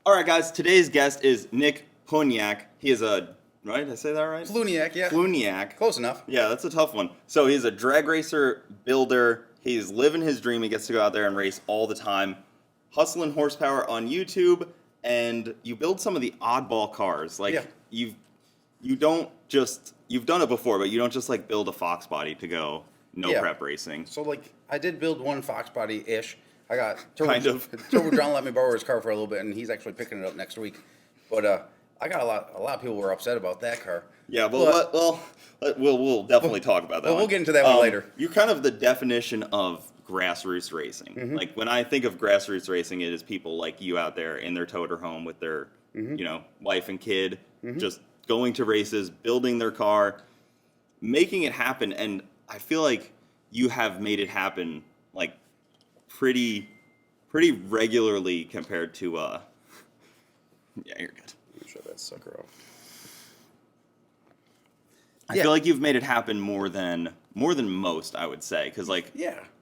All right, guys. Today's guest is Nick Plewniak. He is right? Did I say that right? Plewniak, yeah. Plewniak. Close enough. Yeah, that's a tough one. So he's a drag racer builder. He's living his dream. He gets to go out there and race all the time. Hustling horsepower on YouTube, and you build some of the oddball cars. Like you've done it before, but you don't just like build a Fox body to go prep racing. So like I did build one Fox body ish. I got Turbo John let me borrow his car for a little bit, and he's actually picking it up next week. But I got a lot of people were upset about that car. Yeah, we'll definitely talk about that. We'll get into that one later. You're kind of the definition of grassroots racing. Mm-hmm. Like when I think of grassroots racing, it is people like you out there in their toter home with their, wife and kid, just going to races, building their car, making it happen. And I feel like you have made it happen like pretty regularly compared to yeah, you're good. Let me shut that sucker off. I feel like you've made it happen more than most, I would say, because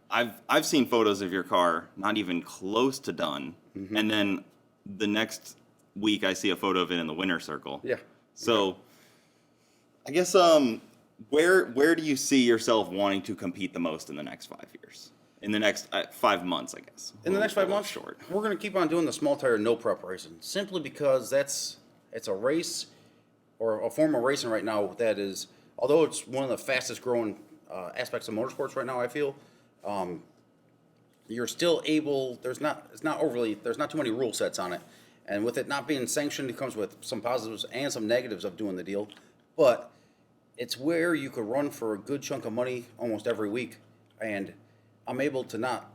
I've seen photos of your car not even close to done, and then the next week I see a photo of it in the winner circle. Yeah. So I guess where do you see yourself wanting to compete the most in the next 5 years? In the next 5 months, I guess. In the next 5 months, short. We're going to keep on doing the small tire NoPrep racing, simply because it's a race or a form of racing right now that is, although it's one of the fastest growing aspects of motorsports right now, I feel, you're still able. There's not too many rule sets on it, and with it not being sanctioned, it comes with some positives and some negatives of doing the deal, but it's where you could run for a good chunk of money almost every week, and I'm able to not,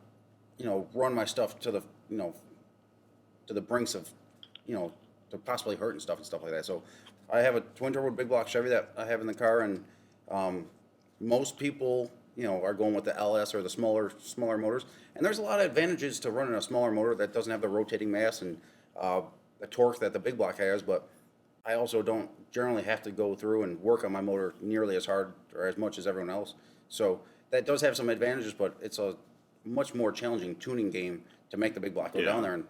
run my stuff to the, to the brinks of, to possibly hurting stuff and stuff like that. So I have a twin turbo big block Chevy that I have in the car, and most people, are going with the LS or the smaller motors. And there's a lot of advantages to running a smaller motor that doesn't have the rotating mass and the torque that the big block has. But I also don't generally have to go through and work on my motor nearly as hard or as much as everyone else. So that does have some advantages, but it's a much more challenging tuning game to make the big block go down there. And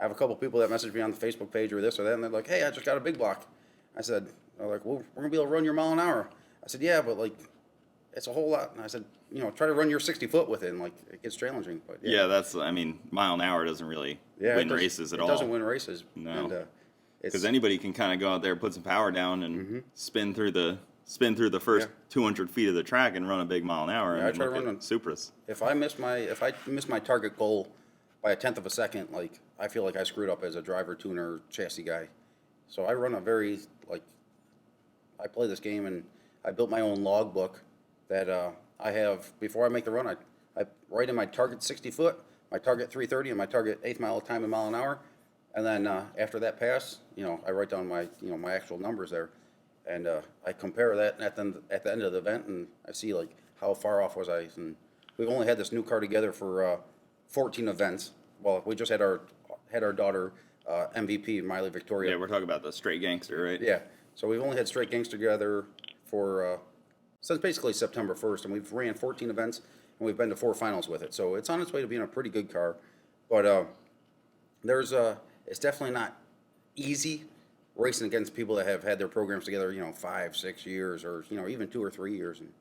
I have a couple people that message me on the Facebook page or this or that, and they're like, "Hey, I just got a big block." They're like, "Well, we're gonna be able to run your mile an hour." I said, "Yeah, but like, it's a whole lot." And I said, "Try to run your 60 foot with it, and like, it gets challenging." But mile an hour doesn't really win races at all. It doesn't win races. No, because anybody can kind of go out there, put some power down, and spin through the first 200 feet of the track and run a big mile an hour. Yeah, and I try to run Supras. If I miss my target goal by a tenth of a second, like, I feel like I screwed up as a driver, tuner, chassis guy. So I run I play this game, and I built my own logbook that I have before I make the run. I write in my target 60 foot, my target 330, and my target eighth mile time in mile an hour. And then after that pass, I write down my my actual numbers there. And I compare that at the end of the event, and I see like how far off was I. And we've only had this new car together for 14 events. Well, we just had our daughter MVP, Miley Victoria. Yeah, we're talking about the straight gangster, right? Yeah. So we've only had straight gangster together for since basically September 1st, and we've ran 14 events, and we've been to 4 finals with it. So it's on its way to being a pretty good car. But it's definitely not easy racing against people that have had their programs together, 5, 6 years, or even 2 or 3 years, and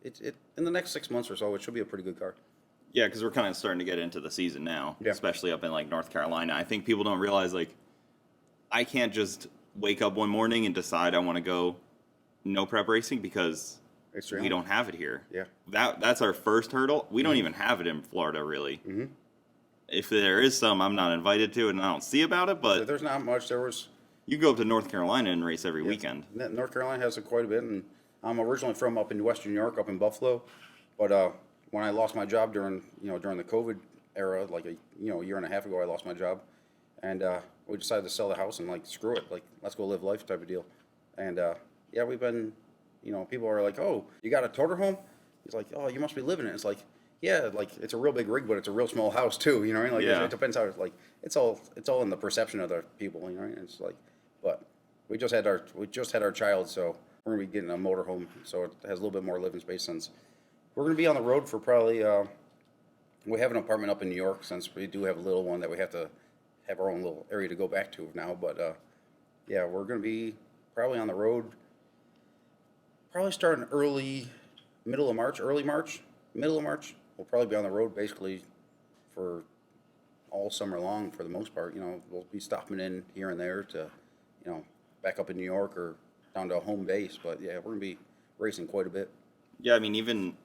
it in the next 6 months or so, it should be a pretty good car. Yeah, because we're kind of starting to get into the season now, especially up in like North Carolina. I think people don't realize like I can't just wake up one morning and decide I want to go NoPrep racing because we don't have it here. Yeah, that's our first hurdle. We don't even have it in Florida, really. Mm-hmm. If there is some, I'm not invited to, and I don't see about it. But there's not much. You go up to North Carolina and race every weekend. North Carolina has it quite a bit, and I'm originally from up in Western New York, up in Buffalo. But when I lost my job during the COVID era, like a year and a half ago, I lost my job, and we decided to sell the house and like screw it, like let's go live life type of deal. And we've been, people are like, "Oh, you got a toter home?" He's like, "Oh, you must be living in it." It's like, yeah, like it's a real big rig, but it's a real small house too. You know what I mean? Like it depends how it's like. It's all in the perception of the people. You know, it's like, but we just had our child, so we're gonna be getting a motorhome, so it has a little bit more living space. Since we're gonna be on the road for probably, we have an apartment up in New York, since we do have a little one that we have to have our own little area to go back to now. But yeah, we're going to be probably on the road, probably starting middle of March, middle of March. We'll probably be on the road basically for all summer long for the most part. You know, we'll be stopping in here and there to, you know, back up in New York or down to a home base. But yeah, we're going to be racing quite a bit. Yeah, I mean, even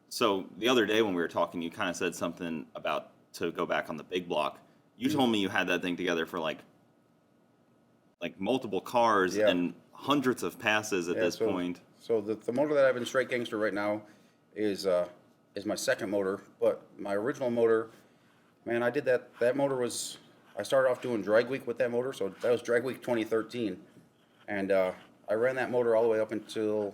so, the other day when we were talking, you kind of said something about to go back on the big block. You told me you had that thing together for like multiple cars and hundreds of passes at this point. So the motor that I have in Straight Gangster right now is my second motor, but my original motor, man, I did that. That motor was, I started off doing drag week with that motor, so that was drag week 2013, and I ran that motor all the way up until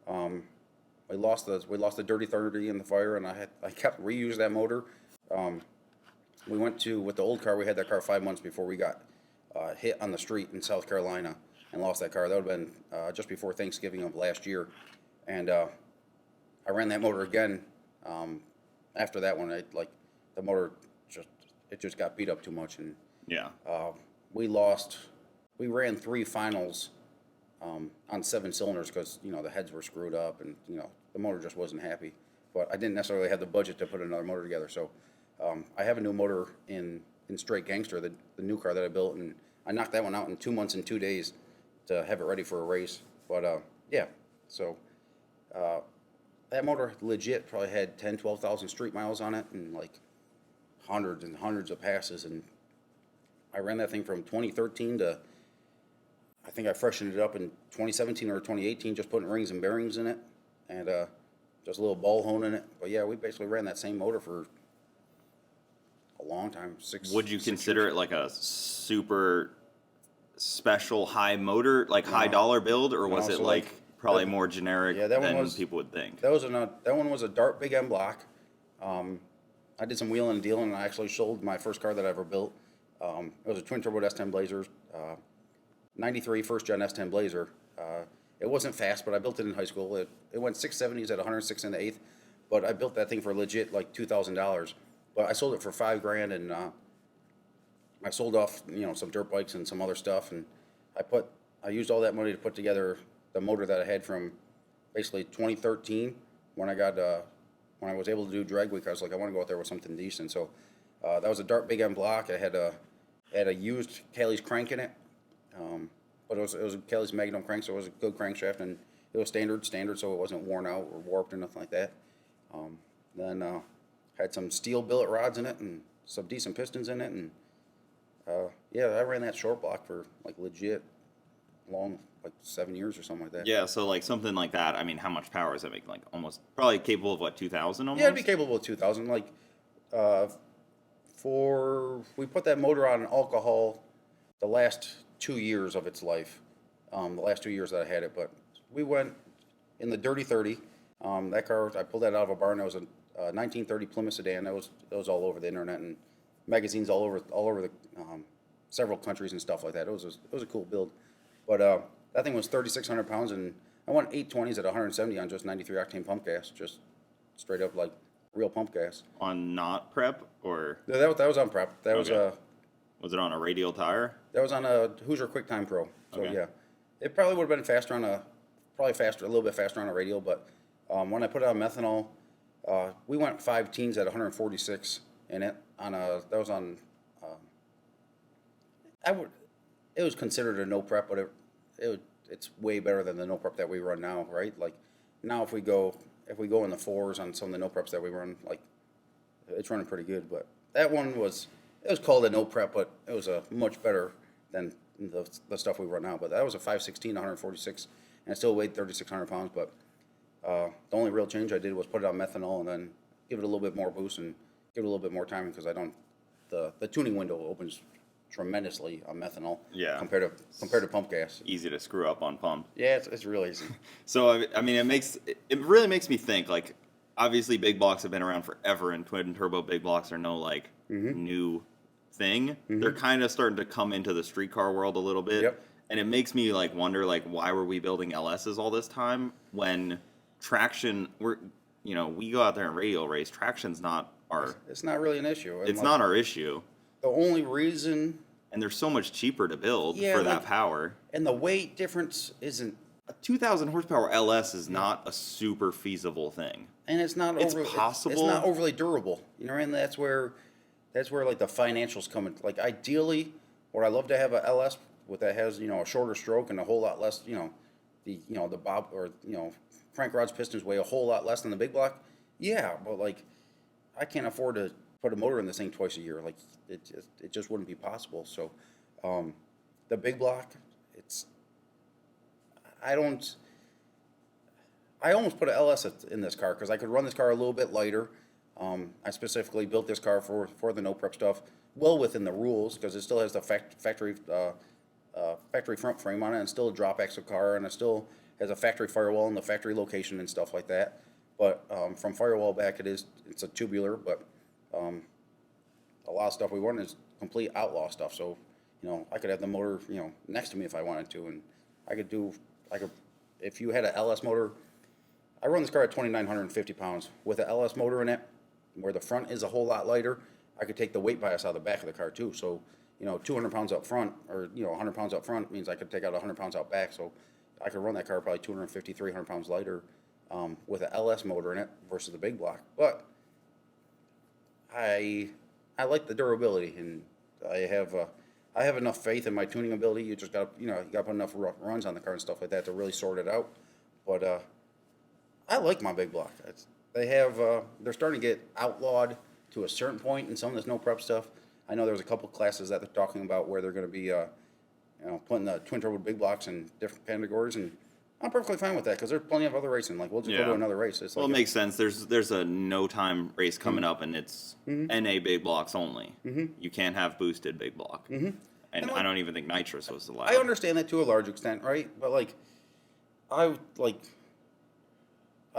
we lost the Dirty 30 in the fire, and I kept reusing that motor. We went to, with the old car, we had that car 5 months before we got hit on the street in South Carolina and lost that car. That would have been just before Thanksgiving of last year, and I ran that motor again. After that one, the motor just got beat up too much, and Yeah. we ran 3 finals on 7 cylinders because, you know, the heads were screwed up and, you know, the motor just wasn't happy. But I didn't necessarily have the budget to put another motor together, so I have a new motor in Straight Gangster, the new car that I built, and I knocked that one out in 2 months and 2 days to have it ready for a race. But yeah, so that motor legit probably had 12,000 street miles on it and like hundreds and hundreds of passes, and I ran that thing from 2013 to, I think I freshened it up in 2017 or 2018, just putting rings and bearings in it, and just a little ball hone in it. But yeah, we basically ran that same motor for a long time. Would you consider it like a super special high motor, like high dollar build, or was it so like probably more generic than people would think? That one was a Dart Big M block. I did some wheeling and dealing, and I actually sold my first car that I ever built. It was a twin turbo S10 Blazer, 93 first gen S10 Blazer. It wasn't fast, but I built it in high school. It went 670s at 106 in the eighth, but I built that thing for legit like $2,000. But I sold it for $5,000, and I sold off, you know, some dirt bikes and some other stuff, and I used all that money to put together the motor that I had from basically 2013 when I was able to do drag week. I was like, I want to go out there with something decent. So that was a Dart Big M block. I had a used Callie's crank in it, but it was a Callie's Magnum crank, so it was a good crankshaft, and it was standard, so it wasn't worn out or warped or nothing like that. Then had some steel billet rods in it and some decent pistons in it, and yeah, I ran that short block for like legit long, like 7 years or something like that. Yeah, so like something like that. I mean, how much power does that make? Like almost probably capable of what, 2,000 almost? Yeah, it'd be capable of 2,000. Like we put that motor on alcohol the last 2 years of its life. The last 2 years that I had it, but we went in the Dirty 30. That car, I pulled that out of a barn. That was a 1930 Plymouth sedan. That was all over the internet and magazines all over the several countries and stuff like that. It was a cool build, but that thing was 3,600 pounds, and I went 820s at 170 on just 93 octane pump gas, just straight up like real pump gas. On NoPrep or? That was on prep. That Okay. Was it on a radial tire? That was on a Hoosier QuickTime Pro. So Okay. yeah, it probably would have been faster a little bit faster on a radial, but when I put it on methanol, we went 5 teens at 146 in it it was considered a NoPrep, but it's way better than the NoPrep that we run now, right? Like now if we go in the 4s on some of the NoPreps that we run, like it's running pretty good. But that one was called a NoPrep, but it was a much better than the stuff we run now. But that was a 516, 146, and it still weighed 3,600 pounds. But the only real change I did was put it on methanol and then give it a little bit more boost and give it a little bit more timing, because the tuning window opens tremendously on methanol. Yeah. Compared to pump gas. Easy to screw up on pump. Yeah, it's real easy. So I mean, it really makes me think. Like, obviously, big blocks have been around forever, and twin turbo big blocks are no like new thing. They're kind of starting to come into the street car world a little bit. Yep. And it makes me like wonder, like, why were we building LSs all this time when traction? We go out there and radial race. Traction's not our. It's not really an issue. It's not our issue. the only reason, And they're so much cheaper to build Yeah, for that like- power. and the weight difference isn't, A 2,000 horsepower LS is not a super feasible thing. and it's not It's overly, possible. it's not overly durable. You know, and that's where like the financials come in. Like ideally, would I love to have a LS that has, you know, a shorter stroke and a whole lot less, you know, the bob or, you know, crank rods, pistons weigh a whole lot less than the big block. Yeah, but like I can't afford to put a motor in this thing twice a year. Like it just wouldn't be possible. So the big block, I almost put an LS in this car because I could run this car a little bit lighter. I specifically built this car for the NoPrep stuff, well within the rules, because it still has the factory front frame on it, and still a drop axle car, and it still has a factory firewall and the factory location and stuff like that. But from firewall back, it's a tubular, but a lot of stuff we run is complete Outlaw stuff. So, you know, I could have the motor, you know, next to me if I wanted to, and I could if you had an LS motor. I run this car at 2,950 pounds. With an LS motor in it, where the front is a whole lot lighter, I could take the weight bias out of the back of the car too. So, you know, 200 pounds up front, or, you know, 100 pounds up front means I could take out 100 pounds out back. So I could run that car probably 250, 300 pounds lighter with an LS motor in it versus the big block. But I like the durability, and I have enough faith in my tuning ability. You just got to, you know, you got to put enough runs on the car and stuff like that to really sort it out. But I like my big block. They're starting to get outlawed to a certain point in some of this NoPrep stuff. I know there's a couple classes that they're talking about where they're going to be, you know, putting the twin turbo big blocks in different categories, and I'm perfectly fine with that because there's plenty of other racing. Like we'll just go to another race. It's Well, like it makes sense. There's a no time race coming up, and it's NA big blocks only. You can't have boosted big block. And like, I don't even think nitrous was allowed. I understand that to a large extent, right? But like, I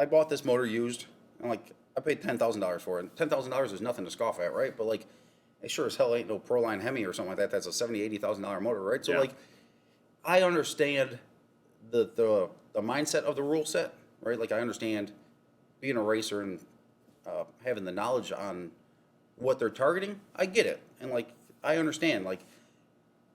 bought this motor used, and like I paid $10,000 for it. $10,000 is nothing to scoff at, right? But like, it sure as hell ain't no Proline Hemi or something like that. That's a $70,000-$80,000 motor, right? So like, I understand the mindset of the rule set, right? Like I understand being a racer and having the knowledge on what they're targeting. I get it, and like I understand, like,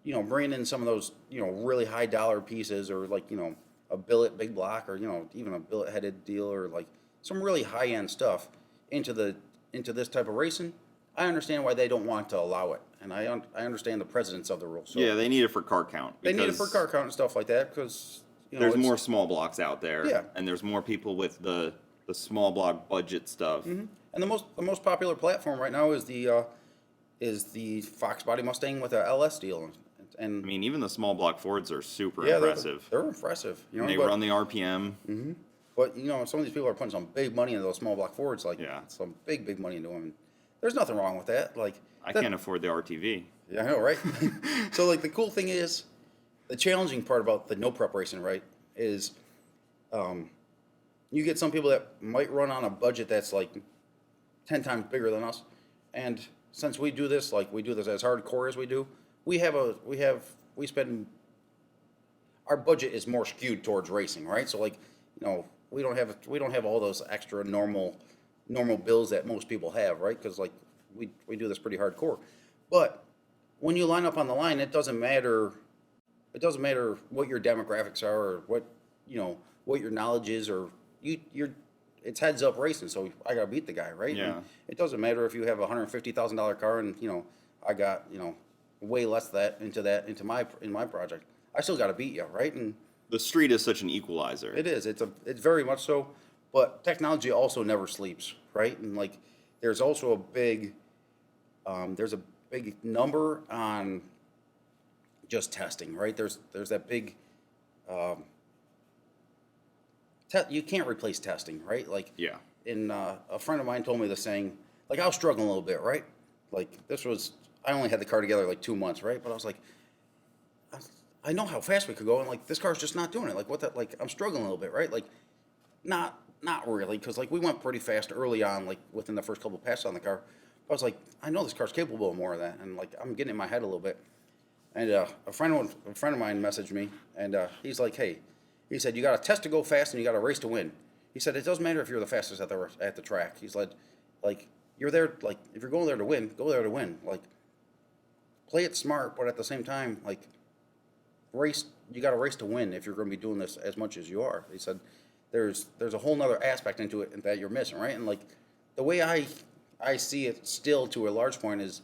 you know, bringing in some of those, you know, really high dollar pieces, or like, you know, a billet big block, or, you know, even a billet headed deal, or like some really high end stuff into this type of racing. I understand why they don't want to allow it, and I understand the precedence of the rule. So Yeah, they need it for car count. they need it for car count and stuff like that, because, you know, There's more small blocks out there. Yeah. And there's more people with the small block budget stuff. And the most popular platform right now is the Fox Body Mustang with a LS deal. And I mean, even the small block Fords are super yeah, impressive. They're impressive. You know, And they run the RPM. But, you know, some of these people are putting some big money into those small block Fords, like some big money into them. And there's nothing wrong with that. Like I can't afford the RTV. Yeah, I know, right? So like the cool thing is, the challenging part about the NoPrep racing, right, is you get some people that might run on a budget that's like 10 times bigger than us, and since we do this, like we do this as hardcore as we do, we spend, our budget is more skewed towards racing, right? So like, you know, we don't have all those extra normal bills that most people have, right? Because like we do this pretty hardcore, but when you line up on the line, it doesn't matter what your demographics are, or what, you know, what your knowledge is, or it's heads up racing, so I gotta beat the guy, right? Yeah. And it doesn't matter if you have a $150,000 car and, you know, I got, you know, way less into my project. I still gotta beat you, right? And The street is such an equalizer. it is. It's very much so. But technology also never sleeps, right? And like, there's also a big number on just testing, right? There's that big. You can't replace testing, right? Like, Yeah. And a friend of mine told me the saying. Like, I was struggling a little bit, right? Like, I only had the car together like 2 months, right? But I was like, I know how fast we could go, and like this car's just not doing it. Like, what that? Like, I'm struggling a little bit, right? Like, not really, because like we went pretty fast early on, like within the first couple of passes on the car. I was like, I know this car's capable of more of that, and like I'm getting in my head a little bit. And a friend of mine messaged me, and he's like, hey, he said, you got a test to go fast and you got a race to win. He said, it doesn't matter if you're the fastest at the track. He's like you're there, like if you're going there to win, go there to win. Like, play it smart, but at the same time, like, race, you got to race to win if you're going to be doing this as much as you are. He said there's a whole nother aspect into it that you're missing, right? And like the way I see it still to a large point is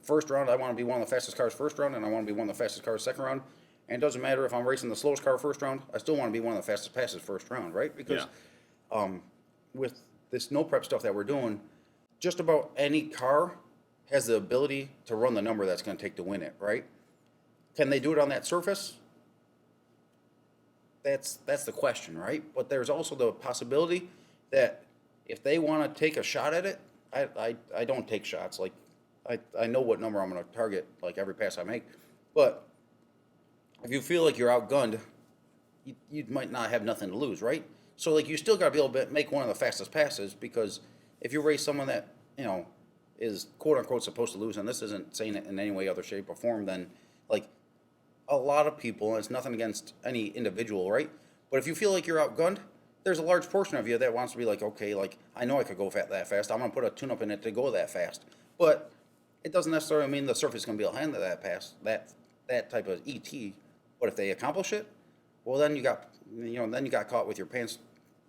first round, I want to be one of the fastest cars first round, and I want to be one of the fastest cars second round. And it doesn't matter if I'm racing the slowest car first round, I still want to be one of the fastest passes first round, right? Because with this NoPrep stuff that we're doing, just about any car has the ability to run the number that's going to take to win it, right? Can they do it on that surface? That's the question, right? But there's also the possibility that if they want to take a shot at it, I don't take shots. Like, I know what number I'm going to target, like, every pass I make. But if you feel like you're outgunned, you might not have nothing to lose, right? So, like, you still got to be able to make one of the fastest passes, because if you race someone that, is quote-unquote supposed to lose, and this isn't saying it in any way, other shape, or form, then, like, a lot of people, and it's nothing against any individual, right? But if you feel like you're outgunned, there's a large portion of you that wants to be like, okay, like, I know I could go that fast. I'm going to put a tune-up in it to go that fast. But it doesn't necessarily mean the surface is going to be able to handle that pass, that type of ET. But if they accomplish it, well, then you got caught with your pants,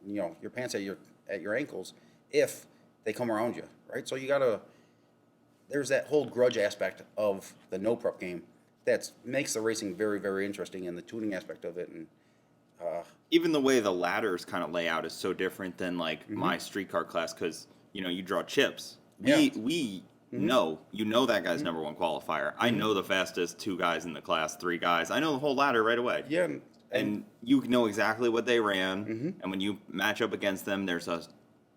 your pants at your ankles if they come around you, right? So there's that whole grudge aspect of the NoPrep game that makes the racing very, very interesting, and the tuning aspect of it. And even the way the ladders kind of lay out is so different than like my streetcar class, because you draw chips. We know that guy's number one qualifier. I know the fastest 2 guys in the class, 3 guys. I know the whole ladder right away. Yeah, and you know exactly what they ran. And when you match up against them, there's a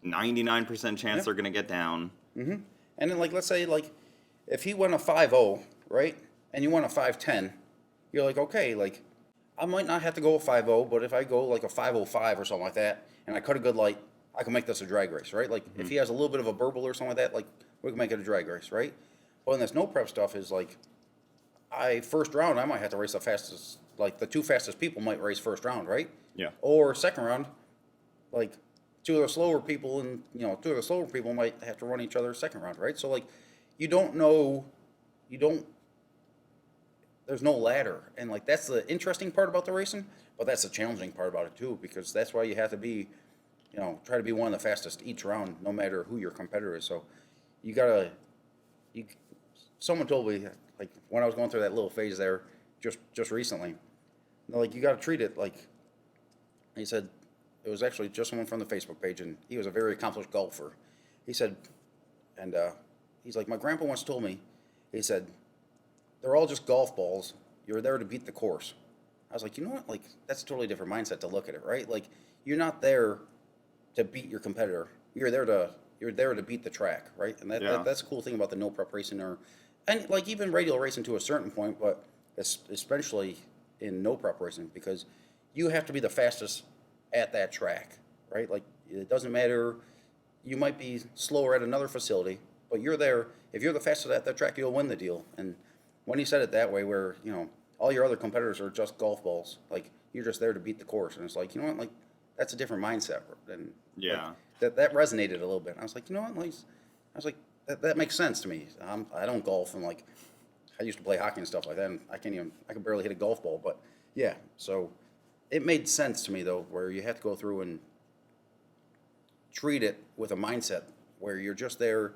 99% chance they're going to get down. And then, like, let's say, like, if he went a 5-0, right, and you went a 5-10, you're like, okay, like, I might not have to go a 5-0, but if I go like a 5-05 or something like that, and I cut a good light, I can make this a drag race, right? Like, if he has a little bit of a burble or something like that, like, we can make it a drag race, right? But in this NoPrep stuff is like, first round, I might have to race the fastest, like, the 2 fastest people might race first round, right? Yeah. Or second round, like, 2 of the slower people might have to run each other second round, right? So, like, there's no ladder. And, like, that's the interesting part about the racing, but that's the challenging part about it too, because that's why you have to be, try to be one of the fastest each round, no matter who your competitor is. So someone told me, like, when I was going through that little phase there just recently, like, you got to treat it like, he said, it was actually just someone from the Facebook page, and he was a very accomplished golfer. He said, and he's like, my grandpa once told me, he said, they're all just golf balls. You're there to beat the course. I was like, you know what? Like, that's a totally different mindset to look at it, right? Like, you're not there to beat your competitor. You're there to beat the track, right? And that's a cool thing about the NoPrep racing, and like even radial racing to a certain point, but especially in NoPrep racing, because you have to be the fastest at that track, right? Like, it doesn't matter. You might be slower at another facility, but you're there. If you're the fastest at that track, you'll win the deal. And when he said it that way, where, all your other competitors are just golf balls, like, you're just there to beat the course. And it's like, you know what, like, that's a different mindset. And like, that resonated a little bit. And I was like, you know what, like, I was like, that makes sense to me. I don't golf, and, like, I used to play hockey and stuff like that, and I can barely hit a golf ball. But yeah, so it made sense to me, though, where you have to go through and treat it with a mindset where you're just there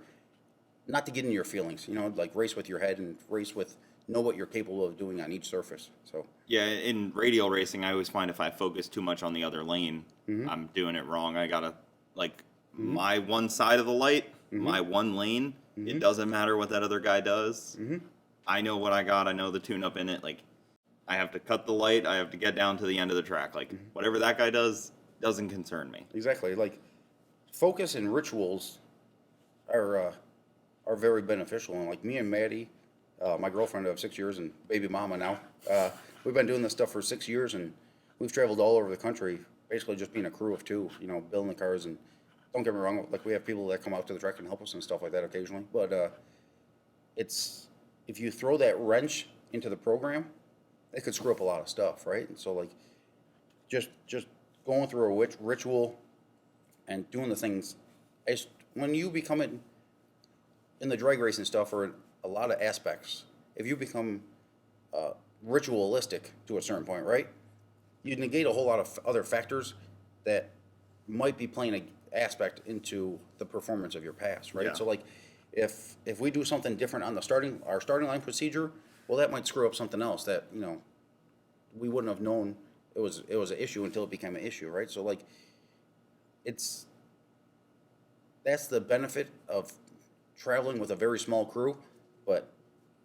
not to get in your feelings, like, race with your head and know what you're capable of doing on each surface. So yeah, in radial racing, I always find if I focus too much on the other lane, I'm doing it wrong. I gotta, like, my one side of the light, my one lane. It doesn't matter what that other guy does. I know what I got. I know the tune-up in it. Like, I have to cut the light. I have to get down to the end of the track. Like, whatever that guy does doesn't concern me. Exactly. Like, focus and rituals are very beneficial. And, like, me and Maddie, my girlfriend of 6 years and baby mama now, we've been doing this stuff for 6 years, and we've traveled all over the country, basically just being a crew of 2, building the cars. And don't get me wrong, like, we have people that come out to the track and help us and stuff like that occasionally. But if you throw that wrench into the program, it could screw up a lot of stuff, right? And so, like, just going through a ritual and doing the things, when you become it in the drag racing stuff, or a lot of aspects, if you become ritualistic to a certain point, right? You negate a whole lot of other factors that might be playing an aspect into the performance of your pass, right? Yeah. So like, if we do something different on our starting line procedure, well, that might screw up something else that we wouldn't have known it was an issue until it became an issue, right? So like, that's the benefit of traveling with a very small crew, but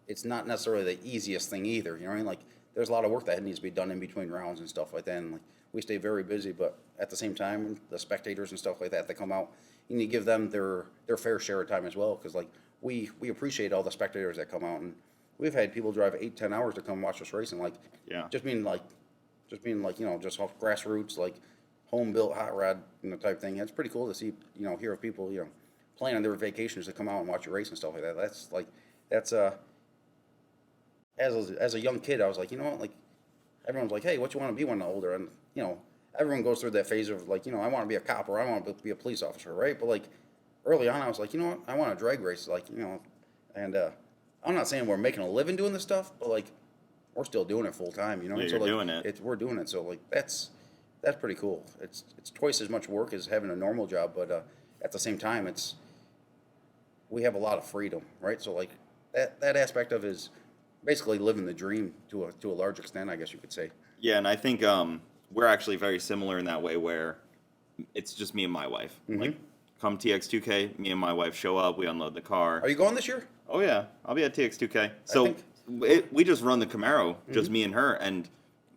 it's not necessarily the easiest thing either. You know what I mean? Like, there's a lot of work that needs to be done in between rounds and stuff like that. And like, we stay very busy, but at the same time, the spectators and stuff like that come out, you need to give them their fair share of time as well. Because like, we appreciate all the spectators that come out, and we've had people drive 8-10 hours to come watch us racing. Like, Yeah. just being like just off grassroots, like home built hot rod type thing. It's pretty cool to see hear of people planning their vacations to come out and watch a race and stuff like that. That's as a young kid, I was like, like, everyone's like, hey, what you want to be when you're older? And everyone goes through that phase of like, I want to be a cop or I want to be a police officer, right? But like, early on, I was like, you know what, I want to drag race, like, and I'm not saying we're making a living doing this stuff, but like, we're still doing it full time, Yeah, so you're like, doing it. we're doing it, so like, that's pretty cool. It's twice as much work as having a normal job, but at the same time, we have a lot of freedom, right? So like, that aspect of is basically living the dream to a large extent, I guess you could say. Yeah, and I think we're actually very similar in that way, where it's just me and my wife. Like, come TX2K, me and my wife show up, we unload the car. Are you going this year? Oh yeah, I'll be at TX2K. So we just run the Camaro, just me and her, and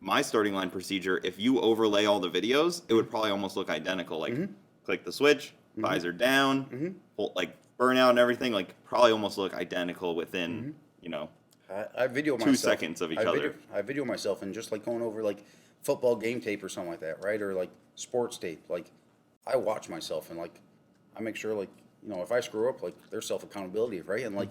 my starting line procedure, if you overlay all the videos, it would probably almost look identical. Like, click the switch, visor down, like burnout and everything, like probably almost look identical within, I video 2 myself. seconds of each other. I video myself and just like going over like football game tape or something like that, right? Or like sports tape. Like, I watch myself and like, I make sure like, if I screw up, like, there's self accountability, right? And like,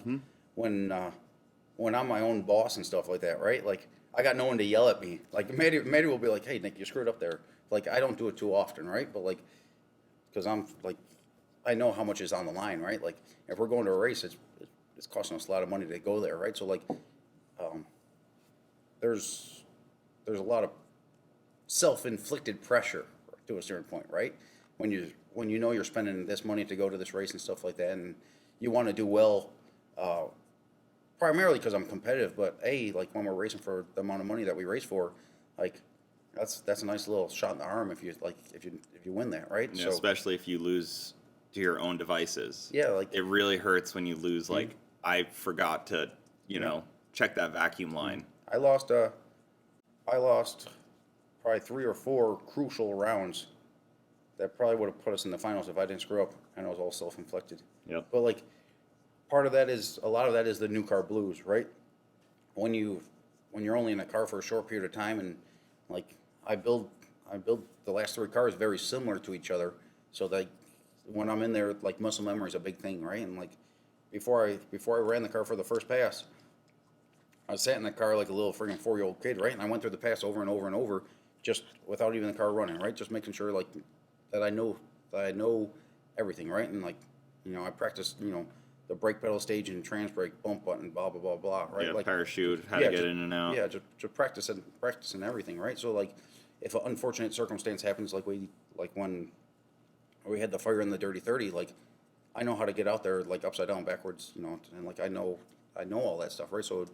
when I'm my own boss and stuff like that, right? Like, I got no one to yell at me. Like, Maddie will be like, hey, Nick, you screwed up there. Like, I don't do it too often, right? But like, because I'm like, I know how much is on the line, right? Like, if we're going to a race, it's costing us a lot of money to go there, right? So like, there's a lot of self-inflicted pressure to a certain point, right? When you know you're spending this money to go to this race and stuff like that, and you want to do well, primarily because I'm competitive, but like when we're racing for the amount of money that we race for, like, that's a nice little shot in the arm if you win that, right? Yeah, So especially if you lose to your own devices. yeah, like, It really hurts when you lose. Like, I forgot to, check that vacuum line. I lost probably 3 or 4 crucial rounds that probably would have put us in the finals if I didn't screw up, and it was all self-inflicted. Yep. But like, a lot of that is the new car blues, right? When you're only in a car for a short period of time, and like, I build the last 3 cars very similar to each other, so that when I'm in there, like, muscle memory is a big thing, right? And like, before I ran the car for the first pass, I sat in the car like a little freaking 4-year-old kid, right? And I went through the pass over and over and over, just without even the car running, right? Just making sure like that I know everything, right? And like, I practiced, the brake pedal stage and trans brake, bump button, blah blah blah blah, right? Yeah, Like, parachute, how to get in and out. Yeah, just practicing everything, right? So like, if an unfortunate circumstance happens, like when we had the fire in the Dirty 30, like, I know how to get out there, like, upside down, backwards, and like, I know all that stuff, right? So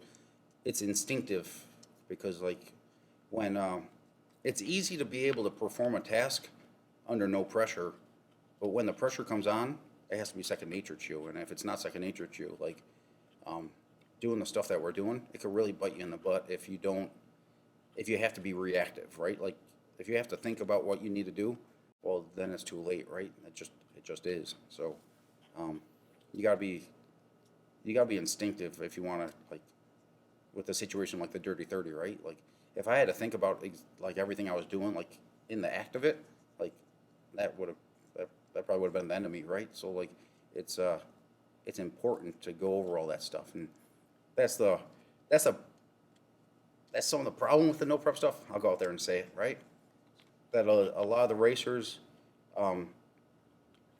it's instinctive, because like, when it's easy to be able to perform a task under no pressure, but when the pressure comes on, it has to be second nature to you. And if it's not second nature to you, like, doing the stuff that we're doing, it could really bite you in the butt if you have to be reactive, right? Like, if you have to think about what you need to do, well, then it's too late, right? It just is. So, you gotta be instinctive if you want to, like, with a situation like the Dirty 30, right? Like, if I had to think about like everything I was doing, like, in the act of it, like, that probably would have been the end of me, right? So like, it's important to go over all that stuff, and that's some of the problem with the NoPrep stuff. I'll go out there and say it, right? That a lot of the racers,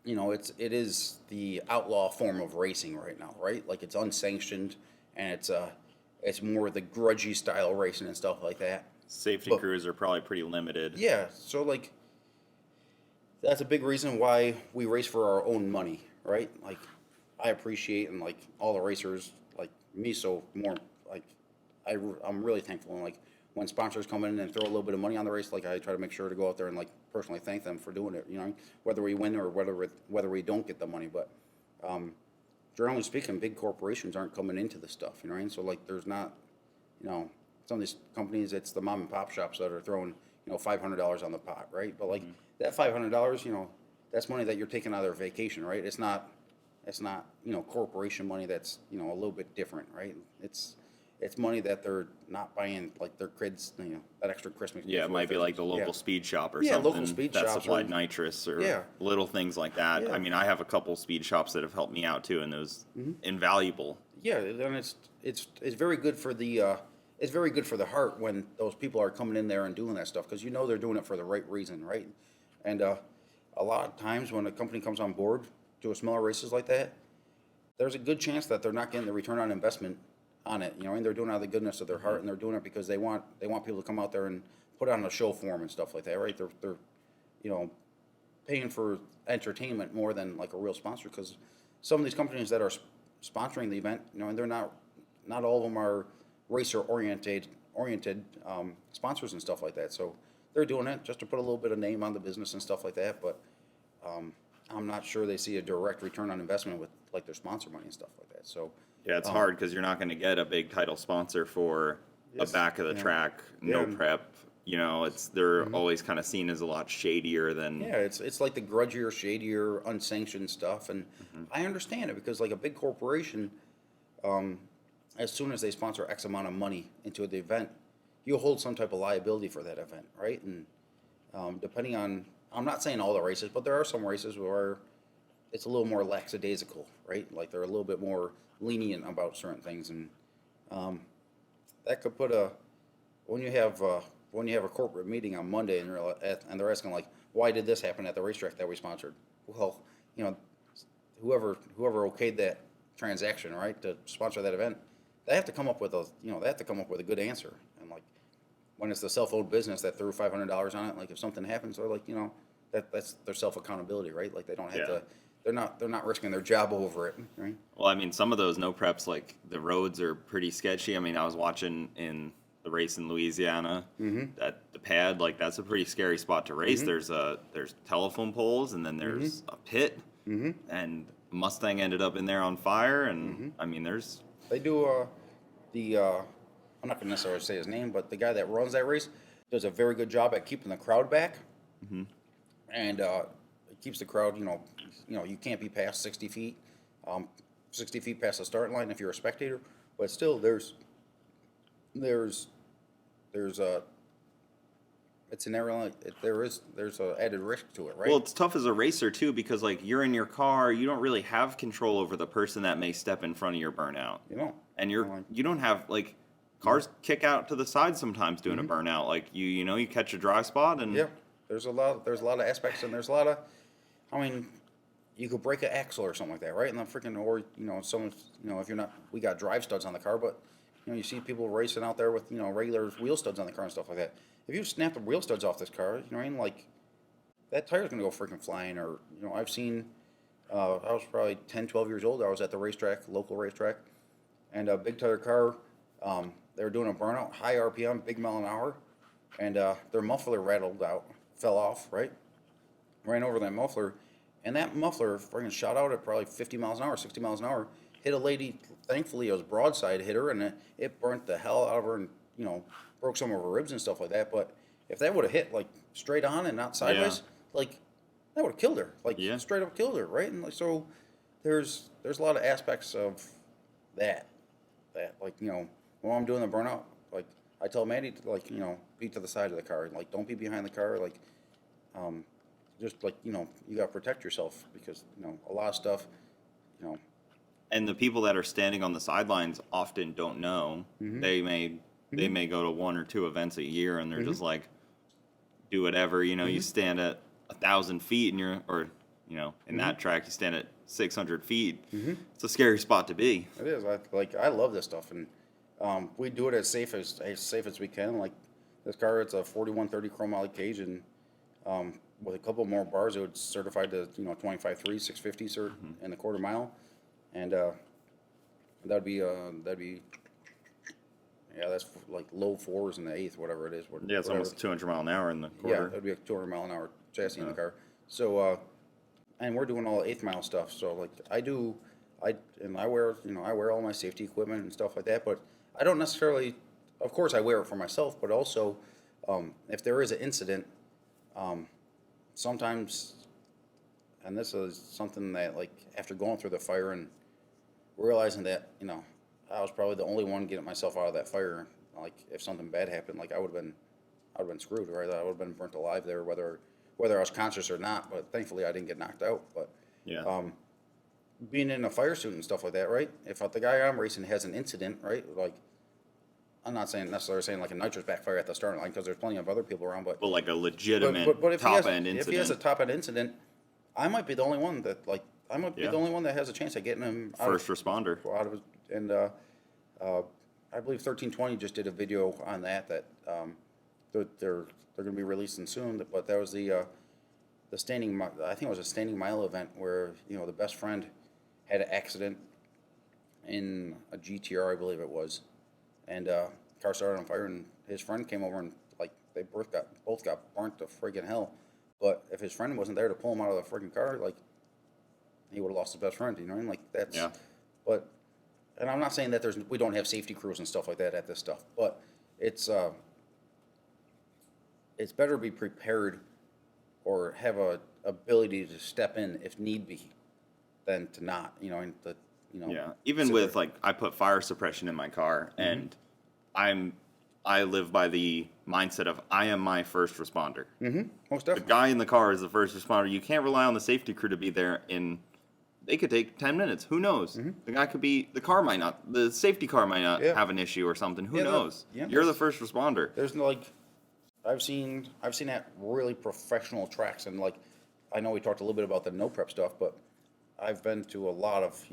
it is the outlaw form of racing right now, right? Like, it's unsanctioned, and It's more the grudgy style racing and stuff like that. Safety But- crews are probably pretty limited. Yeah, so like that's a big reason why we race for our own money, right? Like I appreciate and like all the racers like me so more like I'm really thankful and like when sponsors come in and throw a little bit of money on the race, like I try to make sure to go out there and like personally thank them for doing it, you know, whether we win or whether we don't get the money. But generally speaking, big corporations aren't coming into the stuff, you know what I mean? So like there's not, you know, some of these companies, it's the mom and pop shops that are throwing, you know, $500 on the pot, right? But like that $500, you know, that's money that you're taking out of their vacation, right? It's not, you know, corporation money that's, you know, a little bit different, right? It's money that they're not buying like their kids, you know, that extra Christmas. Yeah, gift it for might be their like the kids. local speed shop or Yeah, something local speed that shops supplied or- nitrous or Yeah. little things like that. Yeah. I mean, I have a couple speed shops that have helped me out too, and it was invaluable. Yeah, and it's very good for the it's very good for the heart when those people are coming in there and doing that stuff because you know they're doing it for the right reason, right? And a lot of times when a company comes on board to a smaller races like that, there's a good chance that they're not getting the return on investment on it, you know, and they're doing it out of the goodness of their heart, and they're doing it because they want people to come out there and put on a show for them and stuff like that, right? They're you know, paying for entertainment more than like a real sponsor because some of these companies that are sponsoring the event, you know, and they're not all of them are racer oriented sponsors and stuff like that. So they're doing it just to put a little bit of name on the business and stuff like that. But I'm not sure they see a direct return on investment with like their sponsor money and stuff like that. So Yeah, it's hard because you're not going to get a big title sponsor for Yes, a back of the yeah. track, Yeah. NoPrep. You know, they're always kind of seen as a lot shadier than. yeah, it's like the grudgier, shadier, unsanctioned stuff, and I understand it because like a big corporation, as soon as they sponsor X amount of money into the event, you'll hold some type of liability for that event, right? And depending on, I'm not saying all the races, but there are some races where it's a little more lackadaisical, right? Like they're a little bit more lenient about certain things, and that could put when you have a corporate meeting on Monday and they're asking like, why did this happen at the racetrack that we sponsored? Well, you know, whoever okayed that transaction, right, to sponsor that event, they have to come up with a good answer. And like when it's the self-owned business that threw $500 on it, like if something happens, or like, you know, that's their self-accountability, right? Like they don't have to. They're not risking their job over it, right? Well, I mean, some of those NoPreps, like the roads are pretty sketchy. I mean, I was watching in the race in Louisiana, that the pad, like that's a pretty scary spot to race. There's telephone poles, and then there's a pit, and Mustang ended up in there on fire, and I mean, They do I'm not gonna necessarily say his name, but the guy that runs that race does a very good job at keeping the crowd back, and it keeps the crowd. You know, you can't be past 60 feet, 60 feet past the start line if you're a spectator, but still there's it's an area there's a added risk to it, right? well, it's tough as a racer too because like you're in your car, you don't really have control over the person that may step in front of your burnout, you know, and you don't have like cars kick out to the side sometimes doing a burnout. Like you know, you catch a dry spot and yeah, there's a lot of aspects, and there's a lot of, I mean, you could break an axle or something like that, right? And then freaking, or you know, someone's, you know, if you're not, we got drive studs on the car, but you know, you see people racing out there with, you know, regular wheel studs on the car and stuff like that. If you snap the wheel studs off this car, you know what I mean? Like that tire's gonna go freaking flying. Or you know, I've seen, I was probably 10, 12 years old. I was at the racetrack, local racetrack, and a big tire car. They were doing a burnout, high RPM, big mile an hour, and their muffler rattled out, fell off, right? Ran over that muffler, and that muffler freaking shot out at probably 50 miles an hour, 60 miles an hour, hit a lady. Thankfully, it was broadside hit her, and it burnt the hell out of her, and you know, broke some of her ribs and stuff like that. But if that would have hit like straight on and not sideways, like that would have killed her, like straight up killed her, right? And like, so there's a lot of aspects of that like, you know, when I'm doing the burnout, like I tell Maddie to, like, you know, be to the side of the car, like don't be behind the car, like just like, you know, you got to protect yourself because, you know, a lot of stuff, you know. And the people that are standing on the sidelines often don't know. They may go to 1 or 2 events a year, and they're just like, do whatever. You know, you stand at 1,000 feet, and you know, in that track, you stand at 600 feet. It's a scary spot to be. It is. I love this stuff, and We do it as safe as we can. Like this car, it's a 4130 chromoly cage, and with a couple more bars, it would certified to 25.3 650 cert in the quarter mile, and that'd be yeah, that's like low fours in the eighth, whatever it is. Yeah, it's almost 200 mile an hour in the quarter. Yeah, that'd be a 200 mile an hour chassis in the car. So, and we're doing all eighth mile stuff. So like I wear all my safety equipment and stuff like that. But I don't necessarily, of course, I wear it for myself. But also, if there is an incident, sometimes, and this is something that like after going through the fire and realizing that I was probably the only one getting myself out of that fire. Like if something bad happened, like I would have been screwed, right? I would have been burnt alive there, whether I was conscious or not. But thankfully, I didn't get knocked out. But Yeah. Being in a fire suit and stuff like that, right? If the guy I'm racing has an incident, right? Like I'm not necessarily saying like a nitrous backfire at the starting line because there's plenty of other people around, but Like a legitimate but if top end if incident. he has a top end incident, I might be the only one that be the only one that has a chance at getting him First responder. out of his, and I believe 1320 just did a video on that they're going to be releasing soon. But that was the standing. I think it was a standing mile event where the best friend had an accident in a GTR, I believe it was, and car started on fire, and his friend came over and like they both got burnt to friggin' hell. But if his friend wasn't there to pull him out of the friggin' car, like he would have lost his best friend. You know what I mean? Like that's. Yeah. But, and I'm not saying that we don't have safety crews and stuff like that at this stuff, but it's better to be prepared or have a ability to step in if need be than to not. Yeah. Even with like I put fire suppression in my car, and I live by the mindset of I am my first responder. Most The definitely. guy in the car is the first responder. You can't rely on the safety crew to be there they could take 10 minutes. Who knows? The safety car might not Yeah. have an issue or something. Who Yeah, knows? yeah, You're the first responder. There's no, like, I've seen at really professional tracks, and like, I know we talked a little bit about the NoPrep stuff, but I've been to a lot of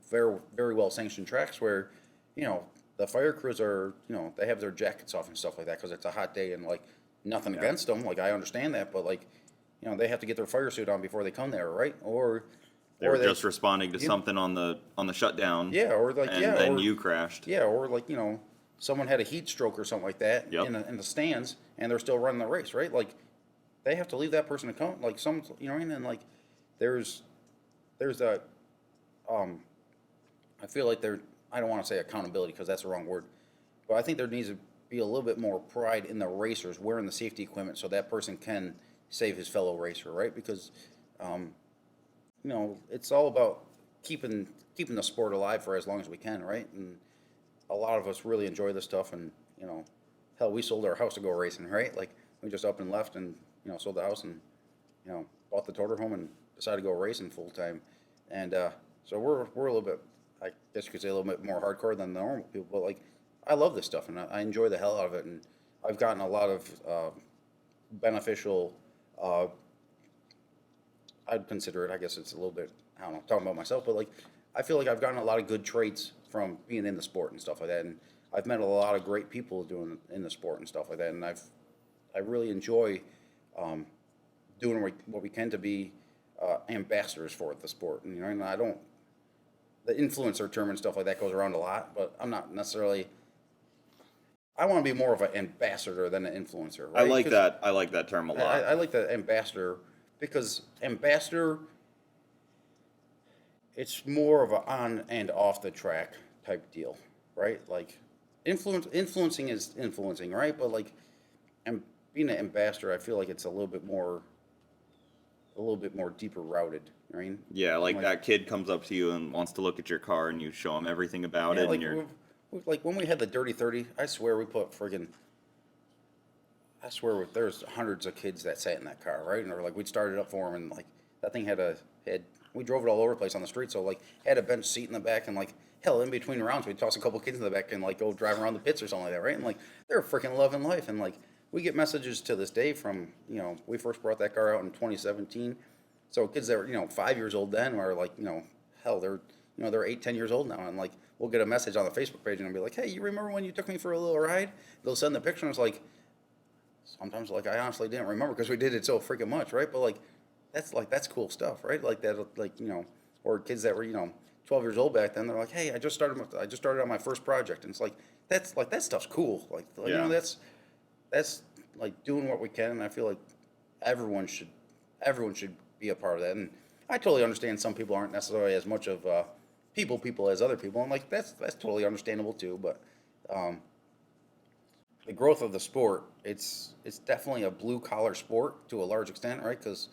very very well sanctioned tracks where the fire crews are they have their jackets off and stuff like that because it's a hot day, and like nothing against them, like I understand that, but like they have to get their fire suit on before they come there, right? Or They were just responding to something on the shutdown. Yeah, or like and yeah, then or, you crashed. Yeah, or like someone had a heat stroke or something like that in the stands, and they're still running the race, right? Like they have to leave that person to come, like some, and like there's a I feel like I don't want to say accountability because that's the wrong word, but I think there needs to be a little bit more pride in the racers wearing the safety equipment so that person can save his fellow racer, right? Because it's all about keeping the sport alive for as long as we can, right? And a lot of us really enjoy this stuff, and hell, we sold our house to go racing, right? Like we just up and left, and sold the house, and bought the toter home, and decided to go racing full time, and so we're a little bit, I guess you could say, a little bit more hardcore than the normal people, but like I love this stuff, and I enjoy the hell out of it, and I've gotten a lot of beneficial. I'd consider it. I guess it's a little bit. I don't know. Talking about myself, but like, I feel like I've gotten a lot of good traits from being in the sport and stuff like that, and I've met a lot of great people doing in the sport and stuff like that, and I really enjoy doing what we can to be ambassadors for the sport, and I don't. The influencer term and stuff like that goes around a lot, but I'm not necessarily. I want to be more of an ambassador than an influencer. Right? I like that. I like that term a lot. I like the ambassador because ambassador, it's more of a on and off the track type deal, right? Like influencing is influencing, right? But like, and being an ambassador, I feel like it's a little bit more deeper routed, right? Yeah, like that kid comes up to you and wants to look at your car, and you show him everything about it, like, and you're. Like when we had the Dirty 30, I swear there's hundreds of kids that sat in that car, right? And we'd started up for them, and like that thing we drove it all over the place on the street, so like had a bench seat in the back, and like hell, in between rounds we'd toss a couple kids in the back and like go drive around the pits or something like that, right? And like they're freaking loving life, and like we get messages to this day from we first brought that car out in 2017, so kids that were 5 years old then are like hell, they're they're 8-10 years old now, and like we'll get a message on the Facebook page and I'll be like, hey, you remember when you took me for a little ride? They'll send the picture and it's like, sometimes like I honestly didn't remember because we did it so freaking much, right? But that's cool stuff, right? Like that, or kids that were 12 years old back then. They're like, hey, I just started on my first project, and it's like that stuff's cool. That's like doing what we can, and I feel like everyone should be a part of that. And I totally understand some people aren't necessarily as much of people as other people, and like that's totally understandable too. But the growth of the sport, it's definitely a blue collar sport to a large extent, right? Because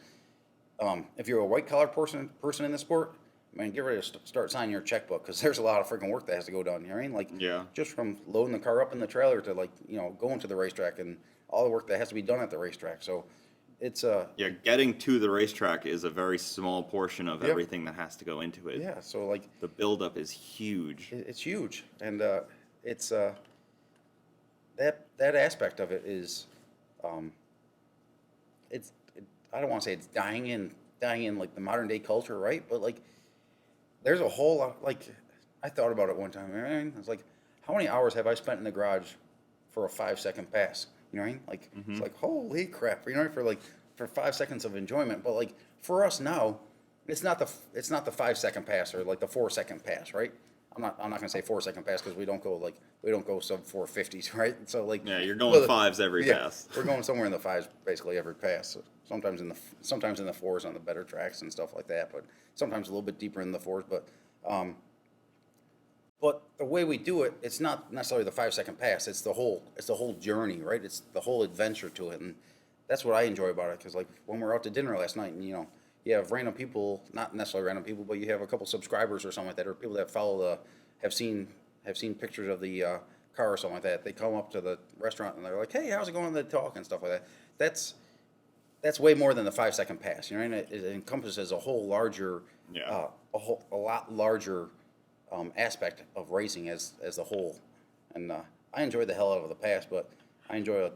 if you're a white collar person in the sport, man, get ready to start signing your checkbook because there's a lot of freaking work that has to go down. You know what I mean? Like, just from loading the car up in the trailer to going to the racetrack and all the work that has to be done at the racetrack. So it's getting to the racetrack is a very small portion of everything that has to go into it. Yeah, so like the buildup is huge. It's huge, and it's that aspect of it is, I don't want to say it's dying in like the modern day culture, right? But like, there's a whole lot. Like, I thought about it one time. You know what I mean? I was like, how many hours have I spent in the garage for a 5-second pass? You know what I mean? Like, It's like, holy crap! For 5 seconds of enjoyment. But like for us now, it's not the 5-second pass or like the 4-second pass, right? I'm not gonna say 4-second pass because we don't go sub 450s, right? So like you're going fives every pass. We're going somewhere in the fives basically every pass. So sometimes in the fours on the better tracks and stuff like that, but sometimes a little bit deeper in the fours. But the way we do it, it's not necessarily the 5-second pass. It's the whole journey, right? It's the whole adventure to it, and that's what I enjoy about it. Because like when we were out to dinner last night, and you have random people, not necessarily random people, but you have a couple subscribers or something like that, or people that follow have seen pictures of the car or something like that. They come up to the restaurant and they're like, "Hey, how's it going?" They talk and stuff like that. That's way more than the 5-second pass, you know. And it encompasses a whole larger, a lot larger aspect of racing as the whole. And I enjoy the hell out of the pass, but I enjoy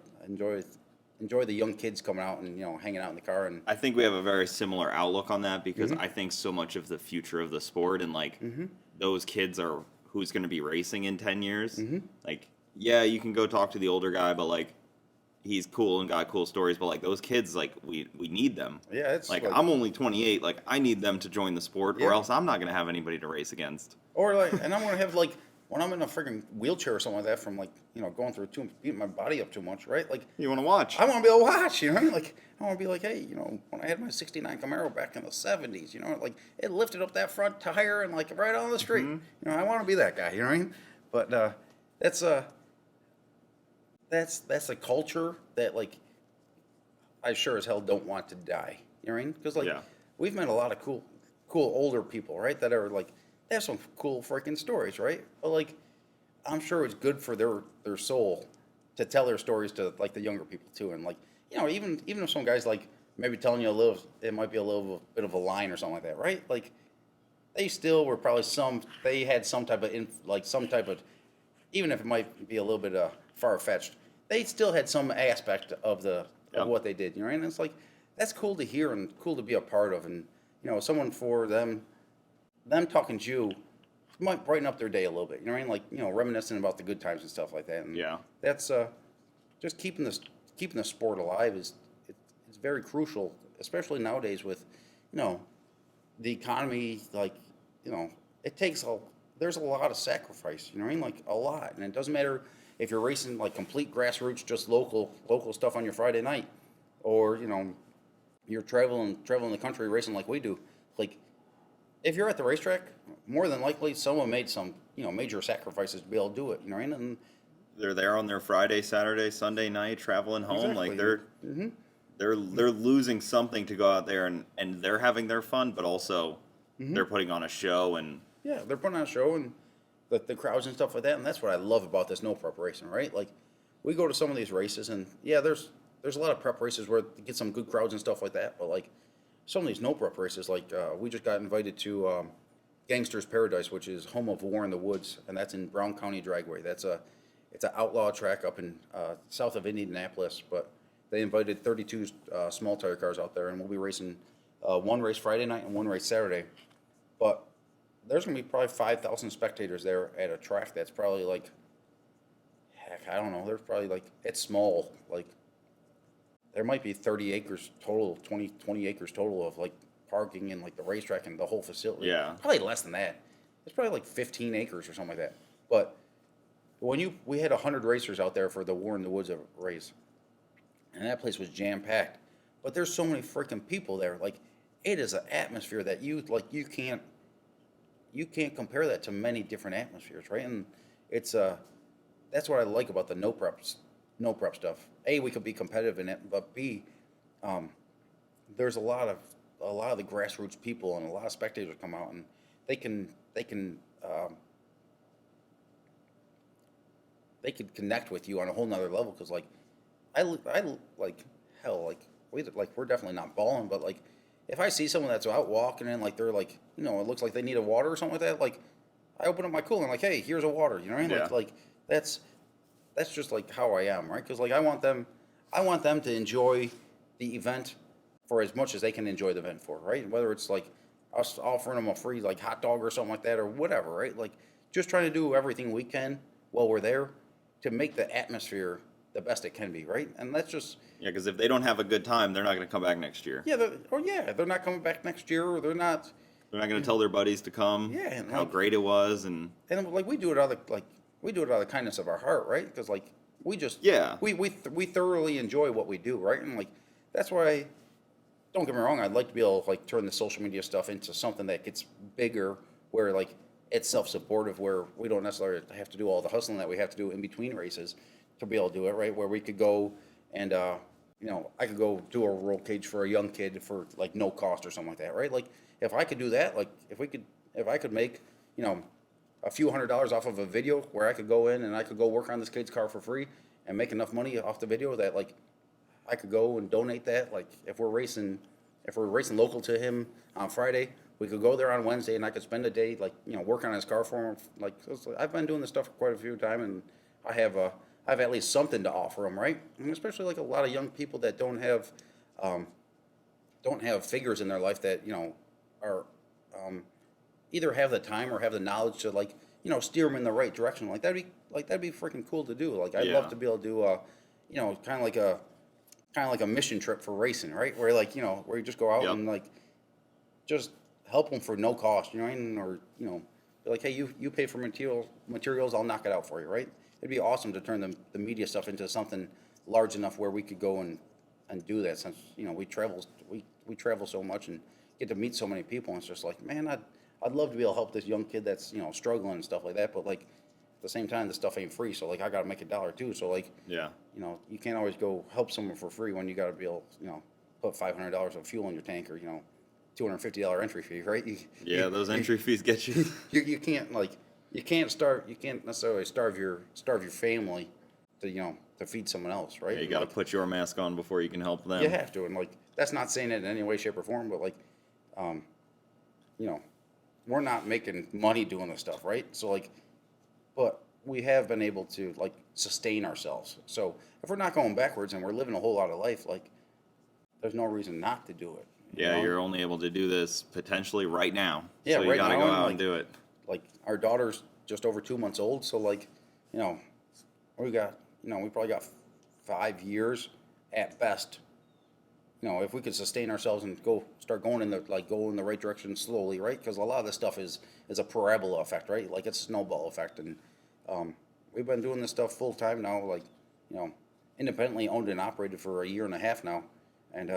the young kids coming out and hanging out in the car. And I think we have a very similar outlook on that because I think so much of the future of the sport and like those kids are who's going to be racing in 10 years. Like, yeah, you can go talk to the older guy, but like he's cool and got cool stories, but like those kids, like we need them. Yeah, it's like I'm only 28, like I need them to join the sport or else I'm not going to have anybody to race against. Or like, and I'm going to have like, when I'm in a freaking wheelchair or something like that from like, going through beating my body up too much, right? Like, you want to watch. I want to be able to watch, you know? Like, I want to be like, hey, when I had my 69 Camaro back in the 70s, like it lifted up that front tire and like right on the street. I want to be that guy, you know what I mean? But that's a culture that like I sure as hell don't want to die. You know what I mean? Because like we've met a lot of cool older people, right? That are like, they have some cool freaking stories, right? But like, I'm sure it's good for their soul to tell their stories to like the younger people too. And like, even if some guys like maybe telling you it might be a little bit of a line or something like that, right? Like, they still were probably they had some type of even if it might be a little bit far fetched, they still had some aspect of what they did. You know, and it's like that's cool to hear and cool to be a part of. And someone for them talking to you might brighten up their day a little bit. You know what I mean? Like, reminiscing about the good times and stuff like that. And that's just keeping the sport alive it's very crucial, especially nowadays with the economy. Like, there's a lot of sacrifice. You know what I mean? Like, a lot. And it doesn't matter if you're racing like complete grassroots, just local stuff on your Friday night, or you're traveling the country racing like we do. Like, if you're at the racetrack, more than likely someone made some major sacrifices to be able to do it. You know what I mean? And they're there on their Friday, Saturday, Sunday night, traveling home. Exactly. Like they're losing something to go out there and they're having their fun, but also they're putting on a show and they're putting on a show and the crowds and stuff like that. And that's what I love about this NoPrep racing, right? Like, we go to some of these races and there's a lot of prep races where you get some good crowds and stuff like that, but like some of these NoPrep races, like we just got invited to Gangster's Paradise, which is home of War in the Woods, and that's in Brown County Dragway. It's an outlaw track up in south of Indianapolis, but they invited 32 small tire cars out there, and we'll be racing one race Friday night and one race Saturday. But there's gonna be probably 5,000 spectators there at a track that's probably like, heck, I don't know. There's probably like, it's small. Like, there might be 30 acres total, 20 acres total of like parking and like the racetrack and the whole facility. Yeah. Probably less than that. It's probably like 15 acres or something like that. But we had 100 racers out there for the War in the Woods race, and that place was jam packed. But there's so many freaking people there. Like, it is an atmosphere that you can't compare that to many different atmospheres, right? And it's that's what I like about the no prep stuff. A, we could be competitive in it, but B, there's a lot of the grassroots people and a lot of spectators come out, and they could connect with you on a whole nother level. Because like I like hell, like we're definitely not balling, but like if I see someone that's out walking and like they're like, you know, it looks like they need a water or something like that, like I open up my cooler and like, hey, here's a water, you know what I mean? Yeah. Like that's just like how I am, right? Because like I want them to enjoy the event for as much as they can enjoy the event for, right? Whether it's like us offering them a free like hot dog or something like that or whatever, right? Like just trying to do everything we can while we're there to make the atmosphere the best it can be, right? And that's just Yeah, because if they don't have a good time, they're not going to come back next year. yeah, they're not coming back next year, or they're not. They're not going to tell their buddies to come. Yeah, and how like, great it was, and like we do it out of the kindness of our heart, right? Because like we just we thoroughly enjoy what we do, right? And like that's why. Don't get me wrong, I'd like to be able to like turn the social media stuff into something that gets bigger, where like it's self-supportive, where we don't necessarily have to do all the hustling that we have to do in between races to be able to do it, right? Where we could go and you know, I could go do a roll cage for a young kid for like no cost or something like that, right? Like if I could do that, like if I could make, you know, a few $100s off of a video where I could go in and I could go work on this kid's car for free and make enough money off the video that like I could go and donate that. Like if we're racing local to him on Friday, we could go there on Wednesday and I could spend a day like, you know, working on his car for him. Like I've been doing this stuff for quite a few times, and I have at least something to offer them, right? And especially like a lot of young people that don't have figures in their life that, you know, are either have the time or have the knowledge to like, you know, steer them in the right direction. Like that'd be freaking cool to do. Like I'd love to be able to do you know, kind of like a mission trip for racing, right? Where like, you know, where you just go out and like just help them for no cost, you know what I mean? Or, you know, be like, hey, you pay for materials, I'll knock it out for you, right? It'd be awesome to turn the media stuff into something large enough where we could go and do that, since, you know, we travel so much and get to meet so many people, and it's just like, man, I'd love to be able to help this young kid that's, you know, struggling and stuff like that, but like at the same time, the stuff ain't free, so like I gotta make $1 too. So like, yeah, you know, you can't always go help someone for free when you gotta be able, you know, put $500 of fuel in your tank, or, you know, $250 entry fee, right? Those entry fees get you. You can't like you can't necessarily starve your family to, you know, to feed someone else, right? Yeah, you got to put your mask on before you can help them. You have to, and like that's not saying it in any way, shape, or form, but like, you know, we're not making money doing this stuff, right? So like, but we have been able to like sustain ourselves. So if we're not going backwards and we're living a whole lot of life, like there's no reason not to do it. Yeah, you're only able to do this potentially right now. Yeah, so you right got to now, go out like, and do it. Like our daughter's just over 2 months old, so like, you know, we probably got 5 years at best. You know, if we could sustain ourselves and start going in the right direction slowly, right? Because a lot of this stuff is a parabola effect, right? Like it's a snowball effect, and we've been doing this stuff full time now, like, you know, independently owned and operated for a year and a half now, and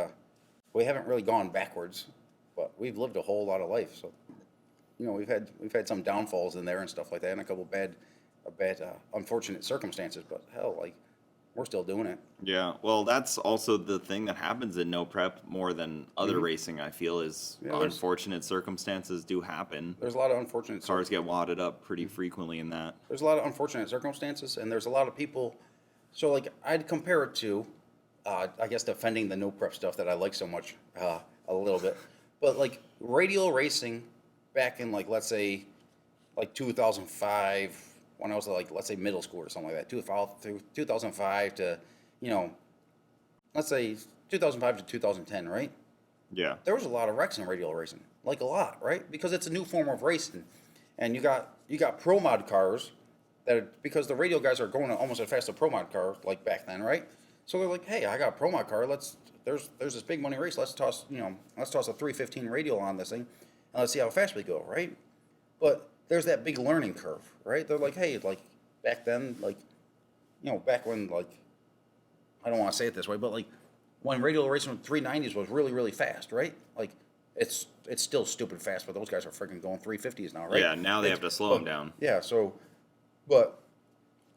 we haven't really gone backwards, but we've lived a whole lot of life. So, you know, we've had some downfalls in there and stuff like that, and a couple bad unfortunate circumstances. But hell, like we're still doing it. Yeah, well, that's also the thing that happens in no prep more than other racing. I feel is unfortunate circumstances do happen. There's a lot of unfortunate cars get wadded up pretty frequently in that. There's a lot of unfortunate circumstances, and there's a lot of people. So like I'd compare it to. I guess defending the no prep stuff that I like so much a little bit, but like radial racing back in like, let's say like 2005, when I was like, let's say middle school or something like that, 2005 to, you know, let's say 2005 to 2010, right? Yeah. There was a lot of wrecks in radial racing. like a lot, right? Because it's a new form of racing, and you got pro mod cars because the radio guys are going almost as fast as a pro mod car like back then, right? So they're like, hey, I got a pro mod car. There's this big money race. Let's toss a 315 radial on this thing, and let's see how fast we go, right? But there's that big learning curve, right? They're like, hey, like back then, like, back when, like, I don't want to say it this way, but like when radial racing with 390s was really, really fast, right? Like it's still stupid fast, but those guys are freaking going 350s now, right? Yeah, now they have to slow them down. Yeah, so, but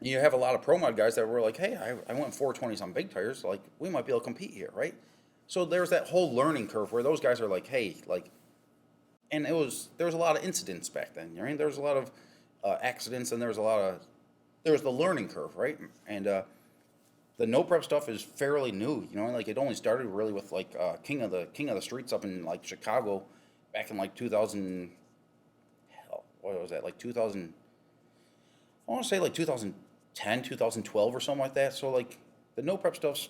you have a lot of pro mod guys that were like, hey, I went 420s on big tires, like we might be able to compete here, right? So there's that whole learning curve where those guys are like, hey, like, and there was a lot of incidents back then, right? There was a lot of accidents, and there was the learning curve, right? And the NoPrep stuff is fairly new, like it only started really with like King of the Streets up in like Chicago back in like 2000. Hell, what was that? Like 2000. I want to say like 2010, 2012 or something like that. So like the NoPrep stuff's,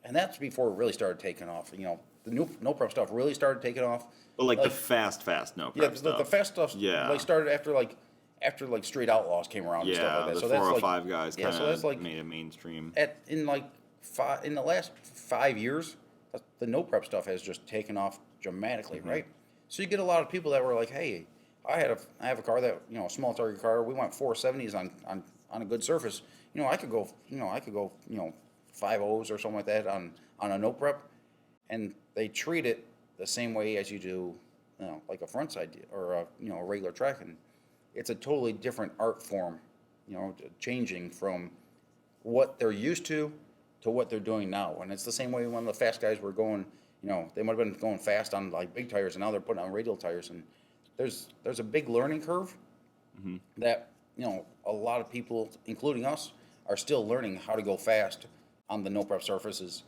and that's before it really started taking off. The new NoPrep stuff really started taking off. But like the fast NoPrep yeah, stuff. The fast stuff like started after straight Outlaws came around and stuff like that. The So that's 405 guys kind of like made it mainstream. in the last 5 years, the NoPrep stuff has just taken off dramatically, right? So you get a lot of people that were like, hey, I have a car that, a small target car. We went 470s on a good surface. I could go 5.0s or something like that on a NoPrep, and they treat it the same way as you do, like a front side or a regular track, and it's a totally different art form, changing from what they're used to what they're doing now. And it's the same way when the fast guys were going, they might have been going fast on like big tires, and now they're putting on radial tires, and there's a big learning curve that a lot of people, including us, are still learning how to go fast on the NoPrep surfaces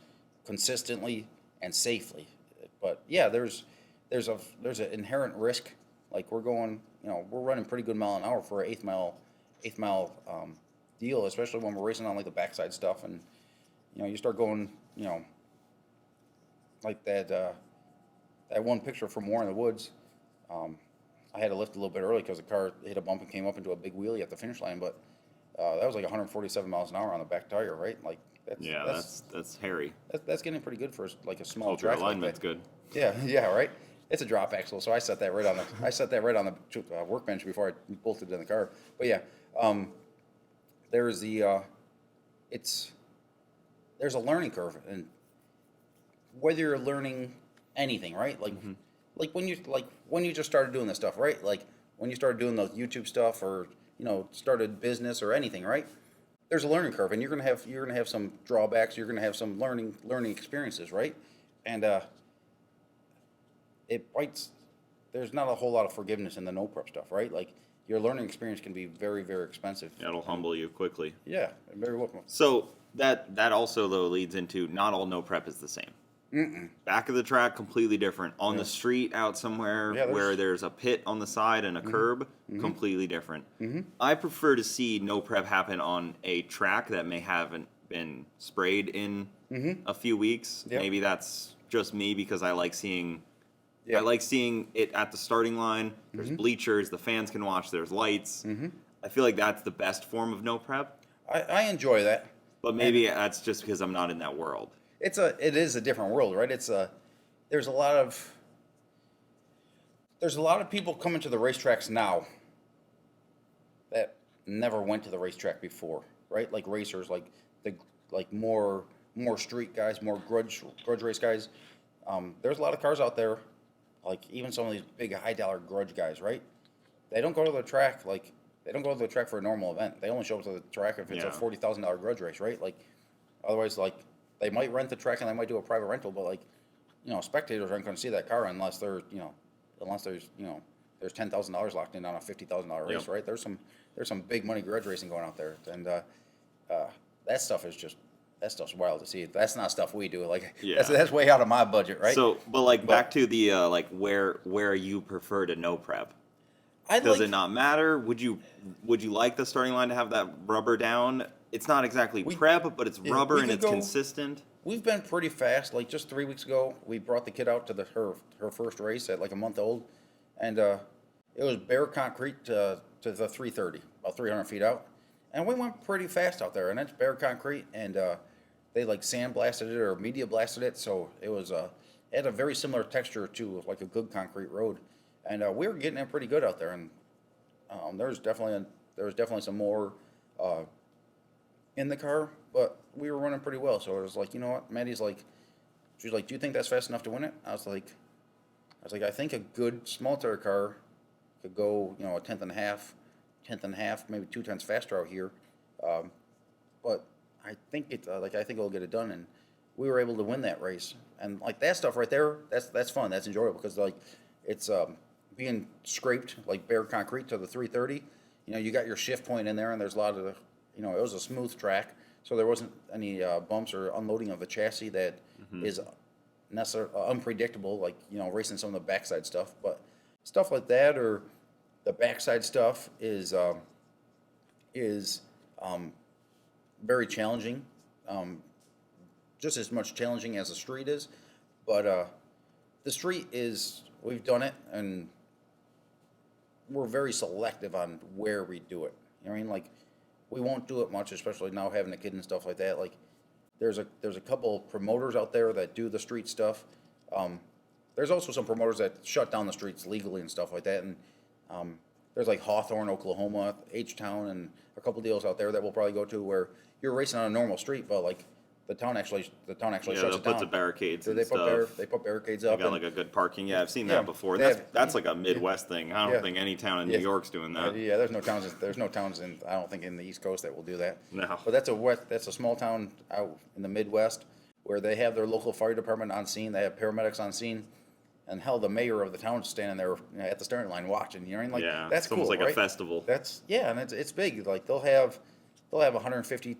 consistently and safely. But yeah, there's an inherent risk. Like we're going, we're running pretty good mile an hour for an eighth mile deal, especially when we're racing on like the backside stuff, and you start going, like that one picture from War in the Woods. I had to lift a little bit early because the car hit a bump and came up into a big wheelie at the finish line, but that was like 147 miles an hour on the back tire, right? Like that's hairy. That's getting pretty good for like a small Ultra track. alignment's like good. Yeah, right. It's a drop axle, so I set that right on the workbench before I bolted it in the car. But yeah, there's a learning curve, and whether you're learning anything, right? Like when you just started doing this stuff, right? Like when you started doing the YouTube stuff, or started business or anything, right? There's a learning curve, and you're gonna have some drawbacks. You're gonna have some learning experiences, right? And there's not a whole lot of forgiveness in the NoPrep stuff, right? Like your learning experience can be very, very expensive. It'll humble you quickly. Yeah, very welcome. So that also though leads into not all NoPrep is the same. Back of the track, completely different. On the street out somewhere where there's a pit on the side and a curb, completely different. I prefer to see NoPrep happen on a track that may haven't been sprayed in a few weeks. Yep. Maybe that's just me because I like seeing it at the starting line. There's bleachers, the fans can watch, there's lights. I feel like that's the best form of NoPrep. I enjoy that. But maybe that's just because I'm not in that world. It is a different world, right? There's a lot of people coming to the racetracks now that never went to the racetrack before, right? Like racers, like more street guys, more grudge race guys. There's a lot of cars out there, like even some of these big high dollar grudge guys, right? They don't go to the track for a normal event. They only show up to the track if it's a $40,000 grudge race, right? Like otherwise, like they might rent the track and they might do a private rental, but like spectators aren't going to see that car unless there's $10,000 locked in on a $50,000 race, right? There's some big money grudge racing going out there, and that stuff's wild to see. That's not stuff we do. Like that's way out of my budget, right? So, but back to the where you prefer to NoPrep. Does it not matter? Would you like the starting line to have that rubber down? it's not exactly We- prep, but it's yeah, rubber we and could it's go- consistent. We've been pretty fast. Like just 3 weeks ago, we brought the kid out to her first race at like a month old, and it was bare concrete to the 330, about 300 feet out, and we went pretty fast out there. And it's bare concrete, and they like sandblasted it or media blasted it, so it was it had a very similar texture to like a good concrete road, and we were getting it pretty good out there. And there was definitely some more in the car, but we were running pretty well. So it was like, you know what, Maddie's like, she's like, do you think that's fast enough to win it? I was like, I think a good small tire car could go, you know, a tenth and a half, maybe 2 tenths faster out here. But I think I think it'll get it done. And we were able to win that race. And like that stuff right there, that's fun. That's enjoyable because like it's being scraped like bare concrete to the 330. You know, you got your shift point in there, and there's a lot of, you know, it was a smooth track, so there wasn't any bumps or unloading of the chassis that is necessarily unpredictable, like, you know, racing some of the backside stuff. But stuff like that, or the backside stuff is very challenging, just as much challenging as the street is. But the street is, we've done it, and we're very selective on where we do it. You know what I mean? Like, we won't do it much, especially now having a kid and stuff like that. Like, there's a couple promoters out there that do the street stuff. There's also some promoters that shut down the streets legally and stuff like that. And there's like Hawthorne, Oklahoma, H-Town, and a couple deals out there that we'll probably go to where you're racing on a normal street, but like the town actually Yeah, shuts they'll it put down. the barricades So and they stuff. put barricades They up. got and- like a good parking. Yeah, I've seen Yeah, that before. they That's like a Midwest thing. I don't Yeah. think any town in Yeah. New York's doing that. Yeah, there's no towns. There's no towns in. I don't think in the East Coast that will do that. No. But that's a small town out in the Midwest where they have their local fire department on scene. They have paramedics on scene, and hell, the mayor of the town is standing there, you know, at the steering line watching. You know what I mean? Like, Yeah, that's it's cool, almost like a right? festival. That's and it's big. Like they'll have 150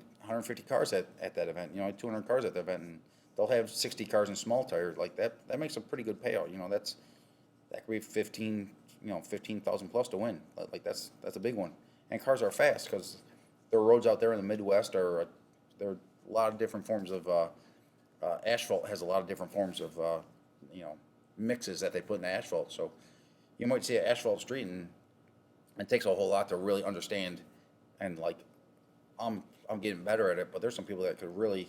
cars at that event. You know, like 200 cars at the event, and they'll have 60 cars in small tires. Like that makes a pretty good payout. You know, that could be 15,000 plus to win. Like that's a big one. And cars are fast because there are roads out there in the Midwest there are a lot of different forms of asphalt has a lot of different forms of you know, mixes that they put in the asphalt. So you might see an asphalt street, and it takes a whole lot to really understand. And like I'm getting better at it, but there's some people that could really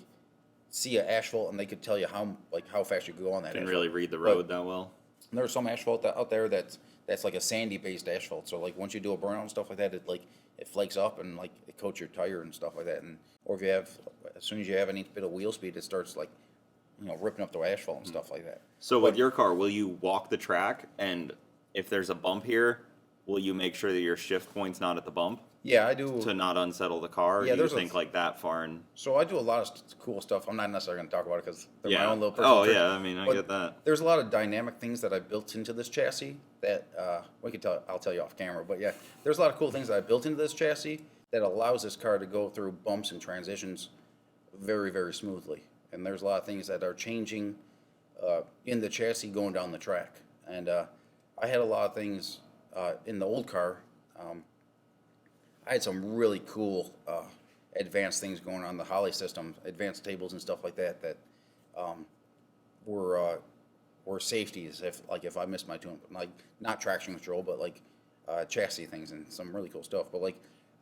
see an asphalt and they could tell you how fast you could go on that. Can asphalt. really read the But road that well. there's some asphalt out there that's like a sandy based asphalt. So like once you do a burnout and stuff like that, it flakes up and like it coats your tire and stuff like that. And or if you have, as soon as you have any bit of wheel speed, it starts like, you know, ripping up the asphalt and stuff like that. So with your car, will you walk the track, and if there's a bump here, will you make sure that your shift point's not at the bump Yeah, I do. to not unsettle the car? Or Yeah, do you there's a- think like that far? And So I do a lot of cool stuff. I'm not necessarily going to talk about it because they're my yeah. own little personal Oh trick. yeah, I mean I But get that. There's a lot of dynamic things that I built into this chassis that I'll tell you off camera. But yeah, there's a lot of cool things that I built into this chassis that allows this car to go through bumps and transitions very, very smoothly. And there's a lot of things that are changing in the chassis going down the track. And I had a lot of things in the old car. I had some really cool advanced things going on the Holly system, advanced tables and stuff like that were safeties if I missed my tune, like not traction control, but like chassis things and some really cool stuff. But like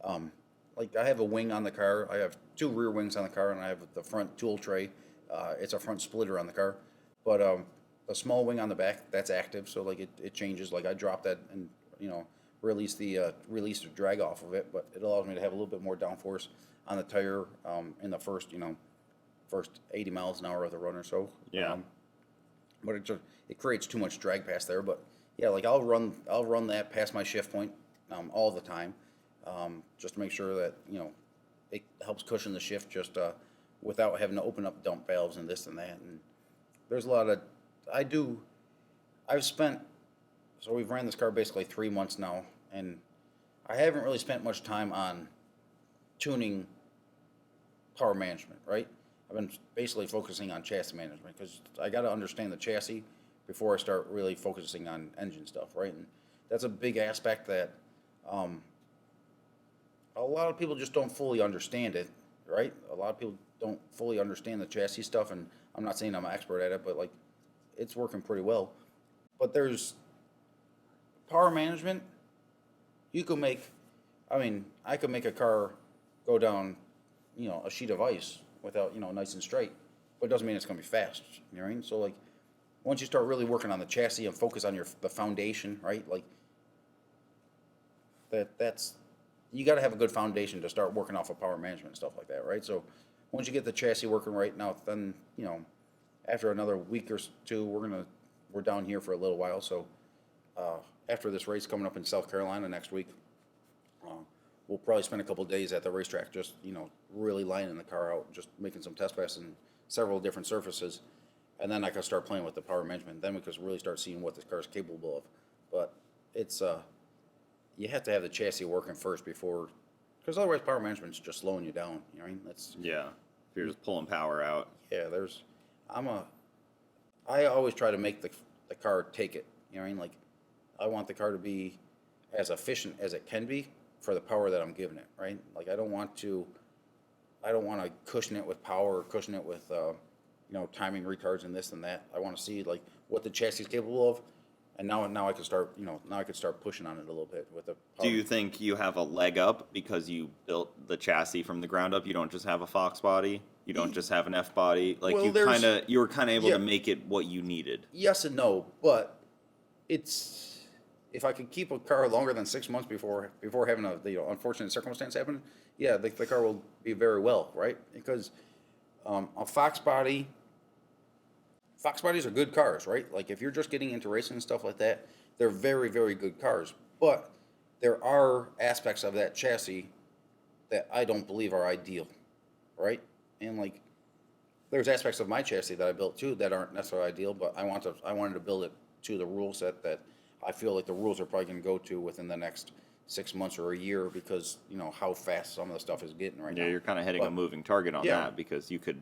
I have a wing on the car. I have 2 rear wings on the car, and I have the front tool tray. It's a front splitter on the car, but a small wing on the back that's active, so like it changes. Like I drop that and, you know, release the drag off of it, but it allows me to have a little bit more downforce on the tire in the first 80 miles an hour of the run or so. Yeah. But it creates too much drag past there. But yeah, like I'll run that past my shift point all the time, just to make sure that, you know, it helps cushion the shift just without having to open up dump valves and this and that. And there's a lot of so we've ran this car basically 3 months now, and I haven't really spent much time on tuning power management, right? I've been basically focusing on chassis management because I got to understand the chassis before I start really focusing on engine stuff, right? And that's a big aspect that a lot of people just don't fully understand it, right? A lot of people don't fully understand the chassis stuff, and I'm not saying I'm an expert at it, but like, it's working pretty well. But there's power management. You could make, I could make a car go down, a sheet of ice without, nice and straight, but it doesn't mean it's going to be fast. You know what I mean? So like, once you start really working on the chassis and focus on the foundation, right? Like, that's you got to have a good foundation to start working off of power management and stuff like that, right? So once you get the chassis working right now, then after another week or two, we're down here for a little while. So after this race coming up in South Carolina next week, we'll probably spend a couple of days at the racetrack, just really lining the car out, just making some test passes in several different surfaces, and then I can start playing with the power management. Then we can really start seeing what this car is capable of. But it's you have to have the chassis working first before, because otherwise power management's just slowing you down. You know what I mean? Yeah. If you're just pulling power out. Yeah. I always try to make the car take it. You know what I mean? Like, I want the car to be as efficient as it can be for the power that I'm giving it, right? Like, I don't want to cushion it with power or cushion it with timing retards and this and that. I want to see like what the chassis is capable of. And now I can start, pushing on it a little bit with the power. Do you think you have a leg up because you built the chassis from the ground up? You don't just have a Fox body. You don't just have an F body. Like, well, you were kind of able to make it what you needed. Yes and no, but if I could keep a car longer than 6 months before having a unfortunate circumstance happen, yeah, the car will be very well, right? Because a Fox bodies are good cars, right? Like, if you're just getting into racing and stuff like that, they're very, very good cars. But there are aspects of that chassis that I don't believe are ideal, right? And like, there's aspects of my chassis that I built too that aren't necessarily ideal, but I wanted to build it to the rule set that I feel like the rules are probably going to go to within the next 6 months or a year, because how fast some of the stuff is getting right now. Yeah, you're kind of hitting a moving target on that, because you could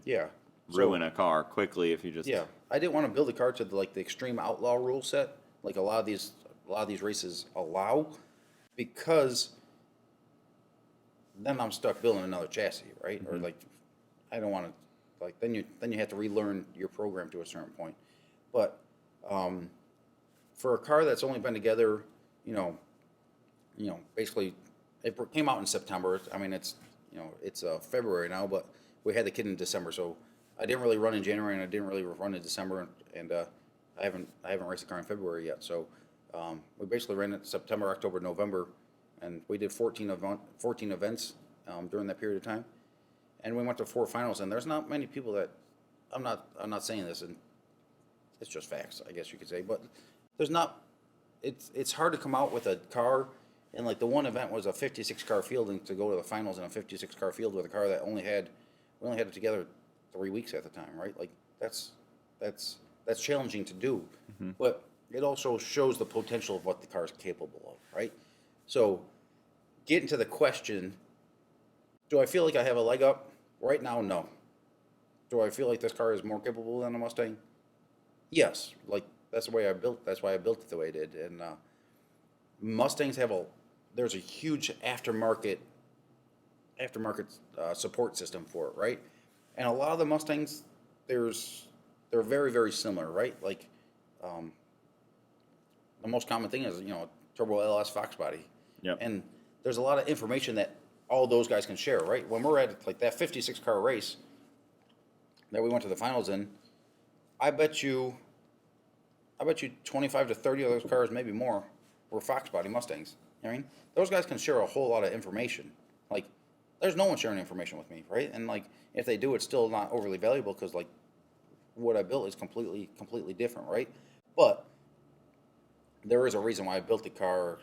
ruin a car quickly if you just... Yeah, I didn't want to build a car to the extreme outlaw rule set, like a lot of these races allow, because then I'm stuck building another chassis, right? Mm-hmm. Or like, I don't want to, like, then you have to relearn your program to a certain point. But for a car that's only been together, basically, it came out in September. I mean, it's February now, but we had the kid in December, so I didn't really run in January, and I didn't really run in December, and I haven't raced the car in February yet. So we basically ran it September, October, November, and we did 14 events during that period of time, and we went to 4 finals. And there's not many people that I'm not saying this, and it's just facts, I guess you could say, but there's not. It's hard to come out with a car, and like the one event was a 56 car field, and to go to the finals in a 56 car field with a car that we only had it together 3 weeks at the time, right? Like, that's challenging to do, mm-hmm. But it also shows the potential of what the car is capable of, right? So, getting to the question, do I feel like I have a leg up? Right now, no. Do I feel like this car is more capable than a Mustang? Yes. Like, that's why I built it the way I did. And Mustangs there's a huge aftermarket support system for it, right? And a lot of the Mustangs, they're very, very similar, right? Like, the most common thing is, turbo LS Fox body. Yep. And there's a lot of information that all those guys can share, right? When we're at like that 56 car race that we went to the finals in, I bet you 25 to 30 of those cars, maybe more, were Fox body Mustangs. You know what I mean? Those guys can share a whole lot of information. Like, there's no one sharing information with me, right? And like, if they do, it's still not overly valuable, because like, what I built is completely different, right? But there is a reason why I built the car.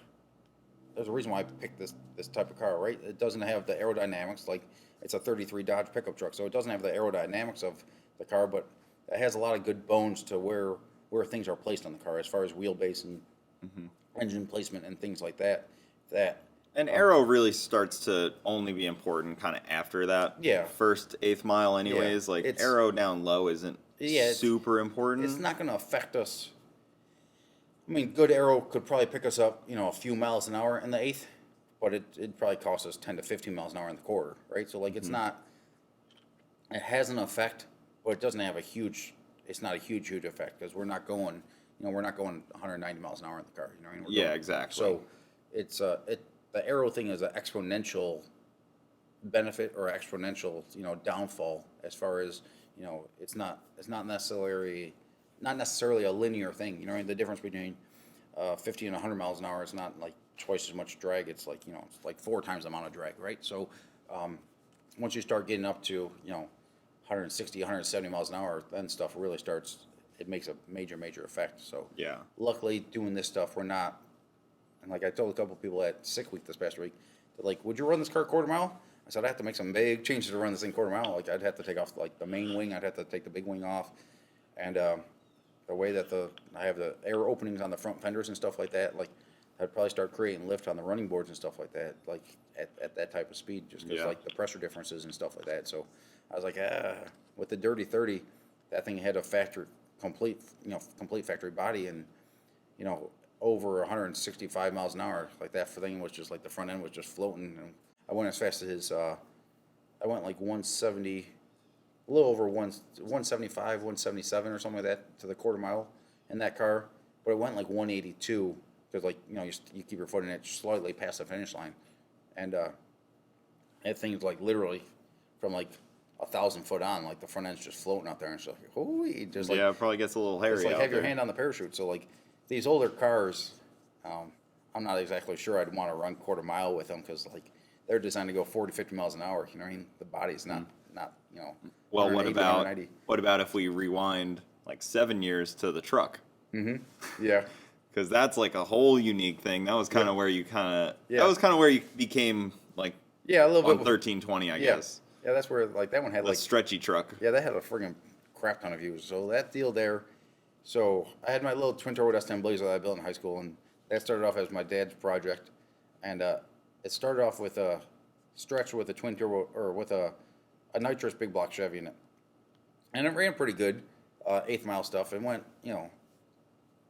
There's a reason why I picked this type of car, right? It doesn't have the aerodynamics, like, it's a 33 Dodge pickup truck, so it doesn't have the aerodynamics of the car, but it has a lot of good bones to where things are placed on the car, as far as wheelbase and mm-hmm. engine placement and things like that. And aero really starts to only be important kind of after that first 8th mile anyways. Yeah, like, aero down low isn't super important. It's not going to affect us. I mean, good aero could probably pick us up, a few miles an hour in the 8th, but it'd probably cost us 10 to 15 miles an hour in the quarter, right? So like, it's mm-hmm. it has an effect, but it doesn't have a huge. It's not a huge effect because we're not going. We're not going 190 miles an hour in the car. You know what I mean? Yeah, exactly. So it's the aero thing is an exponential benefit or exponential downfall as far as it's not necessarily a linear thing. You know what I mean? The difference between 50 and 100 miles an hour is not like twice as much drag. It's like it's like 4 times the amount of drag, right? So once you start getting up to 160, 170 miles an hour, then stuff really starts. It makes a major effect. So Yeah. luckily, doing this stuff, we're not. And like I told a couple people at Sick Week this past week, they're like, "Would you run this car quarter mile?" I said, "I have to make some big changes to run this thing quarter mile. Like I'd have to take off like the main wing. I'd have to take the big wing off, and the way that I have the air openings on the front fenders and stuff like that. Like I'd probably start creating lift on the running boards and stuff like that. Like at that type of speed, just because like the pressure differences and stuff like that. So I was like, with the Dirty 30, that thing had a complete factory body and over 165 miles an hour. Like that thing was just like the front end was just floating. And I went as fast as I went like 170, a little over 175, 177 or something like that to the quarter mile in that car. But it went like 182 because like you keep your foot in it slightly past the finish line, and that thing's like literally from like 1,000 foot on, like the front end's just floating out there and stuff. Holy, just like It probably gets a little hairy. it's like out have your there. hand on the parachute. So like these older cars, I'm not exactly sure I'd want to run quarter mile with them because like they're designed to go 40, 50 miles an hour. You know what I mean? The body's not. Well, what 180, about 190. if we rewind like 7 years to the truck? Yeah. Because that's like a whole unique thing. That was kind of where you that was kind of where you became like Yeah, a little on bit. 1320, I guess. Yeah, that's where like that one had The like stretchy truck. yeah, that had a friggin' crap ton of views. So that deal there. So I had my little twin turbo S10 Blazer that I built in high school, and that started off as my dad's project, and it started off with a stretch with a twin turbo or with a nitrous big block Chevy in it, and it ran pretty good, 8th mile stuff. It went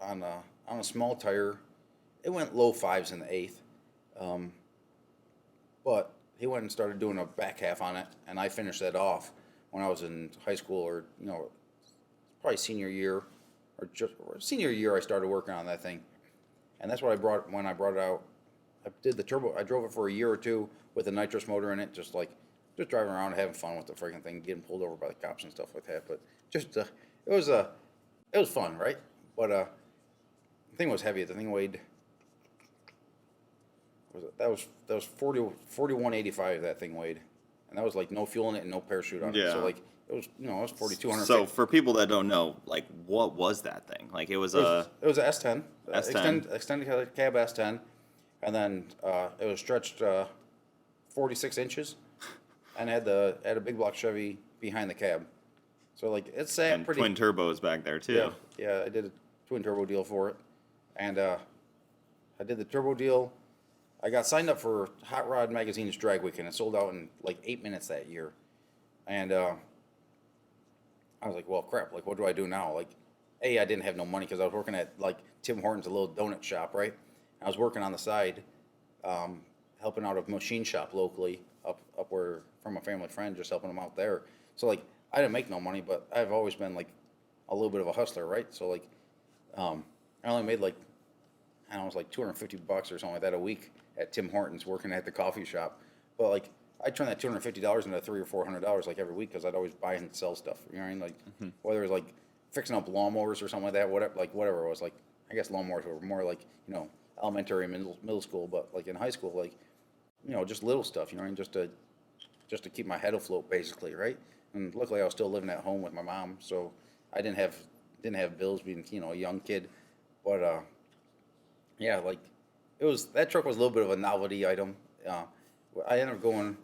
on a small tire, it went low 5s in the 8th, but he went and started doing a back half on it, and I finished that off when I was in high school or probably senior year senior year I started working on that thing, and that's what I brought when I brought it out. I did the turbo. I drove it for a year or two with a nitrous motor in it, just driving around and having fun with the freaking thing, getting pulled over by the cops and stuff like that. But just it was fun, right? But the thing was heavy. The thing weighed that was 4185 that thing weighed, and that was like no fuel in it and no parachute on it. So like it was it was 4200. So for people that don't know, like what was that thing? Like it was a S10, S10. extended cab S10, and then it was stretched 46 inches, and had a big block Chevy behind the cab. So like it's sat and pretty. twin turbos back there too. Yeah, I did a twin turbo deal for it, and I did the turbo deal. I got signed up for Hot Rod Magazine's drag weekend. It sold out in like 8 minutes that year, and I was like, well, crap. Like, what do I do now? Like, I didn't have no money because I was working at like Tim Hortons, a little donut shop, right? I was working on the side, helping out a machine shop locally up where from a family friend, just helping them out there. So like, I didn't make no money, but I've always been like a little bit of a hustler, right? So like, I only made like, I don't know, it was like $250 or something like that a week at Tim Hortons working at the coffee shop. But like, I turn that $250 into $300 or $400 like every week because I'd always buy and sell stuff. You know what I mean? Like whether it was like fixing up lawnmowers or something like that, whatever it was. Like I guess lawnmowers were more like elementary and middle school, but like in high school, like just little stuff. You know what I mean? Just to keep my head afloat, basically, right? And luckily, I was still living at home with my mom, so I didn't have bills being a young kid. But yeah, like that truck was a little bit of a novelty item. I ended up going.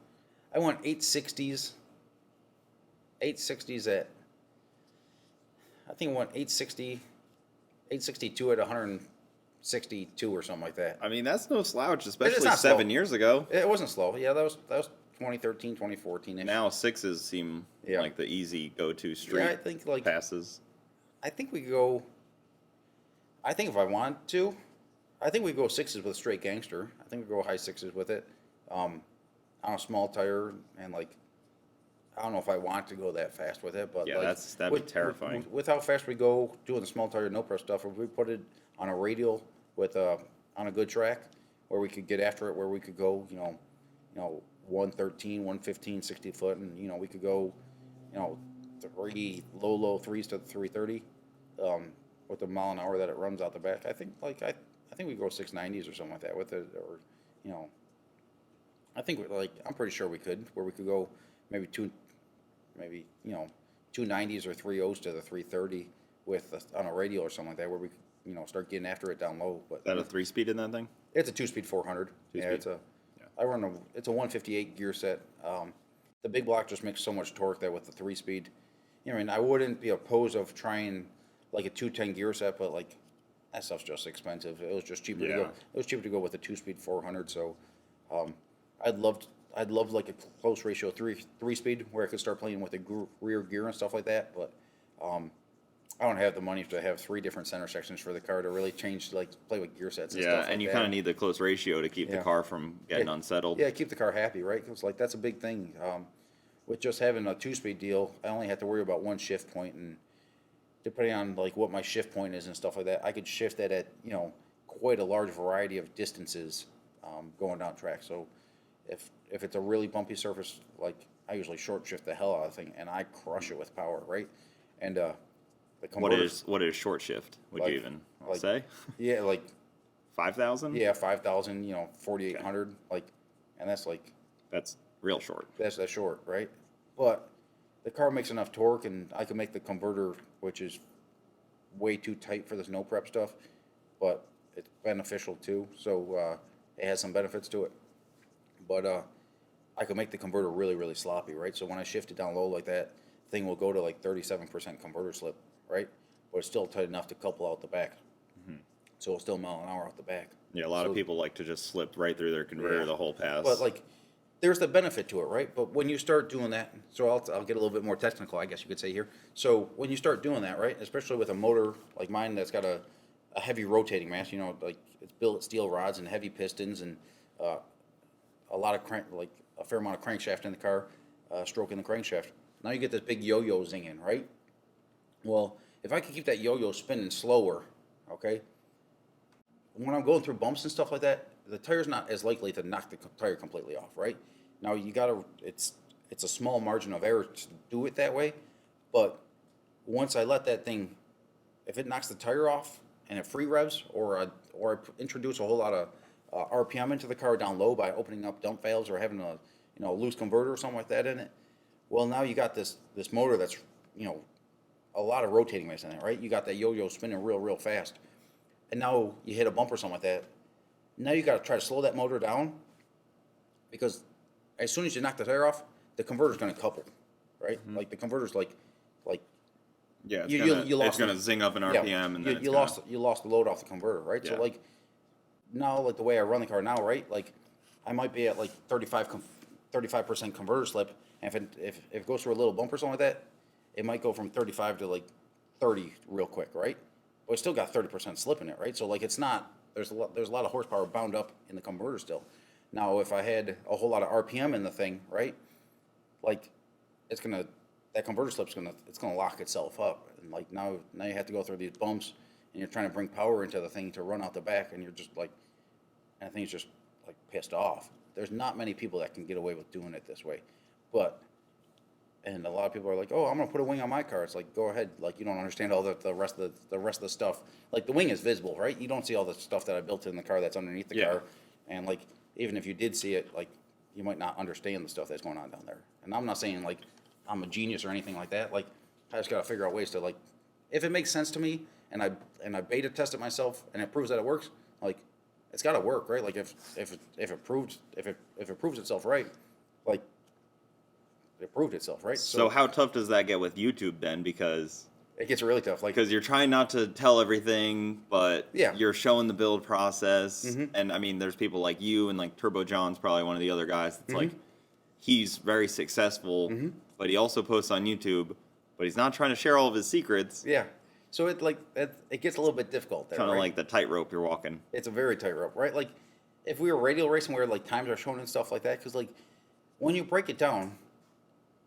I went 860s at. I think I went 862 at 162 or something like that. I mean, that's no slouch, especially not 7 slow. years ago. It wasn't slow. Yeah, that was 2013, 2014. -ish. Now 6s seem like the easy go-to street I think like passes. I think we go. I think if I want to, I think we go 6s with straight gangster. I think we go high 6s with it, on a small tire and like I don't know if I want to go that fast with it, but Yeah, like that'd be terrifying. With how fast we go doing the small tire NoPrep stuff, if we put it on a radial with on a good track where we could get after it, where we could go, 113, 115, 60 foot, and we could go, low threes to 330, with the mile an hour that it runs out the back. I think I think we go 690s or something like that with it, or you know, I think I'm pretty sure we could, where we could go maybe 290s or 3.0s to the 330 with on a radial or something like that, where we start getting after it down low. But Is that a 3-speed in that thing? it's a 2-speed 400. Yeah, it's a 158 gear set. The big block just makes so much torque that with the 3-speed, I wouldn't be opposed of trying like a 210 gear set, but like that stuff's just expensive. It was just cheaper to go. It was cheaper to go with a 2-speed 400. So, I'd love like a close ratio 3-speed where I could start playing with the rear gear and stuff like that. But I don't have the money to have 3 different center sections for the car to really play with gear sets and stuff like that. And you kind of need the close ratio to keep the car from getting unsettled. Yeah, keep the car happy, right? Because that's a big thing. With just having a 2-speed deal, I only have to worry about one shift point, and depending on what my shift point is and stuff like that, I could shift that at quite a large variety of distances going down track. So if it's a really bumpy surface, I usually short shift the hell out of the thing, and I crush it with power, right? And the converters, what is short shift? Would you even say? Yeah, 5,000? Yeah, 5,000. 4,800. And That's real short. That's short, right? But the car makes enough torque, and I can make the converter, which is way too tight for this NoPrep stuff, but it's beneficial too. So it has some benefits to it. But I can make the converter really, really sloppy, right? So when I shift it down low like that, thing will go to 37% converter slip, right? But it's still tight enough to couple out the back. So it'll still mile an hour out the back. Yeah, a lot of people like to just slip right through their converter the whole pass. But there's the benefit to it, right? But when you start doing that, so I'll get a little bit more technical, I guess you could say here. So when you start doing that, right, especially with a motor like mine that's got a heavy rotating mass, it's billet steel rods and heavy pistons and a lot of a fair amount of crankshaft in the car, stroking the crankshaft. Now you get this big yo-yo zinging, right? Well, if I can keep that yo-yo spinning slower, okay, when I'm going through bumps and stuff like that, the tire's not as likely to knock the tire completely off, right? Now it's a small margin of error to do it that way, but once I let that thing, if it knocks the tire off and it free revs, or I introduce a whole lot of RPM into the car down low by opening up dump valves or having a loose converter or something like that in it, well, now you got this motor that's a lot of rotating mass in it, right? You got that yo-yo spinning real fast, and now you hit a bump or something like that. Now you got to try to slow that motor down, because as soon as you knock the tire off, the converter's going to couple, right? The converter's yeah, it's going to zing up an RPM, and then you lost the load off the converter, right? Yeah. So now the way I run the car now, right? I might be at 35% converter slip, and if it goes through a little bump or something like that, it might go from 35 to 30 real quick, right? But it's still got 30% slip in it, right? So it's not. There's a lot of horsepower bound up in the converter still. Now, if I had a whole lot of RPM in the thing, right, that converter slip's gonna lock itself up, and now you have to go through these bumps, and you're trying to bring power into the thing to run out the back, and you're just and the thing's just pissed off. There's not many people that can get away with doing it this way, and a lot of people are like, oh, I'm gonna put a wing on my car. It's go ahead. You don't understand all the rest of the stuff. The wing is visible, right? You don't see all the stuff that I built in the car that's underneath the car. And even if you did see it, you might not understand the stuff that's going on down there. And I'm not saying I'm a genius or anything like that. I just gotta figure out ways to if it makes sense to me, and I beta test it myself, and it proves that it works, it's gotta work, right? If it proves itself right, it proved itself, right? So how tough does that get with YouTube then? Because it gets really tough. Because you're trying not to tell everything, but you're showing the build process. And I mean, there's people like you, and Turbo John's probably one of the other guys that's he's very successful, but he also posts on YouTube, but he's not trying to share all of his secrets. Yeah. So it gets a little bit difficult there, kind of right? like the tightrope you're walking. It's a very tightrope, right? If we were radial racing where times are shown and stuff like that, because when you break it down,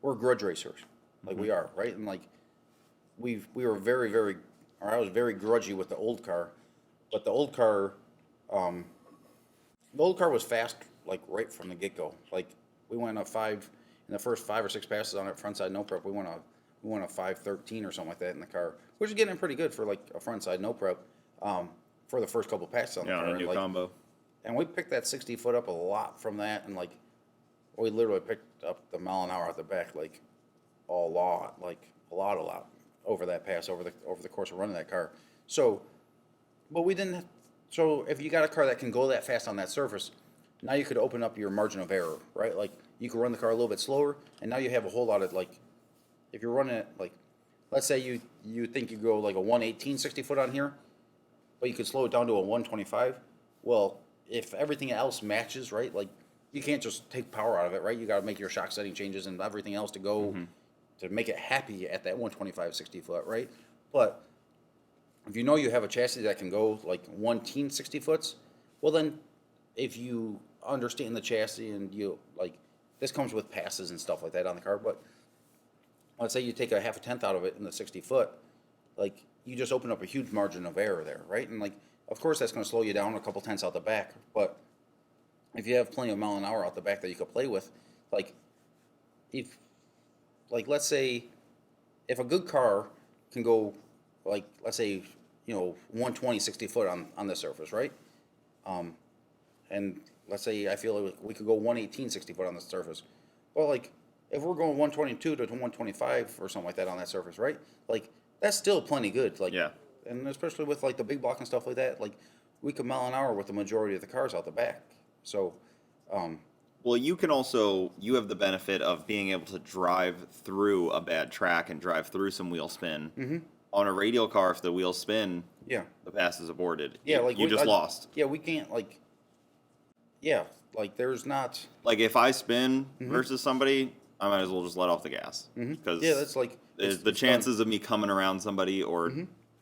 we're grudge racers, like we are, right? And like we were very, very, or I was very grudgy with the old car, but the old car was fast, like right from the get go. Like we went a 5 in the first 5 or 6 passes on it front side no prep. We went a 5.13 or something like that in the car, which is getting pretty good for like a front side no prep for the first couple passes on the car. On a new combo. And we picked that 60 foot up a lot from that, and like we literally picked up the mile an hour out the back like a lot over that pass over the course of running that car. So, but we didn't. So if you got a car that can go that fast on that surface, now you could open up your margin of error, right? Like you could run the car a little bit slower, and now you have a whole lot of like, if you're running it like, let's say you think you go like a 118 60 foot on here, but you could slow it down to a 125. Well, if everything else matches, right? Like you can't just take power out of it, right? You got to make your shock setting changes and everything else to go to make it happy at that 125 60 foot, right? But if you know you have a chassis that can go like 110 60 foots, well then if you understand the chassis and you like, this comes with passes and stuff like that on the car, but let's say you take a half a tenth out of it in the 60 foot, like you just open up a huge margin of error there, right? And like, of course that's going to slow you down a couple tenths out the back, but if you have plenty of mile an hour out the back that you could play with, like if, like let's say if a good car can go like, let's say, 120 60 foot on the surface, right? And let's say I feel like we could go 118 60 foot on the surface. Well, like if we're going 122 to 125 or something like that on that surface, right? Like that's still plenty good. Like, Yeah. And especially with like the big block and stuff like that, like we could mile an hour with the majority of the cars out the back. So, well, you have the benefit of being able to drive through a bad track and drive through some wheel spin. Mm-hmm. On a radial car, if the wheels spin, the pass is aborted. Yeah, like you just lost. Yeah, we can't like. Yeah, like there's not. Like if I spin versus somebody, I might as well just let off the gas because that's like the chances of me coming around somebody or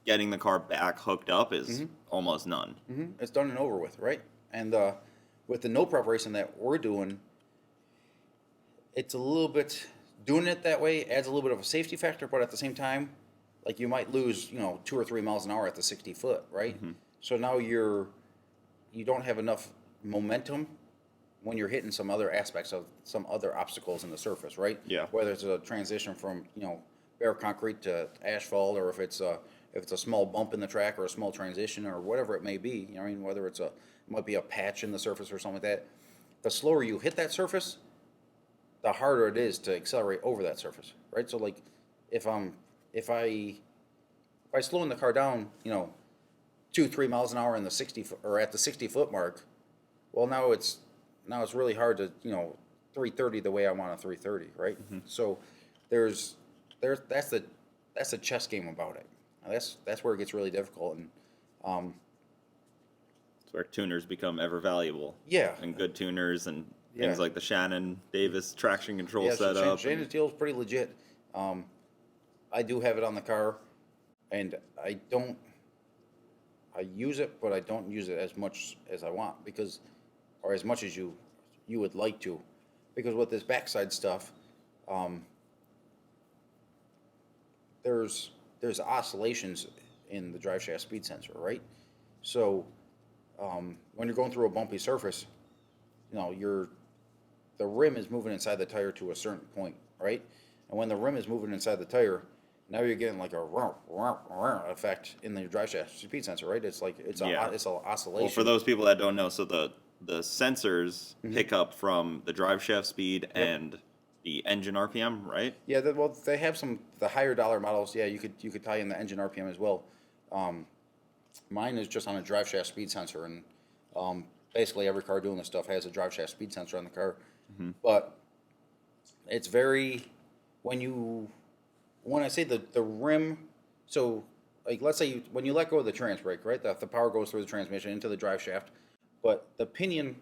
getting the car back hooked up is almost none. It's done and over with, right? And with the no prep racing that we're doing, it's a little bit doing it that way adds a little bit of a safety factor, but at the same time, like you might lose 2 or 3 miles an hour at the 60 foot, right? So now you don't have enough momentum when you're hitting some other aspects of some other obstacles in the surface, right? Yeah. Whether it's a transition from bare concrete to asphalt, or if it's a small bump in the track or a small transition or whatever it may be. I mean, whether it might be a patch in the surface or something like that. The slower you hit that surface, the harder it is to accelerate over that surface, right? So like, if I slow in the car down, 2-3 miles an hour in the 60 foot, or at the 60 foot mark, well now it's really hard to 330 the way I want a 330, right? So that's the chess game about it. That's where it gets really difficult, and it's where tuners become ever valuable. Yeah. And good tuners and things like the Shannon Davis traction control so setup. Shannon's deal is pretty legit. I do have it on the car, and I use it, but I don't use it as much as I want or as much as you would like to, because with this backside stuff, there's oscillations in the drive shaft speed sensor, right? So when you're going through a bumpy surface, the rim is moving inside the tire to a certain point, right? And when the rim is moving inside the tire, now you're getting like a effect in the drive shaft speed sensor, right? It's like it's an oscillation. Well, for those people that don't know, so the sensors pick up from the drive shaft speed and the engine RPM, right? Yeah, they have the higher dollar models. Yeah, you could tie in the engine RPM as well. Mine is just on a drive shaft speed sensor, and basically every car doing this stuff has a drive shaft speed sensor on the car. But it's very when I say the rim, so like let's say when you let go of the trans brake, right? The power goes through the transmission into the drive shaft, but the pinion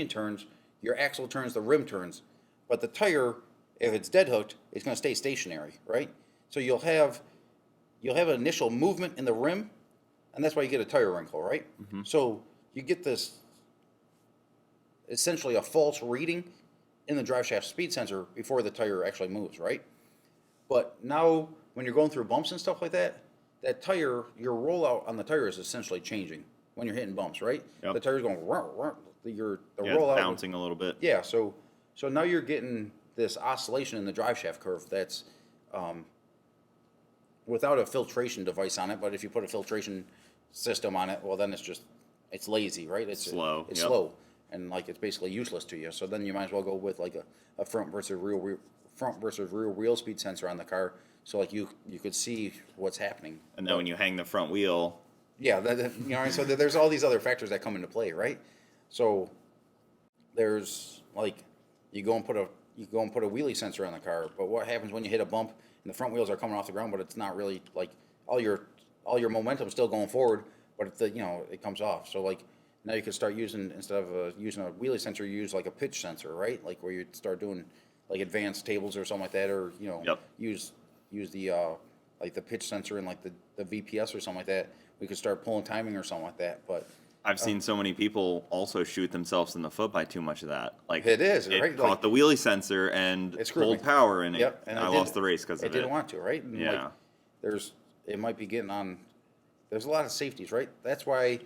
turns, your axle turns, the rim turns, but the tire, if it's dead hooked, it's going to stay stationary, right? So you'll have an initial movement in the rim, and that's why you get a tire wrinkle, right? So you get this essentially a false reading in the drive shaft speed sensor before the tire actually moves, right? But now when you're going through bumps and stuff like that, that tire, your rollout on the tire is essentially changing when you're hitting bumps, right? Yep. The tire's going, the It's rollout. bouncing a little bit. Yeah, so now you're getting this oscillation in the drive shaft curve that's without a filtration device on it, but if you put a filtration system on it, well, then it's lazy, right? It's slow. It's Yep. slow, and like it's basically useless to you. So then you might as well go with like a front versus rear wheel speed sensor on the car. So like you could see what's happening. And then when you hang the front wheel, Yeah, you know, so there's all these other factors that come into play, right? So there's like you go and put a wheelie sensor on the car, but what happens when you hit a bump and the front wheels are coming off the ground, but it's not really like all your momentum's still going forward, but it comes off. So like now you could start using, instead of using a wheelie sensor, you use like a pitch sensor, right? Like where you start doing like advanced tables or something like that, or Yep. use the like the pitch sensor and like the VPS or something like that. We could start pulling timing or something like that. But I've seen so many people also shoot themselves in the foot by too much of that. Like It is, it right? caught Like- the wheelie sensor and It screwed pulled me. power, and Yep, I it lost didn't- the race because of it. It didn't want to, right? And Yeah. it might be getting on. There's a lot of safeties, right? That's why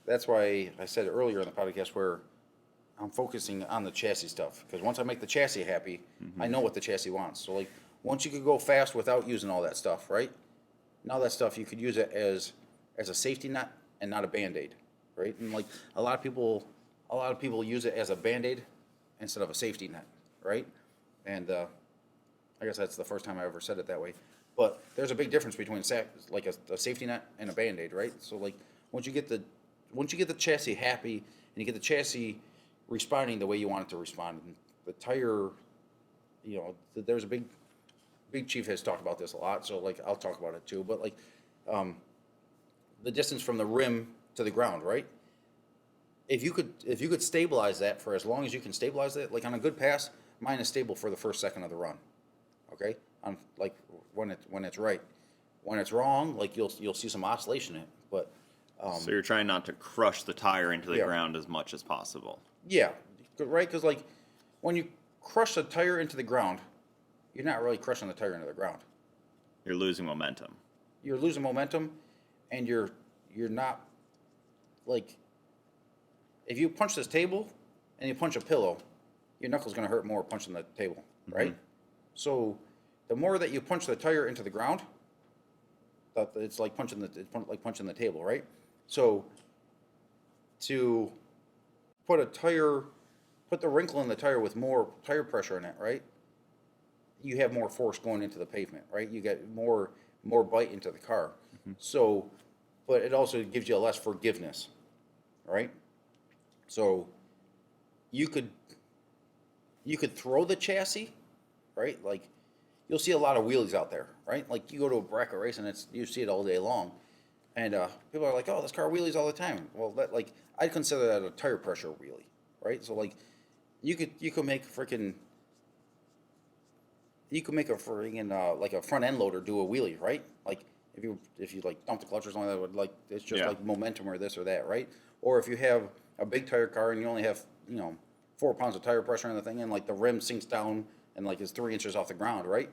I said earlier in the podcast where I'm focusing on the chassis stuff, because once I make the chassis happy, I know what the chassis wants. So like once you could go fast without using all that stuff, right? Now that stuff you could use it as a safety net and not a band-aid, right? And like a lot of people use it as a band-aid instead of a safety net, right? And I guess that's the first time I ever said it that way. But there's a big difference between like a safety net and a band-aid, right? So like once you get the chassis happy and you get the chassis responding the way you want it to respond, and the tire, there's a big Chief has talked about this a lot, so like I'll talk about it too. But like the distance from the rim to the ground, right? If you could stabilize that for as long as you can stabilize it, like on a good pass, mine is stable for the first second of the run. Okay, on like when it's right. When it's wrong, like you'll see some oscillation in it. But So you're trying not to crush the tire into the Yeah. ground as much as possible. yeah, right, because like when you crush the tire into the ground, you're not really crushing the tire into the ground. You're losing momentum. You're losing momentum, and you're not like if you punch this table and you punch a pillow, your knuckle's going to hurt more punching the table, right? So the more that you punch the tire into the ground, it's like punching the table, right? So to put the wrinkle in the tire with more tire pressure in it, right? You have more force going into the pavement, right? You get more bite into the car. So, but it also gives you less forgiveness, right? So you could throw the chassis, right? Like you'll see a lot of wheelies out there, right? Like you go to a bracket race and you see it all day long, and people are like, "Oh, this car wheelies all the time." Well, I'd consider that a tire pressure wheelie, right? So like you could make a friggin' like a front end loader do a wheelie, right? Like if you like dump the clutch or something, that would like it's just Yeah. like momentum or this or that, right? Or if you have a big tire car and you only have 4 pounds of tire pressure on the thing, and like the rim sinks down and like it's 3 inches off the ground, right?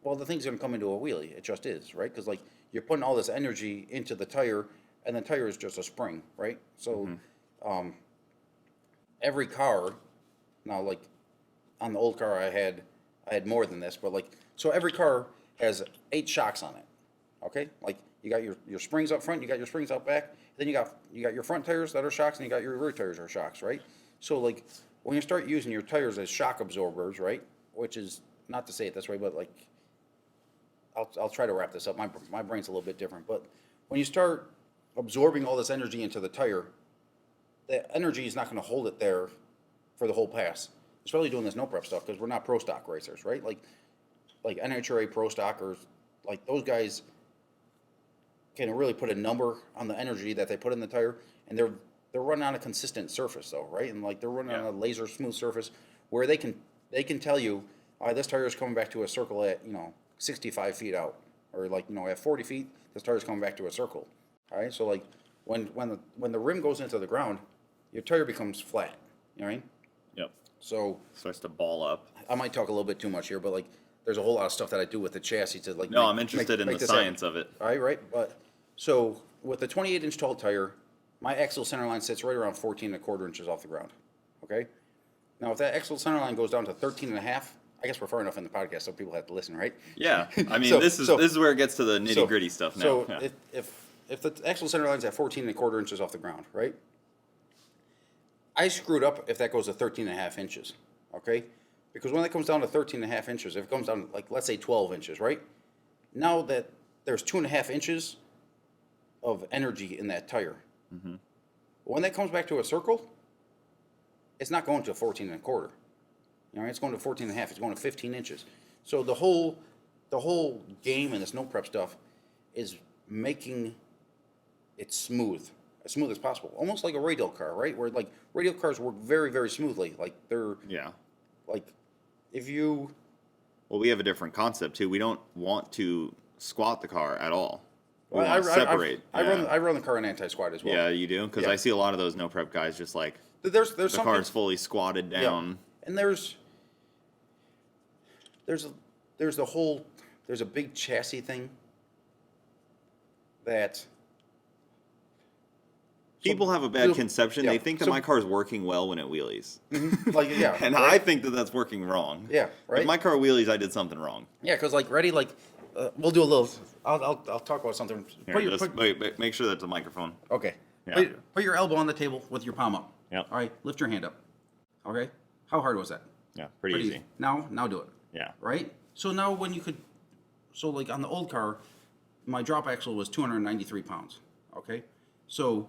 Well, the thing's gonna come into a wheelie. It just is, right? Because like you're putting all this energy into the tire, and the tire is just a spring, right? So every car now, like on the old car I had more than this, but like so every car has 8 shocks on it. Okay, like you got your springs up front, you got your springs up back, then you got your front tires that are shocks, and you got your rear tires are shocks, right? So like when you start using your tires as shock absorbers, right? Which is not to say it this way, but like I'll try to wrap this up. My brain's a little bit different, but when you start absorbing all this energy into the tire, the energy is not going to hold it there for the whole pass. Especially doing this NoPrep stuff because we're not pro stock racers, right? Like NHRA pro stockers, like those guys can really put a number on the energy that they put in the tire, and they're running on a consistent surface though, right? And like they're running on a laser smooth surface where they can tell you, all right, this tire is coming back to a circle at 65 feet out, or like at 40 feet, this tire is coming back to a circle. All right, so like when the rim goes into the ground, your tire becomes flat. You know what I mean? Yep. So Starts to ball up. I might talk a little bit too much here, but like there's a whole lot of stuff that I do with the chassis to like. No, I'm interested in the this science happen. of it. All right, right. But so with the 28-inch tall tire, my axle center line sits right around 14 1/4 inches off the ground. Okay. Now if that axle center line goes down to 13 1/2, I guess we're far enough in the podcast so people have to listen, right? Yeah, I mean, So- this so- is where it gets to the nitty gritty stuff now. So Yeah. if the axle center line's at 14 1/4 inches off the ground, right? I screwed up if that goes to 13 1/2 inches, okay? Because when it comes down to 13 1/2 inches, if it comes down to, like, let's say 12 inches, right? Now that there's 2 1/2 inches of energy in that tire. When that comes back to a circle, it's not going to 14 1/4. You know, it's going to 14 1/2. It's going to 15 inches. So the whole game in this NoPrep stuff is making it smooth, as smooth as possible, almost like a radial car, right? Where like radial cars work very, very smoothly. Like they're Yeah. like if you Well, we have a different concept too. We don't want to squat the car at all. We Well, want to separate. I run the car in anti-squat as well. Yeah, you do? Because Yeah. I see a lot of those no prep guys just like There's the something, car's fully squatted down. and there's a big chassis thing that People have a bad conception. yeah. They think that So- my car's working well when it wheelies. like yeah, And right? I think that that's working wrong. Yeah, right? If my car wheelies, I did something wrong. Yeah, because like ready, like we'll do a little. I'll talk about something. Here, wait, make sure that's a microphone. Okay. Yeah. Put your elbow on the table with your palm up. Yep. All right. Lift your hand up. Okay. How hard was that? Yeah, pretty easy. Now do it. Yeah. Right. So now when you could, so like on the old car, my drop axle was 293 pounds. Okay. So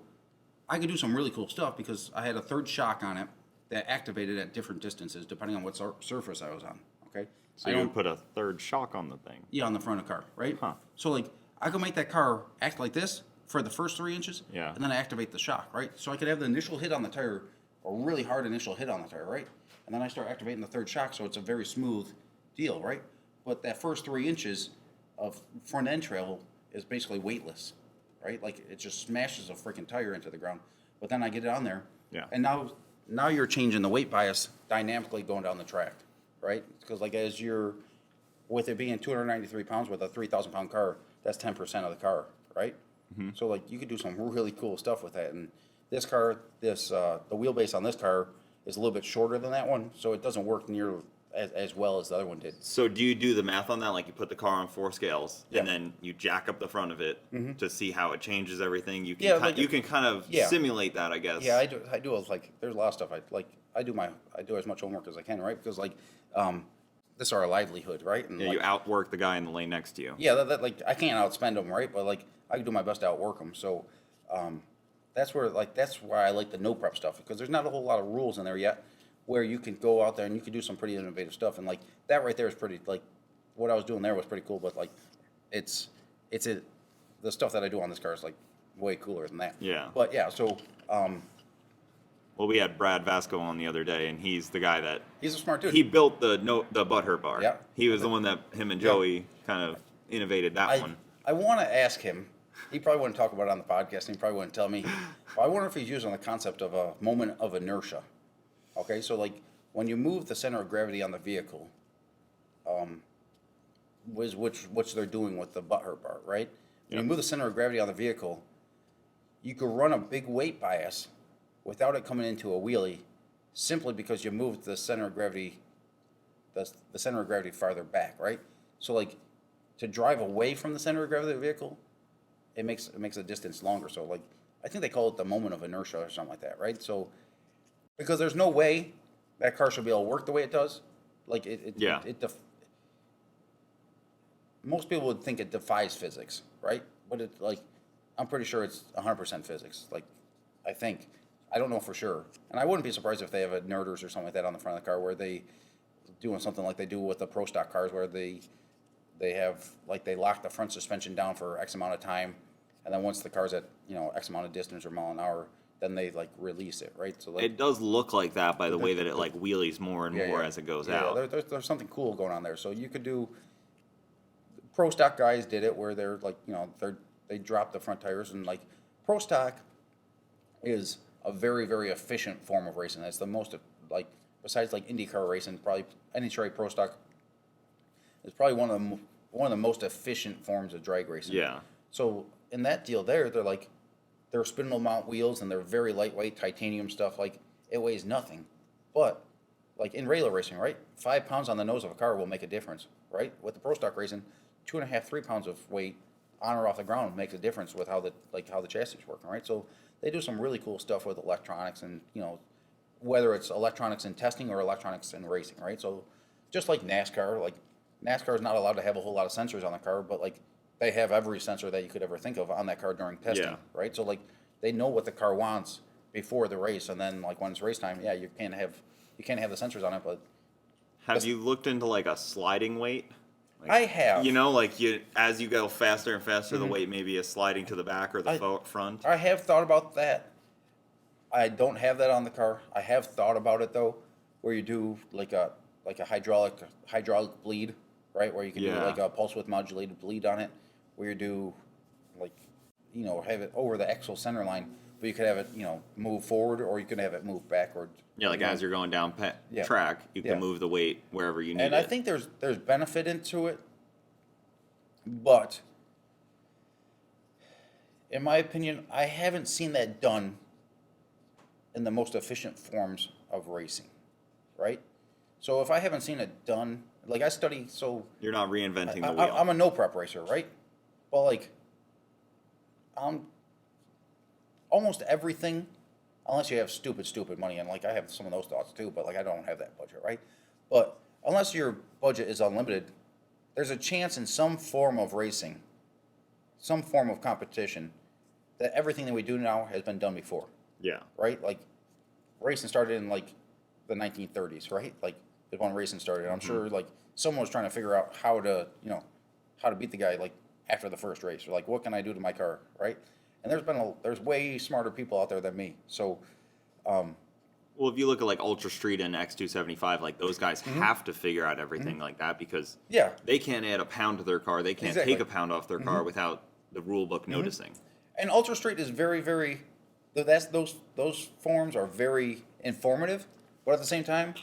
I could do some really cool stuff because I had a third shock on it that activated at different distances depending on what surface I was on. Okay. So you would put a third shock on the thing. Yeah, on the front of the car, right? Huh. So like I could make that car act like this for the first 3 inches, Yeah. and then I activate the shock, right? So I could have the initial hit on the tire, a really hard initial hit on the tire, right? And then I start activating the third shock, so it's a very smooth deal, right? But that first 3 inches of front end travel is basically weightless, right? Like it just smashes a freaking tire into the ground. But then I get it on there, Yeah. and now you're changing the weight bias dynamically going down the track, right? Because like as you're, with it being 293 pounds with a 3,000 pound car, that's 10% of the car, right? So like you could do some really cool stuff with that. And this car, the wheelbase on this car is a little bit shorter than that one, so it doesn't work near as well as the other one did. So do you do the math on that? Like you put the car on 4 scales and Yeah. then you jack up the front of it to see how it changes everything. You can Yeah, you can kind of Yeah. simulate that, I guess. Yeah, I do like there's a lot of stuff I do as much homework as I can, right? Because like this is our livelihood, right? And Yeah, like, you outwork the guy in the lane next to you. yeah, that like I can't outspend them, right? But like I can do my best to outwork them. So that's why I like the no prep stuff because there's not a whole lot of rules in there yet, where you can go out there and you can do some pretty innovative stuff. And like that right there is pretty like what I was doing there was pretty cool. But like the stuff that I do on this car is like way cooler than that. Yeah. But yeah, so Well, we had Brad Vasco on the other day, and he's the guy that he's a smart dude. he built the butthurt bar. Yeah. He was the one that him and Joey kind of innovated that one. I want to ask him. He probably wouldn't talk about it on the podcast, and he probably wouldn't tell me. But I wonder if he's using the concept of a moment of inertia. Okay, so like when you move the center of gravity on the vehicle, which they're doing with the butthurt bar, right? When you move the center of gravity on the vehicle, you could run a big weight bias without it coming into a wheelie, simply because you moved the center of gravity, the center of gravity farther back, right? So like to drive away from the center of gravity of the vehicle, it makes the distance longer. So like I think they call it the moment of inertia or something like that, right? So because there's no way that car should be able to work the way it does. Like most people would think it defies physics, right? But it like I'm pretty sure it's 100% physics. Like I think. I don't know for sure. And I wouldn't be surprised if they have inerters or something like that on the front of the car where they doing something like they do with the pro stock cars where they have like they lock the front suspension down for X amount of time, and then once the car's at X amount of distance or mile an hour, then they like release it, right? So like, It does look like that by the way that it like wheelies more and more as it goes out. there's something cool going on there. So you could do. Pro stock guys did it where they're like they drop the front tires, and like pro stock is a very, very efficient form of racing. It's the most besides like IndyCar racing, probably NHRA Pro Stock is probably one of the most efficient forms of drag racing. Yeah. So in that deal there, they're spindle mount wheels and they're very lightweight titanium stuff. Like it weighs nothing, but like in regular racing, right? 5 pounds on the nose of a car will make a difference, right? With the Pro Stock racing, 2.5, 3 pounds of weight on or off the ground makes a difference with how the chassis is working, right? So they do some really cool stuff with electronics and, whether it's electronics in testing or electronics in racing, right? So just like NASCAR is not allowed to have a whole lot of sensors on the car, but like they have every sensor that you could ever think of on that car during testing, Yeah. right? So like they know what the car wants before the race, and then like when it's race time, you can't have the sensors on it, but Have you looked into like a sliding weight? Like, I have. As you go faster and faster, the weight maybe is sliding to the back or the front. I have thought about that. I don't have that on the car. I have thought about it though, where you do like a hydraulic bleed, right? Where you can do like a pulse width modulated bleed on it, where you do like have it over the axle center line, but you could have it move forward or you could have it move backward. Yeah, like as you're going down track, you can move the weight wherever you need it. And I think there's benefit into it, but in my opinion, I haven't seen that done in the most efficient forms of racing, right? So if I haven't seen it done, like I study, so you're not reinventing the wheel. I'm a NoPrep racer, right? Well, like, almost everything, unless you have stupid money, and like I have some of those thoughts too, but like I don't have that budget, right? But unless your budget is unlimited, there's a chance in some form of racing, some form of competition, that everything that we do now has been done before. Yeah. Right? Like, racing started in like the 1930s, right? Like, is when racing started. I'm sure like someone was trying to figure out how to beat the guy like after the first race, or like what can I do to my car, right? And there's way smarter people out there than me. So, well, if you look at like Ultra Street and X275, like those guys have to figure out everything like that because they can't add a pound to their car. They can't take a pound off their car without the rule book noticing. And Ultra Street is very, very. Those forms are very informative, but at the same time,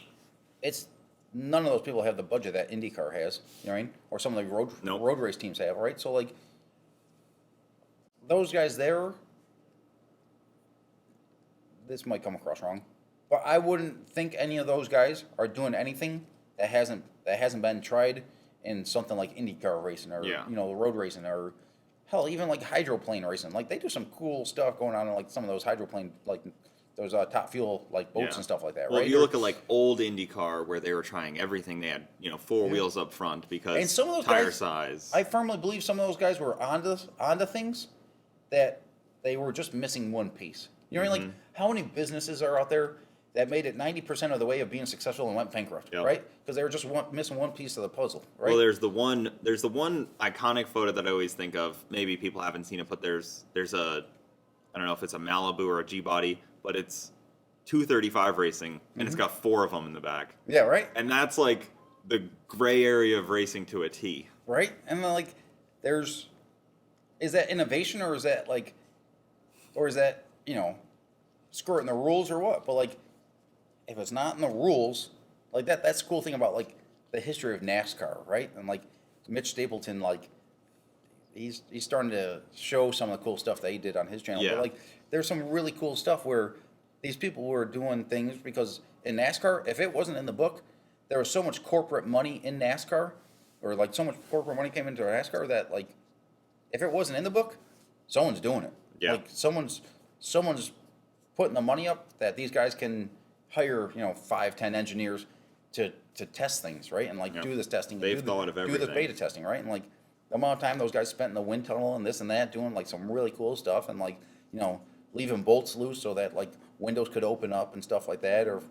it's none of those people have the budget that IndyCar has. You know what I mean? Or some of the road race teams have, right? So like those guys there. This might come across wrong, but I wouldn't think any of those guys are doing anything that hasn't been tried in something like IndyCar racing or road racing or hell even like hydroplane racing. Like they do some cool stuff going on in like some of those hydroplane like those top fuel like boats and stuff like that. Well, right? If you look at like old IndyCar where they were trying everything, they had four wheels up front because and some of those tire guys, size. I firmly believe some of those guys were onto things that they were just missing one piece. You know what I mean? Like how many businesses are out there that made it 90% of the way of being successful and went bankrupt, right? Because they were just missing one piece of the puzzle, right? Well, there's the one iconic photo that I always think of. Maybe people haven't seen it, but there's a, I don't know if it's a Malibu or a G-body, but it's 235 racing, and it's got 4 of them in the back. Yeah, right? And that's like the gray area of racing to a T. Right? And then like is that innovation or is that skirting the rules or what? But like if it's not in the rules, like that's the cool thing about like the history of NASCAR, right? And like Mitch Stapleton, like he's starting to show some of the cool stuff that he did on his channel. Yeah. But like there's some really cool stuff where these people were doing things because in NASCAR, if it wasn't in the book, there was so much corporate money in NASCAR, or like so much corporate money came into NASCAR that like if it wasn't in the book, someone's doing it. Yeah. Like someone's putting the money up that these guys can hire 5-10 engineers to test things, right? And like do this testing. They've thought of everything. Do this beta testing, right? And like the amount of time those guys spent in the wind tunnel and this and that, doing like some really cool stuff, and like leaving bolts loose so that like windows could open up and stuff like that, or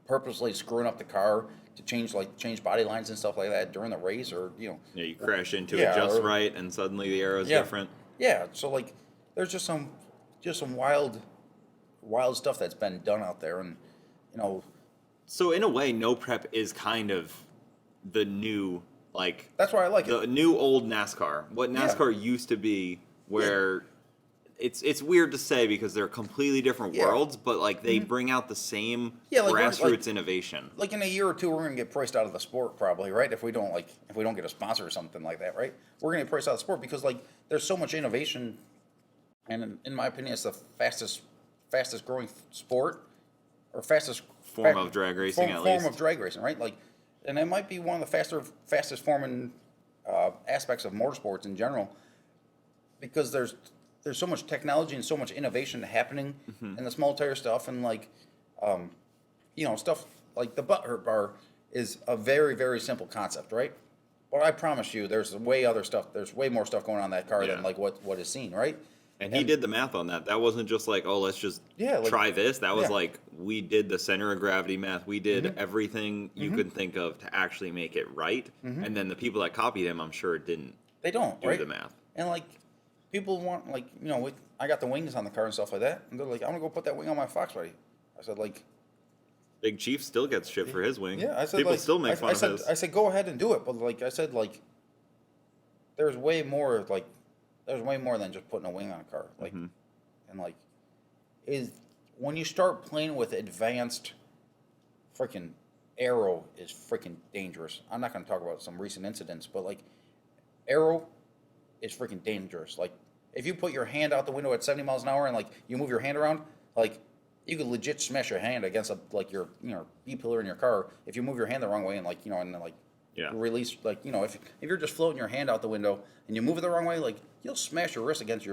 purposely screwing up the car to change body lines and stuff like that during the race, or you crash into it just right, and suddenly the arrow's different. Yeah, so like there's just some wild stuff that's been done out there, and So in a way, NoPrep is kind of the new that's why I like the it. new old NASCAR. What NASCAR used to be, where it's weird to say because they're completely different worlds, but like they bring out the same grassroots innovation. Like in a year or two, we're gonna get priced out of the sport probably, right? If we don't get a sponsor or something like that, right? We're gonna get priced out of the sport because like there's so much innovation, and in my opinion, it's the fastest growing sport or fastest form of drag racing, form of drag racing, right? Like, and it might be one of the fastest forming aspects of motorsports in general, because there's so much technology and so much innovation happening in the small tire stuff, and like, stuff like the butt hurt bar is a very, very simple concept, right? But I promise you, there's way more stuff going on in that car than like what is seen, right? And he did the math on that. That wasn't just like, oh, let's just try this. That was like, we did the center of gravity math. We did everything you could think of to actually make it right. And then the people that copied him, I'm sure do the math. And like, people want, like, I got the wings on the car and stuff like that. And they're like, I'm going to go put that wing on my Fox Buddy. I said, like... Big Chief still gets shit for his wing. Yeah, I said, people still make fun of his. I said, go ahead and do it. But like I said, like, there's way more than just putting a wing on a car. Like, and like, when you start playing with advanced freaking aero is freaking dangerous. I'm not going to talk about some recent incidents, but like, aero is freaking dangerous. Like, if you put your hand out the window at 70 miles an hour and like you move your hand around, like, you could legit smash your hand against your B pillar in your car if you move your hand the wrong way and like release, like, if you're just floating your hand out the window and you move it the wrong way, like, you'll smash your wrist against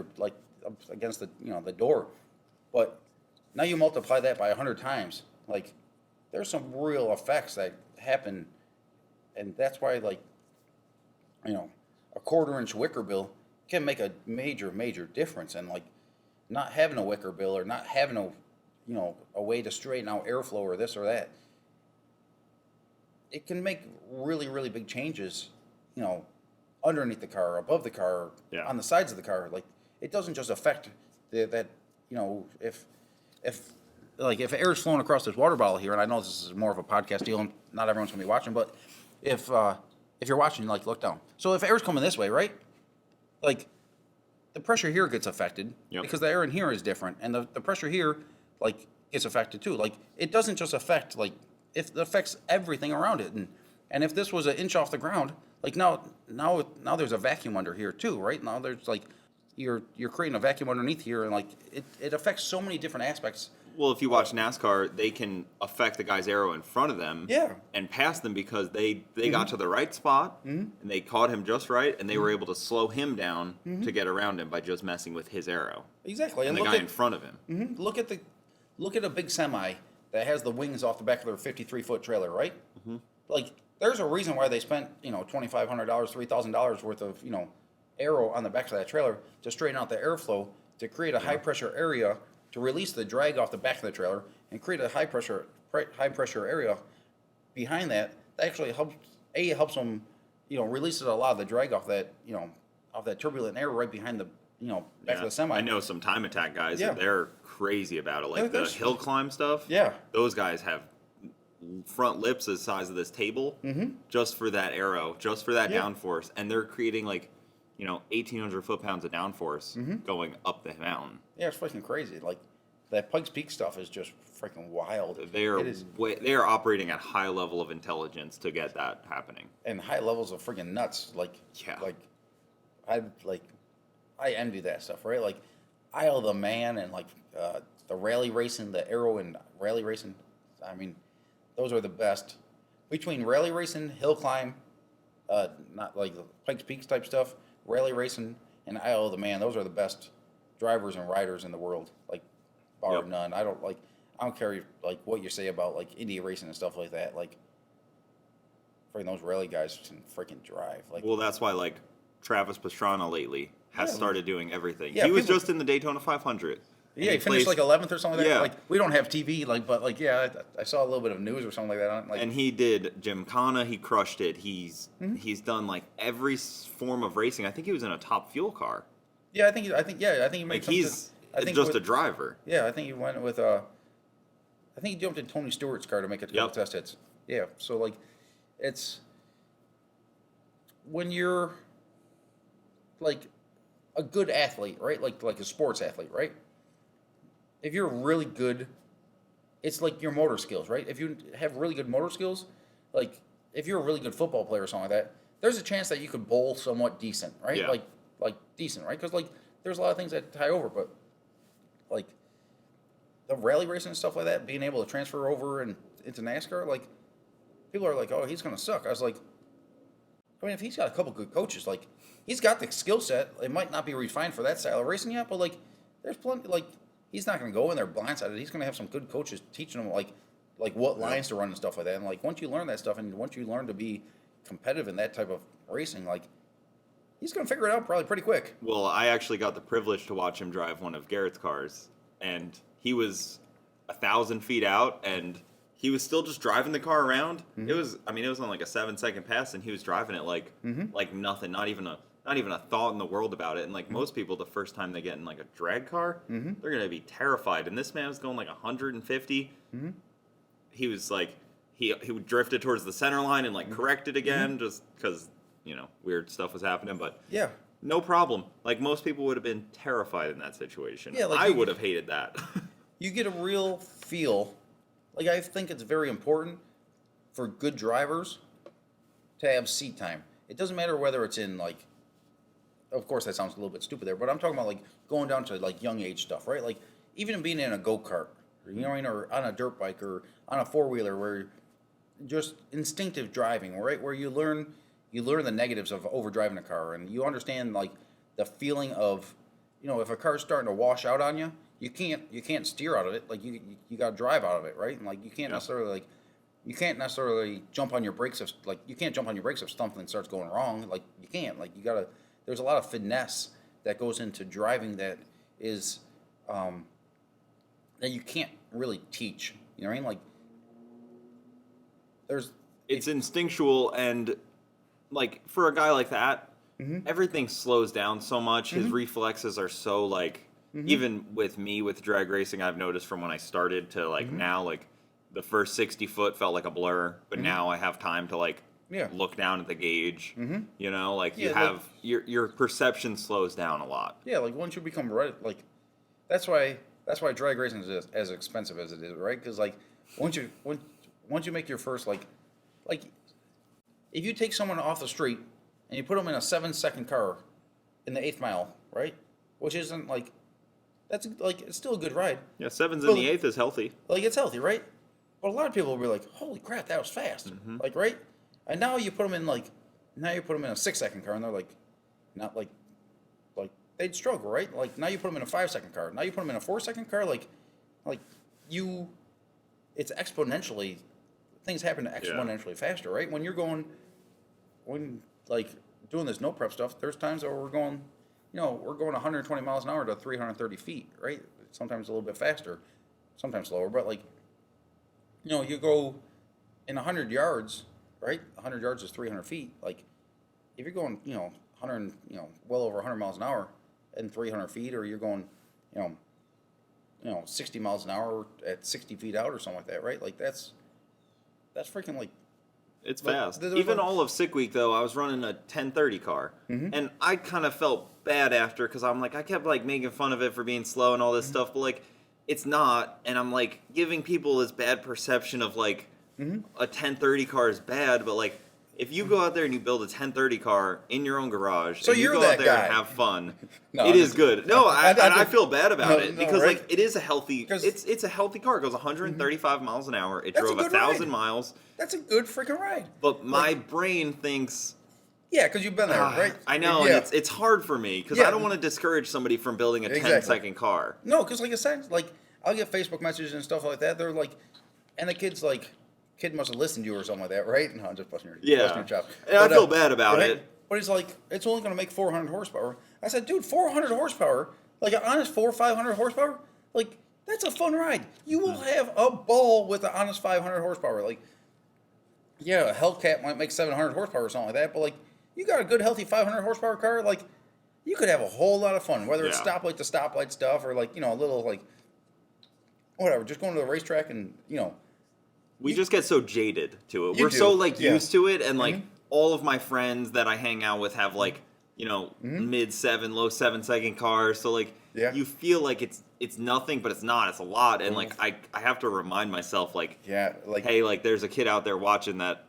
against the the door. But now you multiply that by 100 times, like, there's some real effects that happen, and that's why, like, a 1/4-inch wicker bill can make a major difference. And like, not having a wicker bill or not having a way to straighten out airflow or this or that, it can make really big changes, underneath the car, above the car, on the sides of the car. Like, it doesn't just affect if air is flowing across this water bottle here, and I know this is more of a podcast deal and not everyone's gonna be watching, but if you're watching, like, look down. So if air's coming this way, right? Like, the pressure here gets affected because the air in here is different, and the pressure here, like, gets affected too. Like, it doesn't just affect, like, it affects everything around it. And if this was an inch off the ground, like, now there's a vacuum under here too, right? Now there's, like, you're creating a vacuum underneath here, and like, it affects so many different aspects. Well, if you watch NASCAR, they can affect the guy's arrow in front of them and pass them because they got to the right spot and they caught him just right, and they were able to slow him down to get around him by just messing with his arrow. Exactly. And the guy in front of him. Look at a big semi that has the wings off the back of their 53-foot trailer, right? Like, there's a reason why they spent, $2,500, $3,000 worth of, aero on the back of that trailer to straighten out the airflow, to create a high pressure area, to release the drag off the back of the trailer and create a high pressure area behind that. That actually helps them, releases a lot of the drag off that, off that turbulent air right behind the, back of the semi. I know some time attack guys, and they're crazy about it. Like, the hill climb stuff. Those guys have front lips the size of this table just for that arrow, just for that downforce, and they're creating, like, 1,800 foot-pounds of downforce going up the mountain. Yeah, it's freaking crazy. Like, that Pikes Peak stuff is just freaking wild. They are operating at high level of intelligence to get that happening. And high levels of freaking nuts. I envy that stuff, right? Like, Isle of the Man and, like, the rally racing, the aero and rally racing. I mean, those are the best. Between rally racing, hill climb, not like the Pikes Peak type stuff, rally racing, and Isle of the Man, those are the best drivers and riders in the world, like, bar none. I don't care like what you say about, like, Indy racing and stuff like that. Like, freaking those rally guys can freaking drive. Like, well, that's why, like, Travis Pastrana lately has started doing everything. He was just in the Daytona 500. Yeah, he finished like 11th or something like that. Yeah. Like, we don't have TV, like, but like, yeah, I saw a little bit of news or something like that. Like, and he did Gymkhana. He crushed it. He's done, like, every form of racing. I think he was in a top fuel car. Yeah, I think he made. Like, he's just a driver. Yeah, I think he went with I think he jumped in Tony Stewart's car to make it to couple test hits. Yeah, so like, it's when you're like a good athlete, right? Like a sports athlete, right? If you're really good, it's like your motor skills, right? If you have really good motor skills, like if you're a really good football player or something like that, there's a chance that you could bowl somewhat decent, right? Yeah. Like decent, right? Because like there's a lot of things that tie over, but like the rally racing and stuff like that, being able to transfer over and into NASCAR, like people are like, oh, he's gonna suck. I was like, I mean, if he's got a couple good coaches, like he's got the skill set. It might not be refined for that style of racing yet, but like there's plenty. Like he's not gonna go in there blindsided. He's gonna have some good coaches teaching him like what lines to run and stuff like that. And like once you learn that stuff, and once you learn to be competitive in that type of racing, like he's gonna figure it out probably pretty quick. Well, I actually got the privilege to watch him drive one of Garrett's cars, and he was 1,000 feet out, and he was still just driving the car around. It was on like a 7-second pass, and he was driving it like nothing, not even a thought in the world about it. And like most people, the first time they get in like a drag car, they're gonna be terrified. And this man was going like 150. He was like, he drifted towards the center line and like corrected again, just because weird stuff was happening. But Yeah. no problem. Like most people would have been terrified in that situation. Yeah, like I would have hated that. You get a real feel. Like I think it's very important for good drivers to have seat time. It doesn't matter whether it's in like, of course that sounds a little bit stupid there, but I'm talking about like going down to like young age stuff, right? Like even being in a go-kart, or on a dirt bike or on a four-wheeler, where just instinctive driving, right? Where you learn the negatives of overdriving a car, and you understand like the feeling of, if a car's starting to wash out on you, you can't steer out of it. Like you got to drive out of it, right? And like you can't necessarily jump on your brakes if something starts going wrong. Like you can't. Like you got to. There's a lot of finesse that goes into driving that is that you can't really teach. You know what I mean? Like it's instinctual, and like for a guy like that, everything slows down so much. His reflexes are so like, even with me with drag racing, I've noticed from when I started to like now, like the first 60 foot felt like a blur, but now I have time to like look down at the gauge. Like you have your perception slows down a lot. Yeah, like once you become ready, like that's why drag racing is as expensive as it is, right? Because like once you make your first like if you take someone off the street and you put them in a 7-second car in the 8th mile, right? Which isn't like, that's like, it's still a good ride. Yeah, 7s in the 8th is healthy. Like it's healthy, right? But a lot of people will be like, holy crap, that was fast. Like, right? And now you put them in like, now you put them in a 6-second car and they're like, not like they'd struggle, right? Like now you put them in a 5-second car. Now you put them in a 4-second car, it's exponentially, things happen exponentially faster, right? When like doing this NoPrep stuff, there's times where we're going 120 miles an hour to 330 feet, right? Sometimes a little bit faster, sometimes slower, but like, you go in 100 yards, right? 100 yards is 300 feet. Like if you're going, 100, well over 100 miles an hour and 300 feet, or you're going, 60 miles an hour at 60 feet out or something like that, right? Like that's freaking like, it's fast. Even all of sick week though, I was running a 1030 car, and I kind of felt bad after because I'm like, I kept like making fun of it for being slow and all this stuff, but like it's not, and I'm like giving people this bad perception of like a 1030 car is bad, but like if you go out there and you build a 1030 car in your own garage, so and you you're go out that there guy. and have fun, No, it is good. No, I feel bad about No, it no, because right? like it is a healthy, it's a healthy car. It goes 135 miles an hour. It That's a drove good 1,000 ride. miles. That's a good freaking ride. But my brain thinks, yeah, because you've been there, right? I know, Yeah. and it's hard for me because Yeah. I don't want to discourage somebody from building a Exactly. 10-second car. No, because like I said, like I'll get Facebook messages and stuff like that. They're like, and the kid must have listened to you or something like that, right? No, I'm just busting your chops. And I feel bad about right? it. But he's like, it's only going to make 400 horsepower. I said, dude, 400 horsepower, like an honest 400 or 500 horsepower, like that's a fun ride. You will have a ball with an honest 500 horsepower. Like, yeah, a Hellcat might make 700 horsepower or something like that, but like you got a good healthy 500 horsepower car, like you could have a whole lot of fun, whether it's stoplight to stoplight stuff or like, a little like whatever, just going to the racetrack and, We just get so jaded to it. You We're do. so like Yeah. used to it, and like all of my friends that I hang out with have like mid 7, low 7-second cars. So like you feel like it's nothing, but it's not. It's a lot. And like I have to remind myself like hey, like there's a kid out there watching that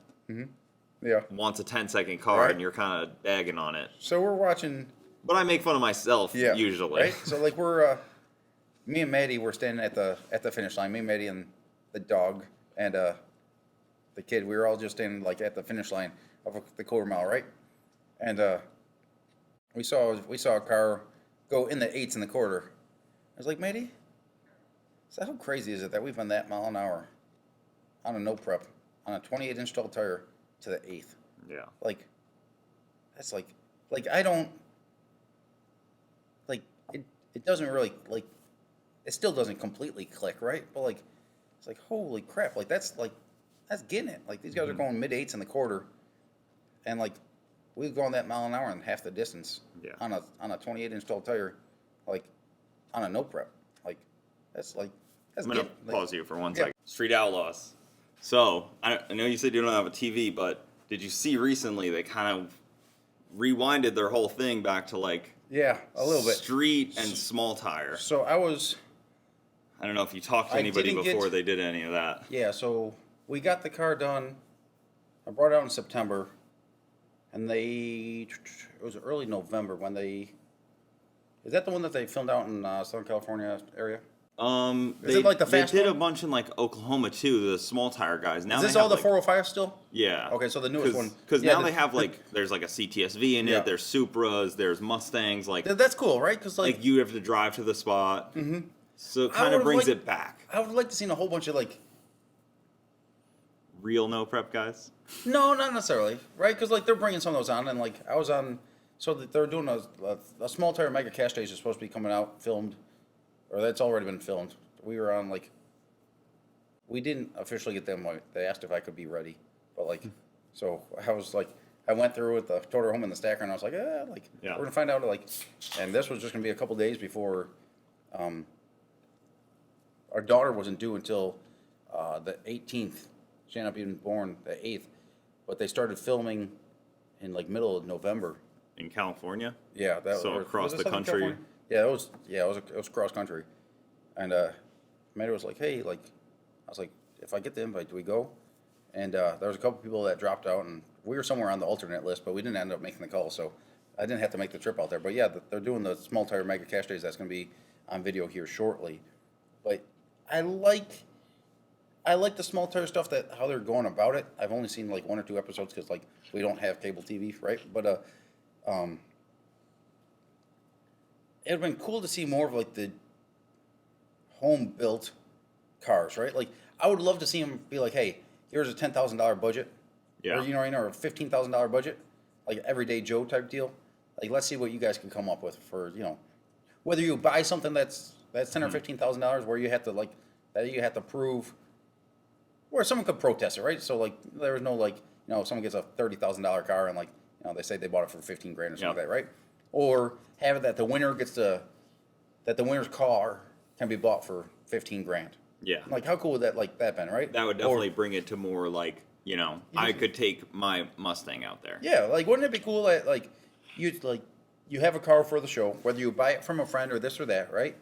wants a 10-second car, and you're kind of bagging on it. So we're watching. But I make fun of myself usually. Right. So like we're me and Maddie were standing at the finish line. Me and Maddie and the dog and the kid. We were all just standing like at the finish line of the quarter mile, right? And we saw a car go in the 8s in the quarter. I was like, Maddie, so how crazy is it that we've been that mile an hour on a NoPrep on a 28-inch tall tire to the 8th? Yeah. Like that's like I don't like it doesn't really like it still doesn't completely click, right? But like it's like holy crap, like that's getting it. Like these guys are going mid 8s in the quarter, and like we've gone that mile an hour in half the distance on a 28-inch tall tire, like on a NoPrep. Like that's I'm gonna pause you for 1 second. Street Outlaws. So I know you said you don't have a TV, but did you see recently they kind of rewinded their whole thing back to like a little bit street and small tire? So I don't know if you talked to anybody before they did any of that. Yeah, so we got the car done. I brought it out in September, and it was early November when is that the one that they filmed out in Southern California area? Is it like the fast They did one? a bunch in like Oklahoma too, the small tire guys. Now Is this they have, all the like, 405 still? Yeah. Okay, so the newest one. Because now they have like, there's like a CTSV in Yeah. it, there's Supras, there's Mustangs, like That's cool, right? Because like you have to drive to the spot. Mm-hmm. So it kind of brings it back. I would like to see a whole bunch of like real NoPrep guys. No, not necessarily, right? Because like they're bringing some of those on, and like I was on, so that they're doing a small tire mega cash stage is supposed to be coming out, filmed, or that's already been filmed. We were on like, we didn't officially get them. Like, they asked if I could be ready, but like, so I was like, I went through with the toter home and the stacker, and I was like, we're gonna find out like, and this was just gonna be a couple days before, our daughter wasn't due until the 18th. She ended up being born the 8th, but they started filming in like middle of November. In California? Yeah, across the country. California? Yeah, it was cross country, and Maddie was like, hey, like, I was like, if I get the invite, do we go? And there was a couple people that dropped out, and we were somewhere on the alternate list, but we didn't end up making the call, so I didn't have to make the trip out there. But yeah, they're doing the small tire mega cash days. That's going to be on video here shortly. But I like the small tire stuff, that how they're going about it. I've only seen like 1 or 2 episodes because like we don't have cable TV, right? But it'd been cool to see more of like the home built cars, right? Like I would love to see them be like, hey, here's a $10,000 budget, or or a $15,000 budget, like everyday Joe type deal. Like let's see what you guys can come up with for whether you buy something that's $10,000 or $15,000, where you have to like that you have to prove. Where someone could protest it, right? So like there was no like someone gets a $30,000 car and like they say they bought it for $15,000 or something like that, right? Or have it that the winner that the winner's car can be bought for $15,000. Yeah. Like how cool would that been, right? That would definitely bring it to more like I could take my Mustang out there. Yeah, like wouldn't it be cool that like you have a car for the show, whether you buy it from a friend or this or that, right?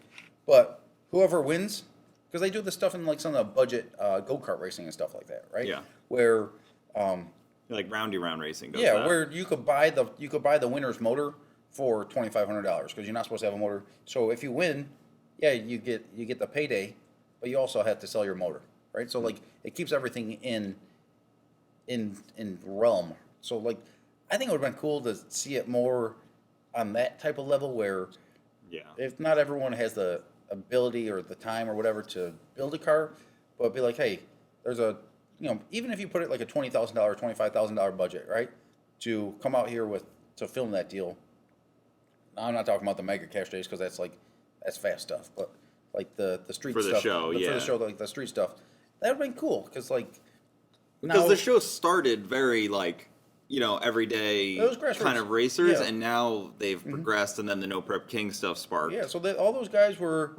But whoever wins. Because they do this stuff in like some of the budget go-kart racing and stuff like that, right? Yeah. Where like roundy round racing does that. that. Where you could buy the winner's motor for $2,500 because you're not supposed to have a motor. So if you win, you get the payday, but you also have to sell your motor, right? So like it keeps everything in realm. So like I think it would have been cool to see it more on that type of level where if not everyone has the ability or the time or whatever to build a car, but be like, hey, there's a even if you put it like a $20,000, $25,000 budget, right, to come out here to film that deal. Now, I'm not talking about the mega cash days because that's fast stuff, but like the street for stuff the show, for the show, like the street stuff, that would have been cool because the show started very like everyday kind of racers, and now they've progressed, and then the NoPrep King stuff sparked. Yeah, so all those guys were.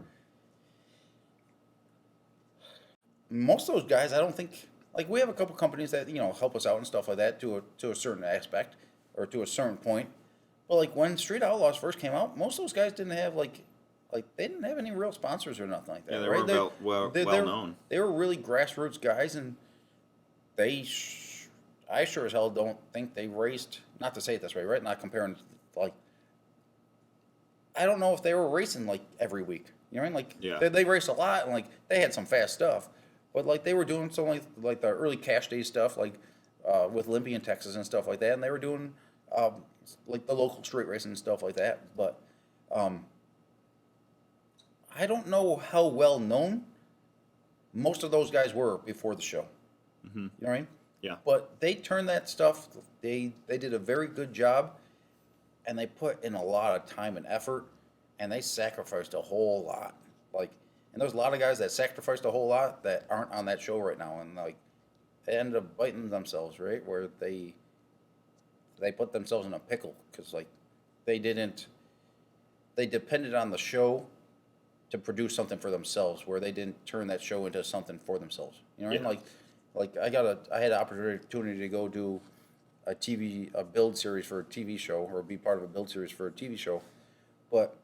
Most of those guys, I don't think. Like we have a couple companies that help us out and stuff like that to a certain aspect or to a certain point, Well, like when Street Outlaws first came out, most of those guys didn't have like they didn't have any real sponsors or nothing like that. Yeah, they right? weren't well known. They were really grassroots guys, and I sure as hell don't think they raced. Not to say it this way, right? Not comparing like. I don't know if they were racing like every week. You know what I mean? Like Yeah. they raced a lot, and like they had some fast stuff, but like they were doing some like the early cash day stuff, like with Limpy in Texas and stuff like that, and they were doing like the local street racing and stuff like that. But I don't know how well known most of those guys were before the show. Mm-hmm. You know what I mean? Yeah. But they turned that stuff. They did a very good job, and they put in a lot of time and effort, and they sacrificed a whole lot. Like, and there's a lot of guys that sacrificed a whole lot that aren't on that show right now, and like they ended up biting themselves, right? Where they put themselves in a pickle because like they depended on the show to produce something for themselves, where they didn't turn that show into something for themselves. You know what I mean? Like I had an opportunity to go do a build series for a TV show, or be part of a build series for a TV show, but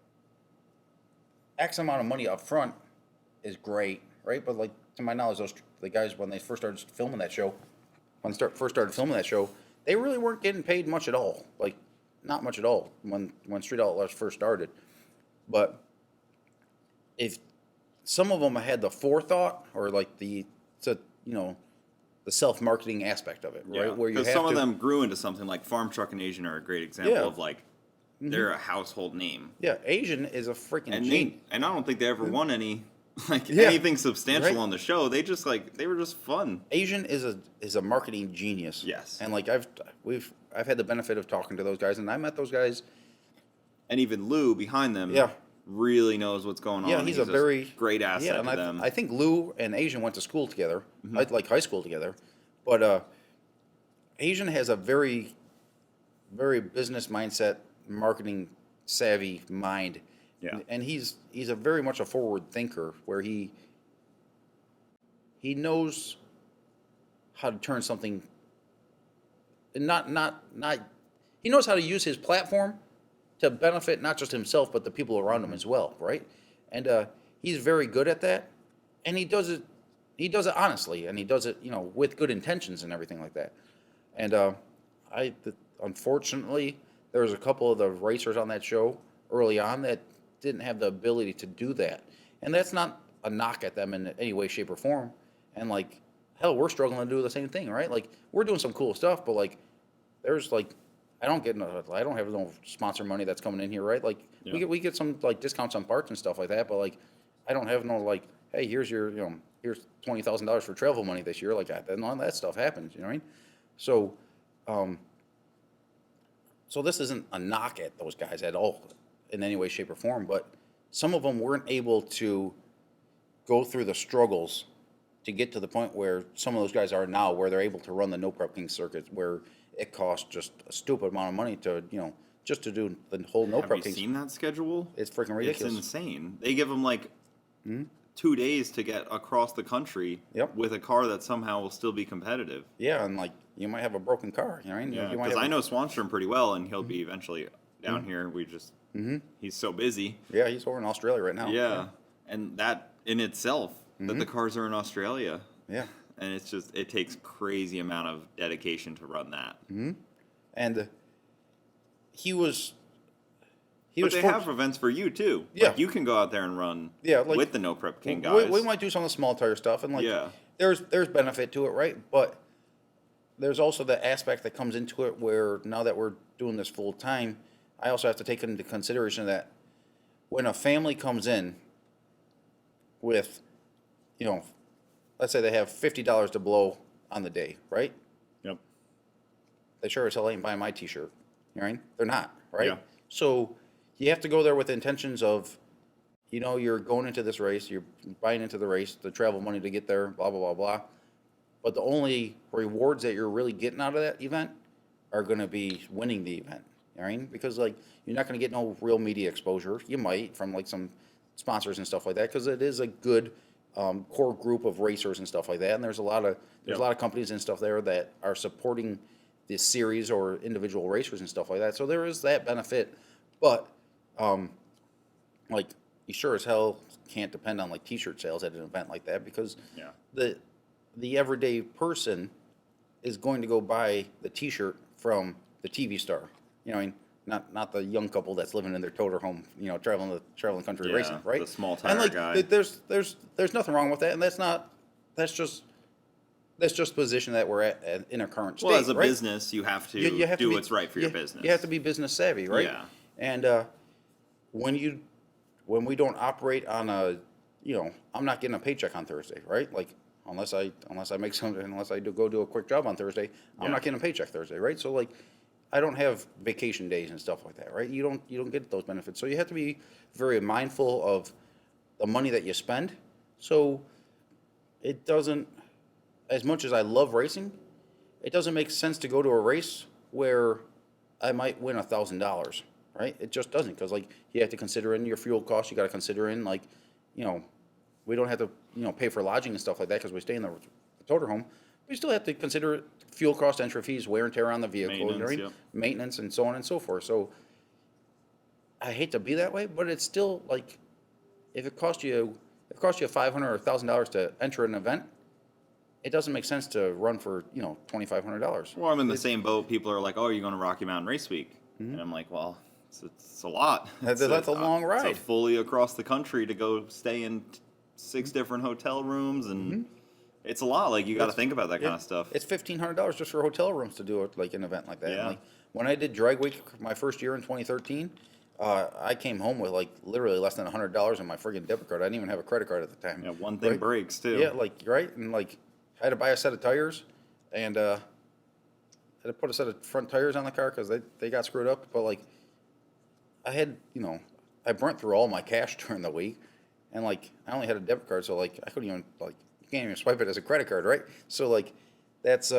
X amount of money up front is great, right? But like to my knowledge, the guys when they first started filming that show, they really weren't getting paid much at all. Like not much at all when Street Outlaws first started. But if some of them had the forethought or like the self-marketing aspect of it, right? Yeah. Where you have some of them grew into something like Farm Truck and Asian are a great example Yeah. of like they're a household name. Yeah, Asian is a freaking And genius. and I don't think they ever won any Yeah. anything substantial Right. on the show. They just they were just fun. Asian is a marketing genius. Yes. And like I've had the benefit of talking to those guys, and I met those guys. And even Lou behind them Yeah. really knows what's going on. Yeah, he's a very great asset yeah, and to them. I think Lou and Asian went to school together, Mm-hmm. like high school together. But Asian has a very, very business mindset, marketing savvy mind. Yeah. And he's a very much a forward thinker, where he knows how to turn something. And not he knows how to use his platform to benefit not just himself but the people around him as well, right? And he's very good at that, and he does it honestly, and he does it with good intentions and everything like that. And unfortunately there was a couple of the racers on that show early on that didn't have the ability to do that, and that's not a knock at them in any way, shape, or form. And like hell, we're struggling to do the same thing, right? Like we're doing some cool stuff, but like there's like I don't have no sponsor money that's coming in here, right? Like Yeah. we get some like discounts on parts and stuff like that, but like I don't have no like, hey, here's your here's $20,000 for travel money this year, like that. None of that stuff happens, you know what I mean? So, so this isn't a knock at those guys at all in any way, shape, or form, but some of them weren't able to go through the struggles to get to the point where some of those guys are now, where they're able to run the NoPrep King circuit, where it costs just a stupid amount of money to, just to do the whole Have NoPrep you King. seen that schedule? It's freaking ridiculous. It's insane. They give them 2 days to get across the country Yep. with a car that somehow will still be competitive. Yeah, and like you might have a broken car, you know what I mean? Yeah, You might because have I know Swanstrom pretty well, and he'll be eventually down here. We just he's so busy. Yeah, he's over in Australia right now. Yeah, and that in itself, that the cars are in Australia, Yeah. and it takes crazy amount of dedication to run that. And he was But they for- have events for you too. Yeah. Like you can go out there and run. Yeah, like- with the No Prep King guys. We might do some of the small tire stuff, and like Yeah. there's benefit to it, right? But there's also the aspect that comes into it where now that we're doing this full time, I also have to take into consideration that when a family comes in with, let's say they have $50 to blow on the day, right? Yep. They sure as hell ain't buying my T-shirt. You know what I mean? They're not, right? Yeah. So you have to go there with intentions of, you're going into this race, you're buying into the race, the travel money to get there, blah, blah, blah, blah. But the only rewards that you're really getting out of that event are going to be winning the event. You know what I mean? Because like you're not going to get no real media exposure. You might from like some sponsors and stuff like that, because it is a good core group of racers and stuff like that. And there's a lot of companies and stuff there that are supporting the series or individual racers and stuff like that. So there is that benefit, but like you sure as hell can't depend on like T-shirt sales at an event like that, because Yeah. the everyday person is going to go buy the T-shirt from the TV star. You know, I mean, not the young couple that's living in their toter home, you know, traveling country Yeah, racing, right? the small And tire like, guy. there's nothing wrong with that, and that's just the position that we're at in our current state. Well, as a right? business, you have to You have to do be- what's right for your business. You have to be business savvy, right? Yeah. And when we don't operate on a, you know, I'm not getting a paycheck on Thursday, right? Like unless I make something, unless I go do a quick job on Thursday, I'm Yeah. not getting a paycheck Thursday, right? So like, I don't have vacation days and stuff like that, right? You don't get those benefits, so you have to be very mindful of the money that you spend. So it doesn't, as much as I love racing, it doesn't make sense to go to a race where I might win $1,000, right? It just doesn't, because like you have to consider in your fuel costs. You got to consider in like, you know, we don't have to, you know, pay for lodging and stuff like that because we stay in the toter home. We still have to consider fuel cost, entry fees, wear and tear on the vehicle, you know what I Maintenance, mean? yep. Maintenance, and so on and so forth. So I hate to be that way, but it's still like, if it costs you $500 or $1,000 to enter an event, it doesn't make sense to run for, you know, $2,500. Well, I'm in the same boat. People are like, "Oh, you're going to Rocky Mountain Race Week," and I'm like, "Well, it's a lot. That's It's a long ride. It's fully across the country to go stay in 6 different hotel rooms, and it's a lot. Like you got to think about that kind of stuff. It's $1,500 just for hotel rooms to do it, like an event like that. And, Yeah. like when I did Drag Week my first year in 2013, I came home with like literally less than $100 on my friggin' debit card. I didn't even have a credit card at the time. Yeah, one thing right? breaks too. Yeah, like right, and like I had to buy a set of tires, and had to put a set of front tires on the car because they got screwed up. But like I had, you know, I burnt through all my cash during the week, and like I only had a debit card, so like I couldn't even like you can't even swipe it as a credit card, right? So like that's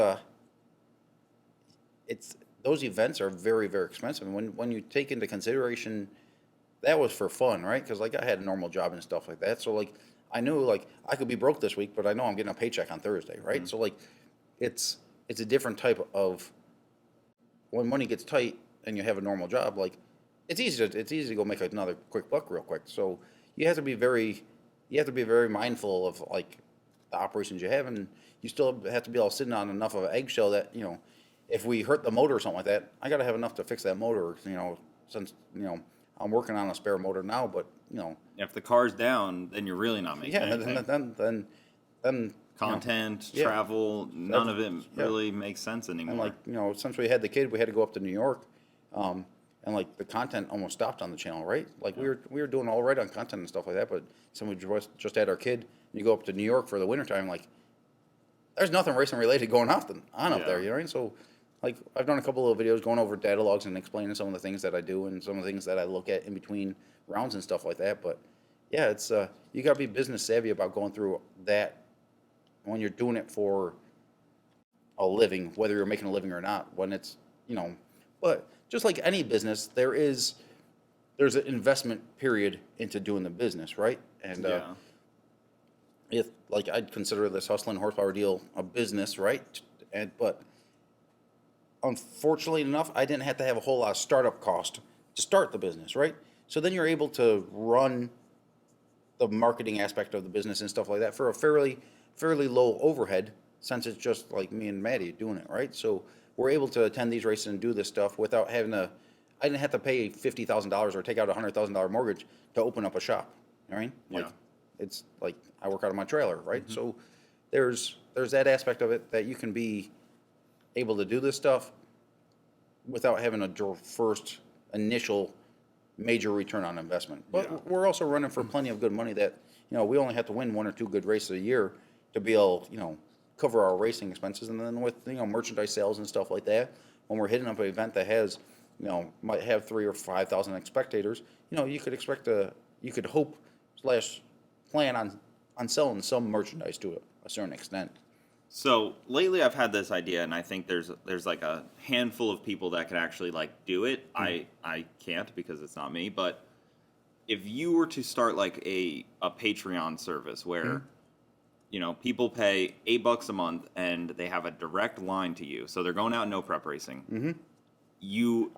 it's those events are very, very expensive. And when you take into consideration that was for fun, right? Because like I had a normal job and stuff like that, so like I knew like I could be broke this week, but I know I'm getting a paycheck on Thursday, right? So like it's a different type of when money gets tight and you have a normal job, like it's easy to go make another quick buck real quick. So you have to be very mindful of like the operations you have, and you still have to be all sitting on enough of an eggshell that, you know, if we hurt the motor or something like that, I got to have enough to fix that motor, you know, since, you know, I'm working on a spare motor now, but, you know. If the car's down, then you're really not making Yeah, anything. then Content, you know, travel, none of it really makes sense and anymore. like, you know, since we had the kid, we had to go up to New York, and like the content almost stopped on the channel, right? Like we were doing all right on content and stuff like that, but we just had our kid, and you go up to New York for the wintertime, like there's nothing racing related going on up there, you know what I mean? So like I've done a couple of videos going over data logs and explaining some of the things that I do and some of the things that I look at in between rounds and stuff like that. But yeah, it's you gotta be business savvy about going through that when you're doing it for a living, whether you're making a living or not, when it's, you know, but just like any business, there's an investment period into doing the business, right? And if like I'd consider this hustling horsepower deal a business, right? But unfortunately enough, I didn't have to have a whole lot of startup cost to start the business, right? So then you're able to run the marketing aspect of the business and stuff like that for a fairly low overhead, since it's just like me and Maddie doing it, right? So we're able to attend these races and do this stuff without having to. I didn't have to pay $50,000 or take out a $100,000 mortgage to open up a shop. You know what I mean? Like, it's like I work out of my trailer, right? So there's that aspect of it that you can be able to do this stuff without having a first initial major return on investment. But we're also running for plenty of good money that, you know, we only have to win 1 or 2 good races a year to be able, you know, cover our racing expenses. And then with, you know, merchandise sales and stuff like that, when we're hitting up an event that has, you know, might have 3,000 or 5,000 spectators, you know, you could hope / plan on selling some merchandise to a certain extent. So lately, I've had this idea, and I think there's like a handful of people that can actually like do it. I can't because it's not me. But if you were to start like a Patreon service where people pay $8 a month and they have a direct line to you. So they're going out NoPrep racing. Mm-hmm. You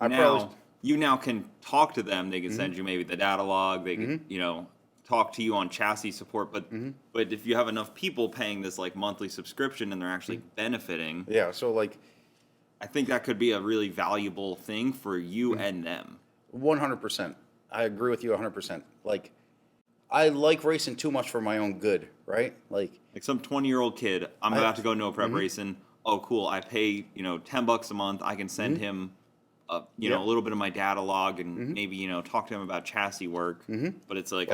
now can talk to them. They can send you maybe the data log. They can, talk to you on chassis support. But if you have enough people paying this like monthly subscription and they're actually benefiting, Yeah, so like I think that could be a really valuable thing for you and them. 100%. I agree with you 100%. Like, I like racing too much for my own good, right? Like some 20-year-old kid, I'm about to go NoPrep racing. Oh, cool! I pay $10 a month. I can send him a little bit of my data log and maybe talk to him about chassis work. But it's like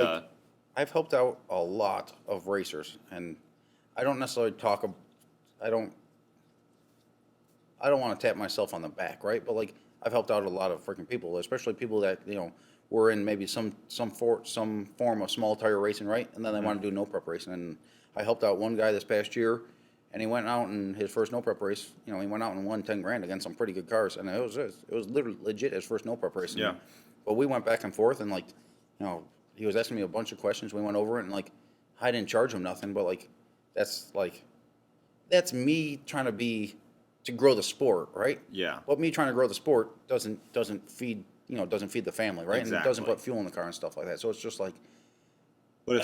I've helped out a lot of racers, and I don't necessarily I don't want to tap myself on the back, right? But like I've helped out a lot of freaking people, especially people that were in maybe some form of small tire racing, right? And then they want to do NoPrep racing. And I helped out one guy this past year, and he went out in his first NoPrep race. He went out and won 10 grand against some pretty good cars, and it was literally legit his first NoPrep race. Yeah. But we went back and forth, and like he was asking me a bunch of questions. We went over it, and like I didn't charge him nothing, but like that's me trying to grow the sport, right? Yeah. But me trying to grow the sport doesn't feed the family, right? Exactly. And it doesn't put fuel in the car and stuff like that. So it's just like. But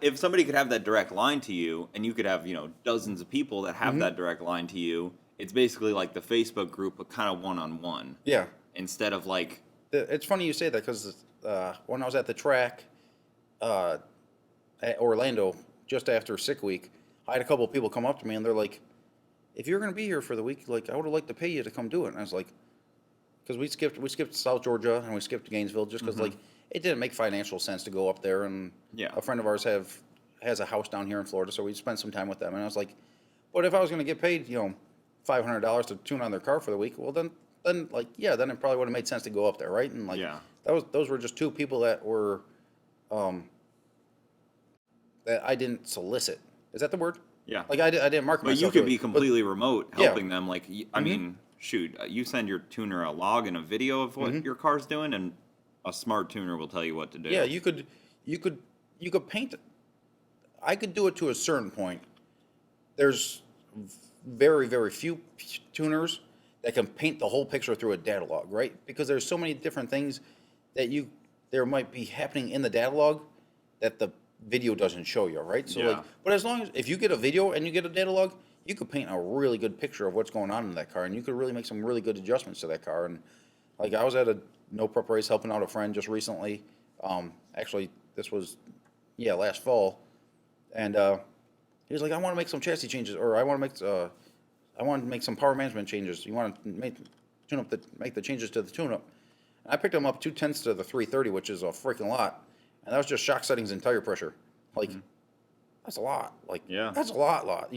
if somebody could have that direct line to you, and you could have dozens of people that have that direct line to you, it's basically like the Facebook group, but kind of one-on-one. Yeah. Instead of like. It's funny you say that because when I was at the track at Orlando just after sick week, I had a couple of people come up to me and they're like, "If you're going to be here for the week, like I would have liked to pay you to come do it." And I was like, because we skipped South Georgia and we skipped Gainesville just because like it didn't make financial sense to go up there. And a friend of ours has a house down here in Florida, so we spent some time with them. And I was like, but if I was going to get paid, $500 to tune on their car for the week, well then it probably would have made sense to go up there, right? And like those were just two people that were that I didn't solicit. Is that the word? Yeah. Like I didn't market myself. But you could be completely remote helping them. Like I mean, shoot, you send your tuner a log and a video of what your car's doing, and a smart tuner will tell you what to do. Yeah, you could paint it. I could do it to a certain point. There's very, very few tuners that can paint the whole picture through a data log, right? Because there's so many different things that there might be happening in the data log that the video doesn't show you, right? So but as long as if you get a video and you get a data log, you could paint a really good picture of what's going on in that car, and you could really make some really good adjustments to that car. And like I was at a NoPrep race helping out a friend just recently. Actually, this was last fall, and he was like, "I want to make some chassis changes, or I want to make some power management changes. You want to make the changes to the tune-up?" And I picked him up 2/10 to the 330, which is a freaking lot, and that was just shock settings and tire pressure. Like that's a lot. Like that's a lot.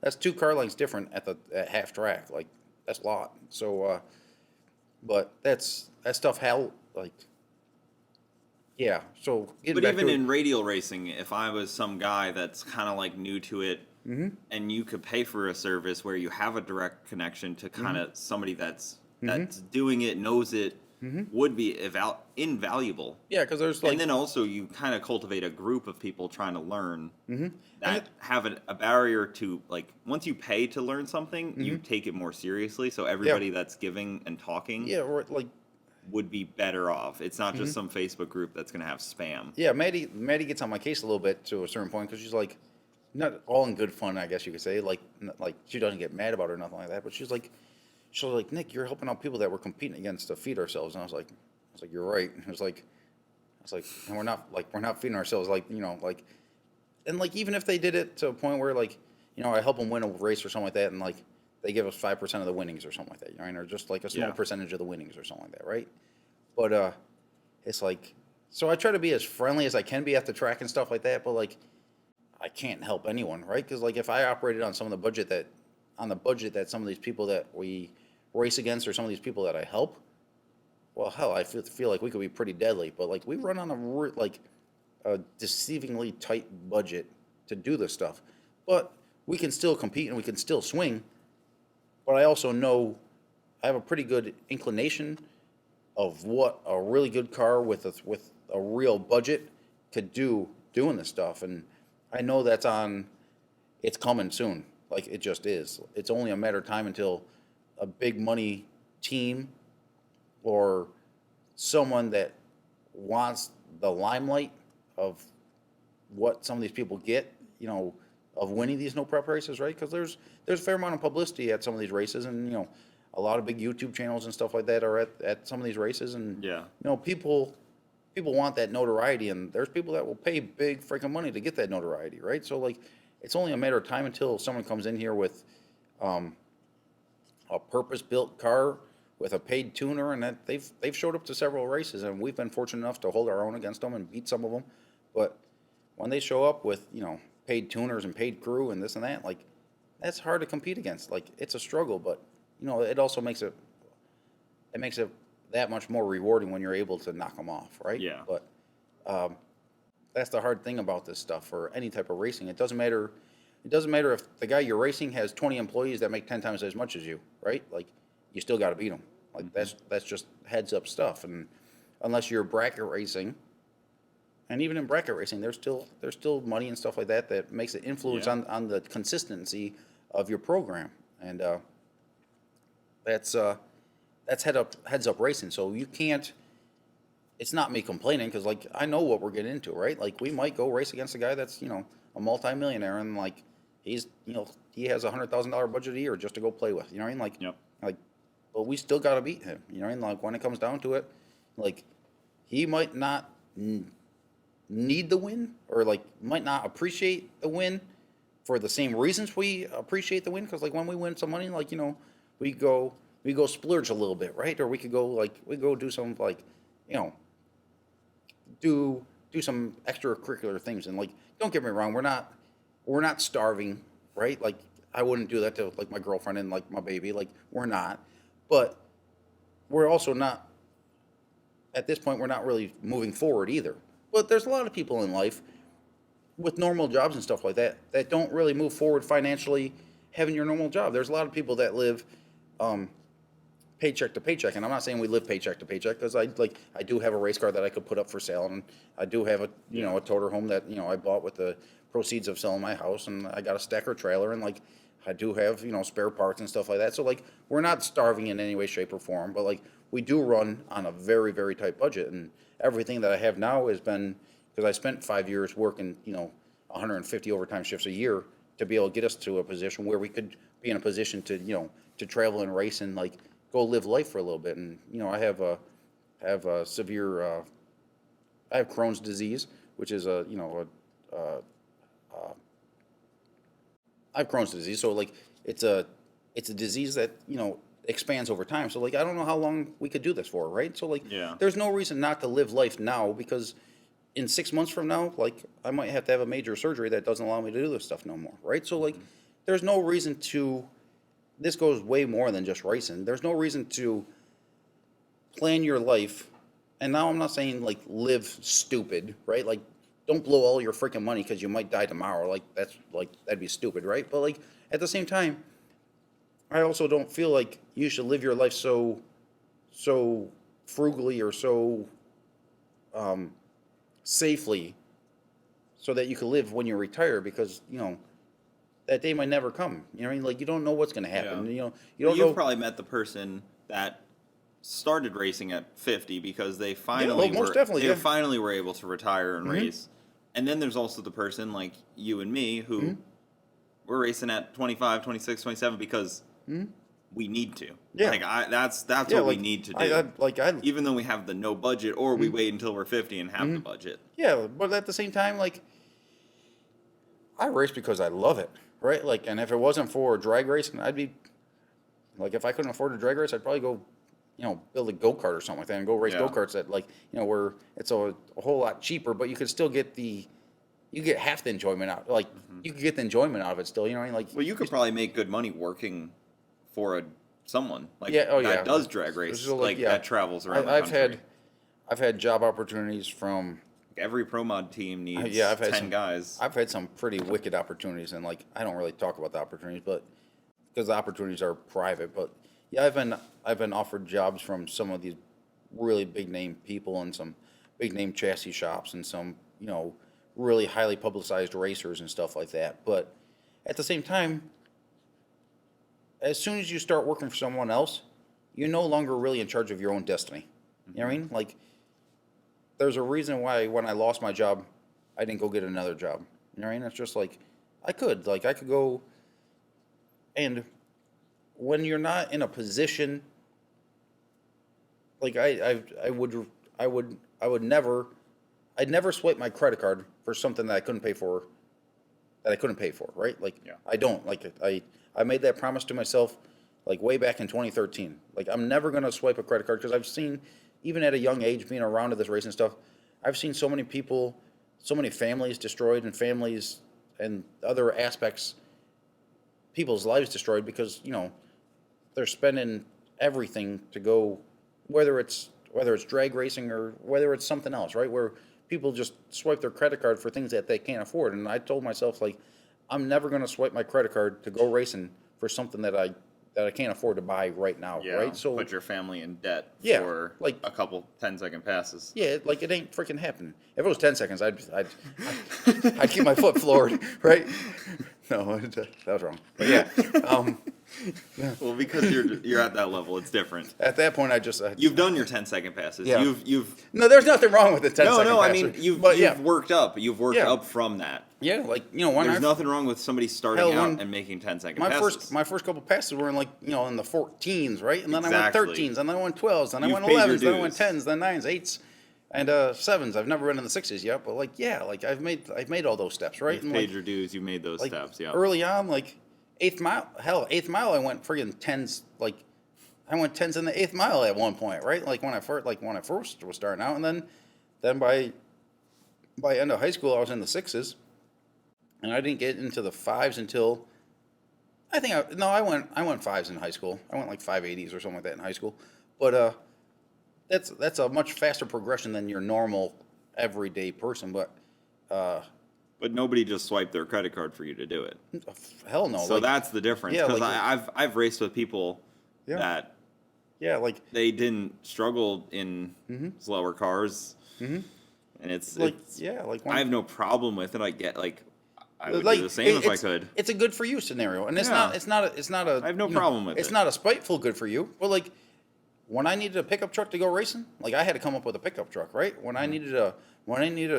That's two car lengths different at half track. Like that's a lot. So, but that stuff So, but even in radial racing, if I was some guy that's kind of like new to it, and you could pay for a service where you have a direct connection to kind of somebody that's doing it, knows it, would be invaluable. Yeah, because there's and then also you kind of cultivate a group of people trying to learn that have a barrier to like once you pay to learn something, you take it more seriously. So everybody that's giving and talking, or like would be better off. It's not just some Facebook group that's going to have spam. Yeah, Maddie gets on my case a little bit to a certain point because she's like, not all in good fun, I guess you could say. Like she doesn't get mad about it or nothing like that, but she's like, "Nick, you're helping out people that we're competing against to feed ourselves." And I was like, "You're right." And I was like, and we're not feeding ourselves, and like even if they did it to a point where like, I help them win a race or something like that, and like they give us 5% of the winnings or something like that, right? Or just like a small percentage of the winnings or something like that, right? But it's like, so I try to be as friendly as I can be at the track and stuff like that, but like, I can't help anyone, right? Because like if I operated on some of the budget that some of these people that we race against or some of these people that I help, well, hell, I feel like we could be pretty deadly. But like we run on a deceivingly tight budget to do this stuff, but we can still compete and we can still swing. But I also know I have a pretty good inclination of what a really good car with a real budget could do doing this stuff, and I know that's on it's coming soon. Like, it just is. It's only a matter of time until a big money team or someone that wants the limelight of what some of these people get, you know, of winning these no prep races, right? Because there's a fair amount of publicity at some of these races, and you know, a lot of big YouTube channels and stuff like that are at some of these races, and Yeah. you know, people want that notoriety, and there's people that will pay big freaking money to get that notoriety, right? So like, it's only a matter of time until someone comes in here with a purpose-built car with a paid tuner, and that they've showed up to several races, and we've been fortunate enough to hold our own against them and beat some of them. But when they show up with, you know, paid tuners and paid crew and this and that, like, that's hard to compete against. Like, it's a struggle, but you know, it also makes it that much more rewarding when you're able to knock them off, right? Yeah. But that's the hard thing about this stuff, or any type of racing. It doesn't matter. It doesn't matter if the guy you're racing has 20 employees that make 10 times as much as you, right? Like, you still got to beat them. Like, that's just heads up stuff. And unless you're bracket racing, and even in bracket racing, there's still money and stuff like that makes an influence on the consistency of your program. And that's heads up racing. So you can't. It's not me complaining, because like, I know what we're getting into, right? Like, we might go race against a guy that's, you know, a multimillionaire, and like, he's, you know, he has $100,000 budget a year just to go play with. You know what I mean? Like, Yep. like, but we still got to beat him. You know what I mean? Like, when it comes down to it, like, he might not need the win, or like, might not appreciate the win for the same reasons we appreciate the win. Because like, when we win some money, like, you know, we go splurge a little bit, right? Or we could go do some, like, you know, do some extracurricular things. And like, don't get me wrong, we're not starving, right? Like, I wouldn't do that to like my girlfriend and like my baby. Like, we're not. But we're also not, at this point, we're not really moving forward either. But there's a lot of people in life with normal jobs and stuff like that that don't really move forward financially having your normal job. There's a lot of people that live paycheck to paycheck, and I'm not saying we live paycheck to paycheck, because I do have a race car that I could put up for sale, and I do have a toter home that, you know, I bought with the proceeds of selling my house, and I got a stacker trailer, and like, I do have, you know, spare parts and stuff like that. So like, we're not starving in any way, shape, or form, but like, we do run on a very, very tight budget, and everything that I have now has been because I spent 5 years working, you know, 150 overtime shifts a year to be able to get us to a position where we could be in a position to, you know, to travel and race and like go live life for a little bit. And you know, I have a severe I have Crohn's disease, which is I have Crohn's disease, so like it's a disease that, you know, expands over time. So like, I don't know how long we could do this for, right? So like, there's no reason not to live life now, because in 6 months from now, like, I might have to have a major surgery that doesn't allow me to do this stuff no more, right? So like, there's no reason to. This goes way more than just racing. There's no reason to plan your life. And now I'm not saying like live stupid, right? Like, don't blow all your freaking money because you might die tomorrow. Like, that'd be stupid, right? But like, at the same time, I also don't feel like you should live your life so frugally or so safely, so that you can live when you retire, because, you know, that day might never come. You know what I mean? Like, you don't know what's going to happen. Yeah. You know, you don't know. You've probably met the person that started racing at 50 because they finally finally were able to retire and race. And then there's also the person like you and me who we're racing at 25, 26, 27 because we need to. Yeah. Like, that's what we need to do. Even though we have the no budget, or we wait until we're 50 and have the budget. Yeah, but at the same time, like, I race because I love it, right? Like, and if it wasn't for drag racing, I'd be, like, if I couldn't afford a drag race, I'd probably go, you know, build a go-kart or something like that and go race go-karts that, like, you know, where it's a whole lot cheaper, but you could still get you get half the enjoyment out. Like, you could get the enjoyment out of it still, you know what I mean? Like, well, you could probably make good money working for someone like that that does drag race, that travels around the country. I've had job opportunities from every pro mod team needs 10 guys. I've had some pretty wicked opportunities, and like, I don't really talk about the opportunities, but because the opportunities are private. But yeah, I've been offered jobs from some of these really big name people and some big name chassis shops and some, you know, really highly publicized racers and stuff like that. But at the same time, as soon as you start working for someone else, you're no longer really in charge of your own destiny. You know what I mean? Like, there's a reason why when I lost my job, I didn't go get another job. You know what I mean? It's just like, I could go, and when you're not in a position, like I'd never swipe my credit card for something that I couldn't pay for, right? Like, Yeah. I don't, like, I made that promise to myself, like, way back in 2013. Like, I'm never going to swipe a credit card, because I've seen, even at a young age, being around to this racing stuff, I've seen so many people, so many families destroyed, and families and other aspects, people's lives destroyed, because, you know, they're spending everything to go, whether it's drag racing or whether it's something else, right? Where people just swipe their credit card for things that they can't afford. And I told myself, like, I'm never going to swipe my credit card to go racing for something that I can't afford to buy right now, Yeah, right? So put your family in debt Yeah, for like- a couple 10-second passes. yeah, like, it ain't freaking happening. If it was 10 seconds, I'd keep my foot floored, right? No, that was wrong. But yeah, Well, because you're at that level, it's different. at that point, You've done your 10-second passes. Yeah. You've no, there's nothing wrong with the 10 no, second I passer. mean you've But yeah, worked up. You've worked Yeah. up from that. yeah, like, you know, when There's nothing wrong with somebody starting Hell, out when- and making 10-second my passes. first couple passes were in, like, you know, in the 14s, right? And then I Exactly. went 13s, and then I went 12s, then I You've went paid your 11s, then I went dues. 10s, then 9s, 8s, and 7s. I've never been in the 6s yet, but, like, yeah, like, I've made all those steps, right? You've And, paid like, your dues. You made those like, steps. Yeah. early on, like, eighth mile, I went friggin' 10s, like, I went 10s in the 8th mile at one point, right? Like, when I first was starting out, and then by end of high school, I was in the 6s, and I didn't get into the 5s until, I went 5s in high school. I went like 580s or something like that in high school, but that's a much faster progression than your normal everyday person, but But nobody just swiped their credit card for you to do it. hell no. So like, that's the difference. Yeah, Because like- I've raced with people Yeah. that yeah, like, they didn't struggle in slower cars, and it's like, it's yeah, like, when, I have no problem with it. I get like I would like, do the same if I it's- could. It's a good for you scenario, and it's Yeah. not a. I have no you know, problem with it's it. not a spiteful good for you, but like, when I needed a pickup truck to go racing, like, I had to come up with a pickup truck, right? When I needed a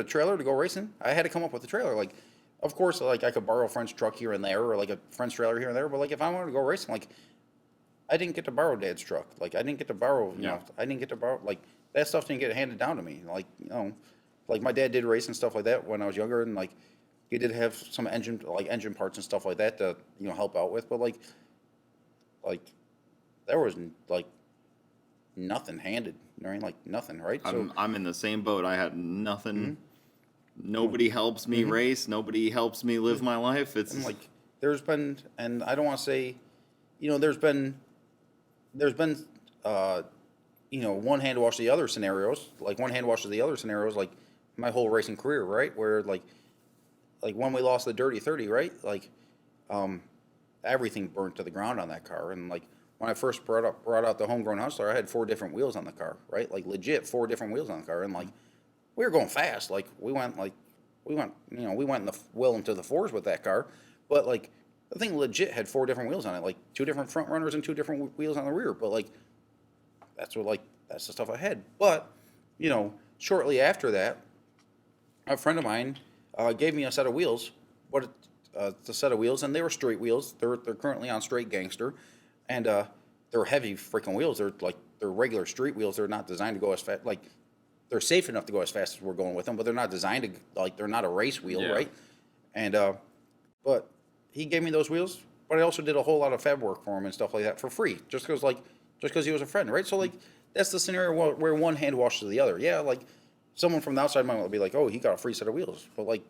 trailer to go racing, I had to come up with a trailer. Like, of course, like, I could borrow a friend's truck here and there, or like a friend's trailer here and there, but like, if I wanted to go racing, like, I didn't get to borrow Dad's truck. Like, I didn't get to borrow, Yeah. I didn't get to borrow, like, that stuff didn't get handed down to me. Like, you know, like, my dad did race and stuff like that when I was younger, and like, he did have some engine parts and stuff like that to, you know, help out with, but like, there was like nothing handed, you know what I mean? Like, nothing, right? I'm in the same boat. I had nothing. Nobody helps me race. Nobody helps me live my life. It's And like, there's been, and I don't want to say, you know, there's been, you know, one hand wash the other scenarios, like, one hand washes the other scenarios, like, my whole racing career, right? Where like when we lost the Dirty 30, right? Like, everything burnt to the ground on that car. And like, when I first brought out the homegrown hustler, I had 4 different wheels on the car, right? Like, legit 4 different wheels on the car. And like, we were going fast. Like, we went well into the 4s with that car. But like, the thing legit had 4 different wheels on it, like 2 different front runners and 2 different wheels on the rear. But like, that's the stuff I had. But, you know, shortly after that, a friend of mine gave me a set of wheels. It's a set of wheels, and they were straight wheels. They're currently on Straight Gangster, and they're heavy freaking wheels. They're regular street wheels. They're not designed to go as fast. Like, they're safe enough to go as fast as we're going with them, but they're not designed to, like, they're not a race wheel, Yeah. right? And but he gave me those wheels, but I also did a whole lot of fab work for him and stuff like that for free, just because he was a friend, right? So like, that's the scenario where one hand washes the other. Yeah, like, someone from the outside might be like, oh, he got a free set of wheels, but like,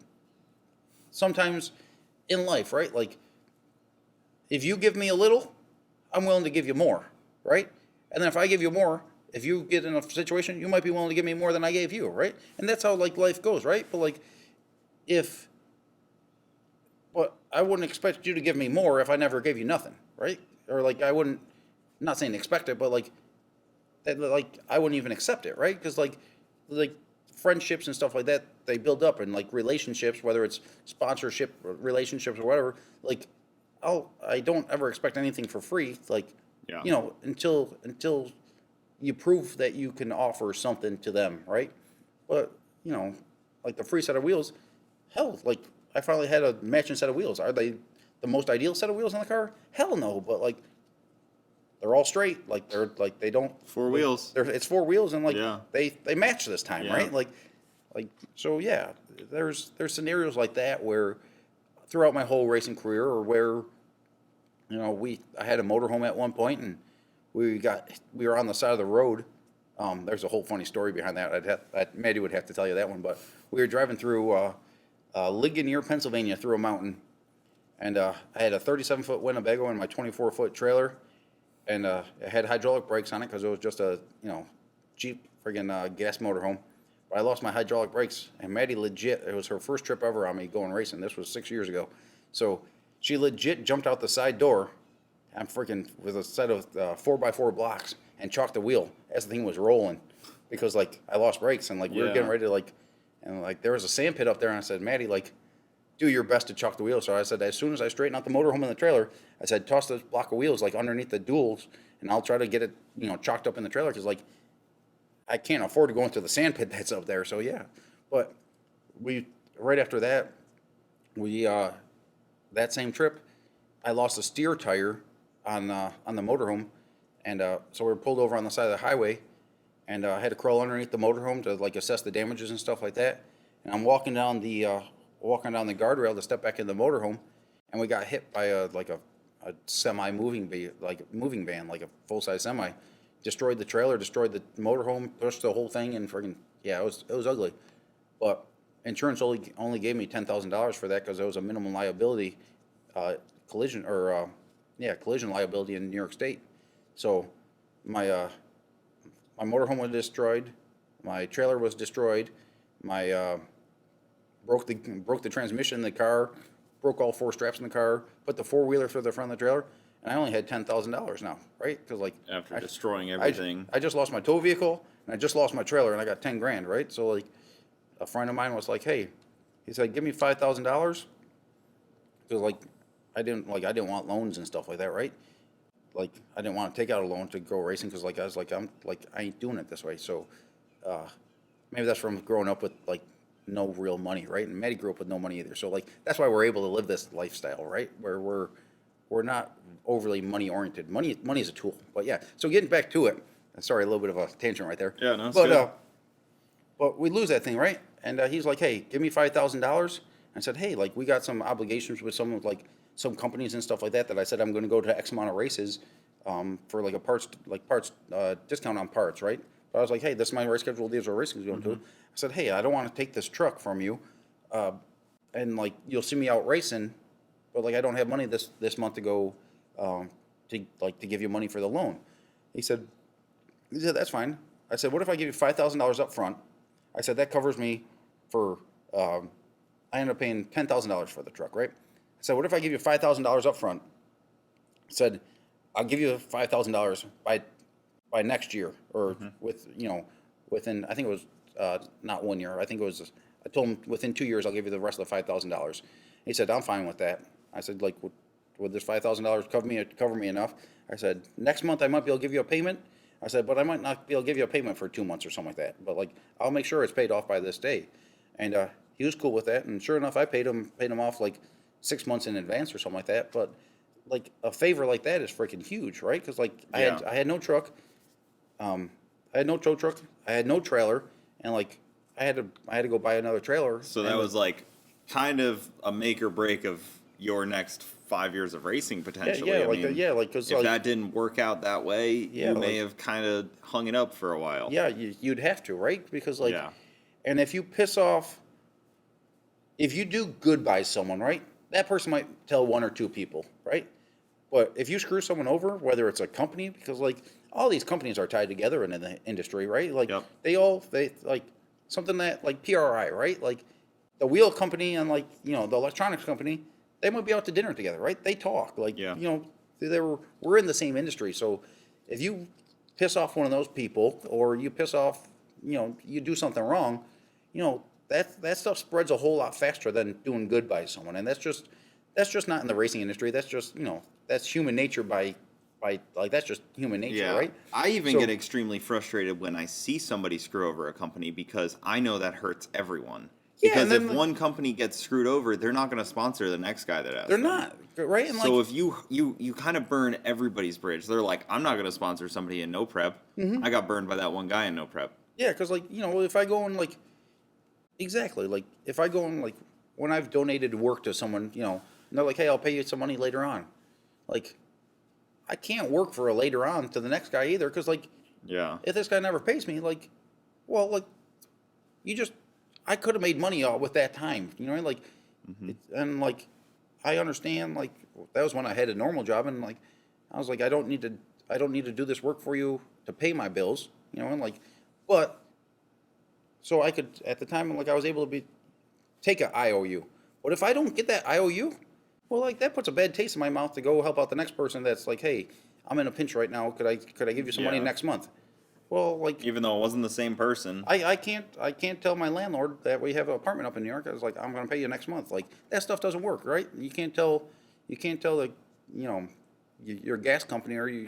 sometimes in life, right? Like, if you give me a little, I'm willing to give you more, right? And then if I give you more, if you get in a situation, you might be willing to give me more than I gave you, right? And that's how, like, life goes, right? But like, but I wouldn't expect you to give me more if I never gave you nothing, right? Or like, I wouldn't, I'm not saying expect it, but like, that, like, I wouldn't even accept it, right? Because like friendships and stuff like that, they build up, and like relationships, whether it's sponsorship or relationships or whatever, like I don't ever expect anything for free, like, Yeah. you know, until you prove that you can offer something to them, right? But, you know, like the free set of wheels, hell, like I finally had a matching set of wheels. Are they the most ideal set of wheels in the car? Hell no, but like they're all straight. Like they're like they don't Four wheels. It's four wheels, and like Yeah. they match this time, Yeah. right? Like so yeah. There's scenarios like that where throughout my whole racing career, or where, you know, I had a motorhome at one point, and we were on the side of the road. There's a whole funny story behind that. Maddie would have to tell you that one, but we were driving through Ligonier, Pennsylvania, through a mountain, and I had a 37-foot Winnebago and my 24-foot trailer, and it had hydraulic brakes on it because it was just a, you know, cheap friggin' gas motorhome. But I lost my hydraulic brakes, and Maddie legit, it was her first trip ever on me going racing. This was 6 years ago. So she legit jumped out the side door. I'm freaking with a set of 4x4 blocks and chalked the wheel as the thing was rolling, because like I lost brakes, and like we were getting ready to like, and like there was a sand pit up there, and I said, Maddie, like, do your best to chalk the wheel. So I said, as soon as I straighten out the motorhome and the trailer, I said, toss this block of wheels like underneath the duals, and I'll try to get it, you know, chalked up in the trailer, because like I can't afford to go into the sand pit that's up there. So yeah, but right after that, that same trip, I lost a steer tire on the motorhome, and so we were pulled over on the side of the highway, and I had to crawl underneath the motorhome to like assess the damages and stuff like that. And I'm walking down the guardrail to step back in the motorhome, and we got hit by a semi moving van, like a full size semi, destroyed the trailer, destroyed the motorhome, pushed the whole thing, and friggin' yeah, it was ugly. But insurance only gave me $10,000 for that, because it was a minimum liability collision liability in New York State. So my motorhome was destroyed, my trailer was destroyed, my broke the transmission in the car, broke all four straps in the car, put the four-wheeler through the front of the trailer, and I only had $10,000 now, right? Because like After destroying everything. I just lost my tow vehicle, and I just lost my trailer, and I got 10 grand, right? So like a friend of mine was like, hey, he said, give me $5,000, because like I didn't want loans and stuff like that, right? Like I didn't want to take out a loan to go racing, because like I was like, I ain't doing it this way. So maybe that's from growing up with like no real money, right? And Maddie grew up with no money either. So like that's why we're able to live this lifestyle, right? Where we're not overly money oriented. Money is a tool. But yeah, so getting back to it. Sorry, a little bit of a tangent right there. Yeah, no, it's good. But we lose that thing, right? And he's like, hey, give me $5,000. I said, hey, like we got some obligations with some companies and stuff like that I said I'm going to go to X amount of races for like a parts discount on parts, right? But I was like, hey, this is my race schedule. These are races going to. I said, hey, I don't want to take this truck from you, and like you'll see me out racing, but like I don't have money this month to go to give you money for the loan. He said that's fine. I said, what if I give you $5,000 up front? I said that covers me for. I ended up paying $10,000 for the truck, right? I said, what if I give you $5,000 up front? I said, I'll give you $5,000 by next year, or within, I think it was not 1 year. I think it was, I told him within 2 years I'll give you the rest of the $5,000. He said, I'm fine with that. I said, like, would this $5,000 cover me enough? I said, next month I might be able to give you a payment. I said, but I might not be able to give you a payment for 2 months or something like that. But like, I'll make sure it's paid off by this day. And he was cool with that. And sure enough, I paid him off like 6 months in advance or something like that. But like a favor like that is freaking huge, right? Because like I had no truck, I had no tow truck, I had no trailer, and like I had to go buy another trailer. So that was like kind of a make or break of your next 5 years of racing potentially. Because if that didn't work out that way, you may have kind of hung it up for a while. Yeah, you'd have to, right? Because like, and if you piss off, if you do good by someone, right? That person might tell one or two people, right? But if you screw someone over, whether it's a company, because like all these companies are tied together in the industry, right? Like they like something that like PRI, right? Like the wheel company and like, the electronics company, they might be out to dinner together, right? They talk like, we're in the same industry. So if you piss off one of those people, or you piss off, you do something wrong, that stuff spreads a whole lot faster than doing good by someone, and that's just not in the racing industry. That's just that's human nature by like that's just human nature, Yeah. right? I even So- get extremely frustrated when I see somebody screw over a company because I know that hurts everyone. Yeah, Because and then, if like- one company gets screwed over, they're not going to sponsor the next guy that has They're them. not right, and So like if you kind of burn everybody's bridge, they're like, I'm not going to sponsor somebody in NoPrep. Mm-hmm. I got burned by that one guy in NoPrep. yeah, because like if I go and like exactly like if I go and like when I've donated work to someone, and they're like, hey, I'll pay you some money later on, like I can't work for a later on to the next guy either, because like Yeah. if this guy never pays me, like, well, like, I could have made money with that time, like, and like, I understand, like, that was when I had a normal job, and like, I was like, I don't need to do this work for you to pay my bills, and like, but, so I could, at the time, like, I was able to take a IOU, but if I don't get that IOU, well, like, that puts a bad taste in my mouth to go help out the next person that's like, hey, I'm in a pinch right now, could I give you some money Yeah. next month? Well, like, Even though it wasn't the same person. I can't tell my landlord that we have an apartment up in New York. I was like, I'm going to pay you next month. Like that stuff doesn't work, right? You can't tell the your gas company or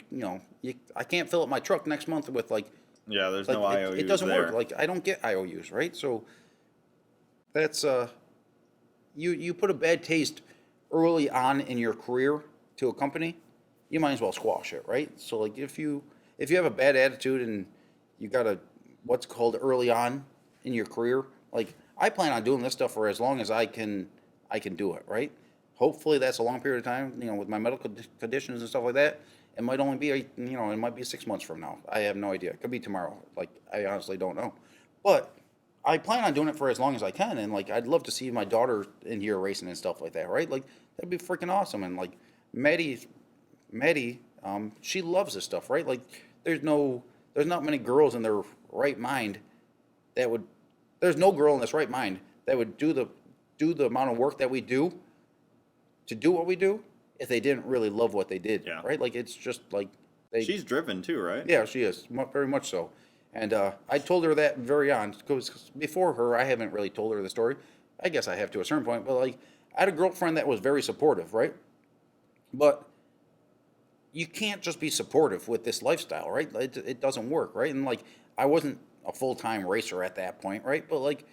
I can't fill up my truck next month with like Yeah, there's like no IOUs it doesn't there. work. Like I don't get IOUs, right? So that's you put a bad taste early on in your career to a company, you might as well squash it, right? So like if you have a bad attitude and you got what's called early on in your career, like I plan on doing this stuff for as long as I can do it, right? Hopefully that's a long period of time, with my medical conditions and stuff like that. It might only be it might be 6 months from now. I have no idea. It could be tomorrow. Like I honestly don't know. But I plan on doing it for as long as I can, and like I'd love to see my daughter in here racing and stuff like that, right? Like that'd be freaking awesome. And like Maddie, she loves this stuff, right? Like there's not many girls in their right mind that would. There's no girl in this right mind that would do the amount of work that we do to do what we do if they didn't really love what they did, Yeah. right? Like it's just like She's driven too, right? yeah, she is very much so. And I told her that very on because before her, I haven't really told her the story. I guess I have to a certain point, but like I had a girlfriend that was very supportive, right? But you can't just be supportive with this lifestyle, right? It doesn't work, right? And like I wasn't a full-time racer at that point, right? But like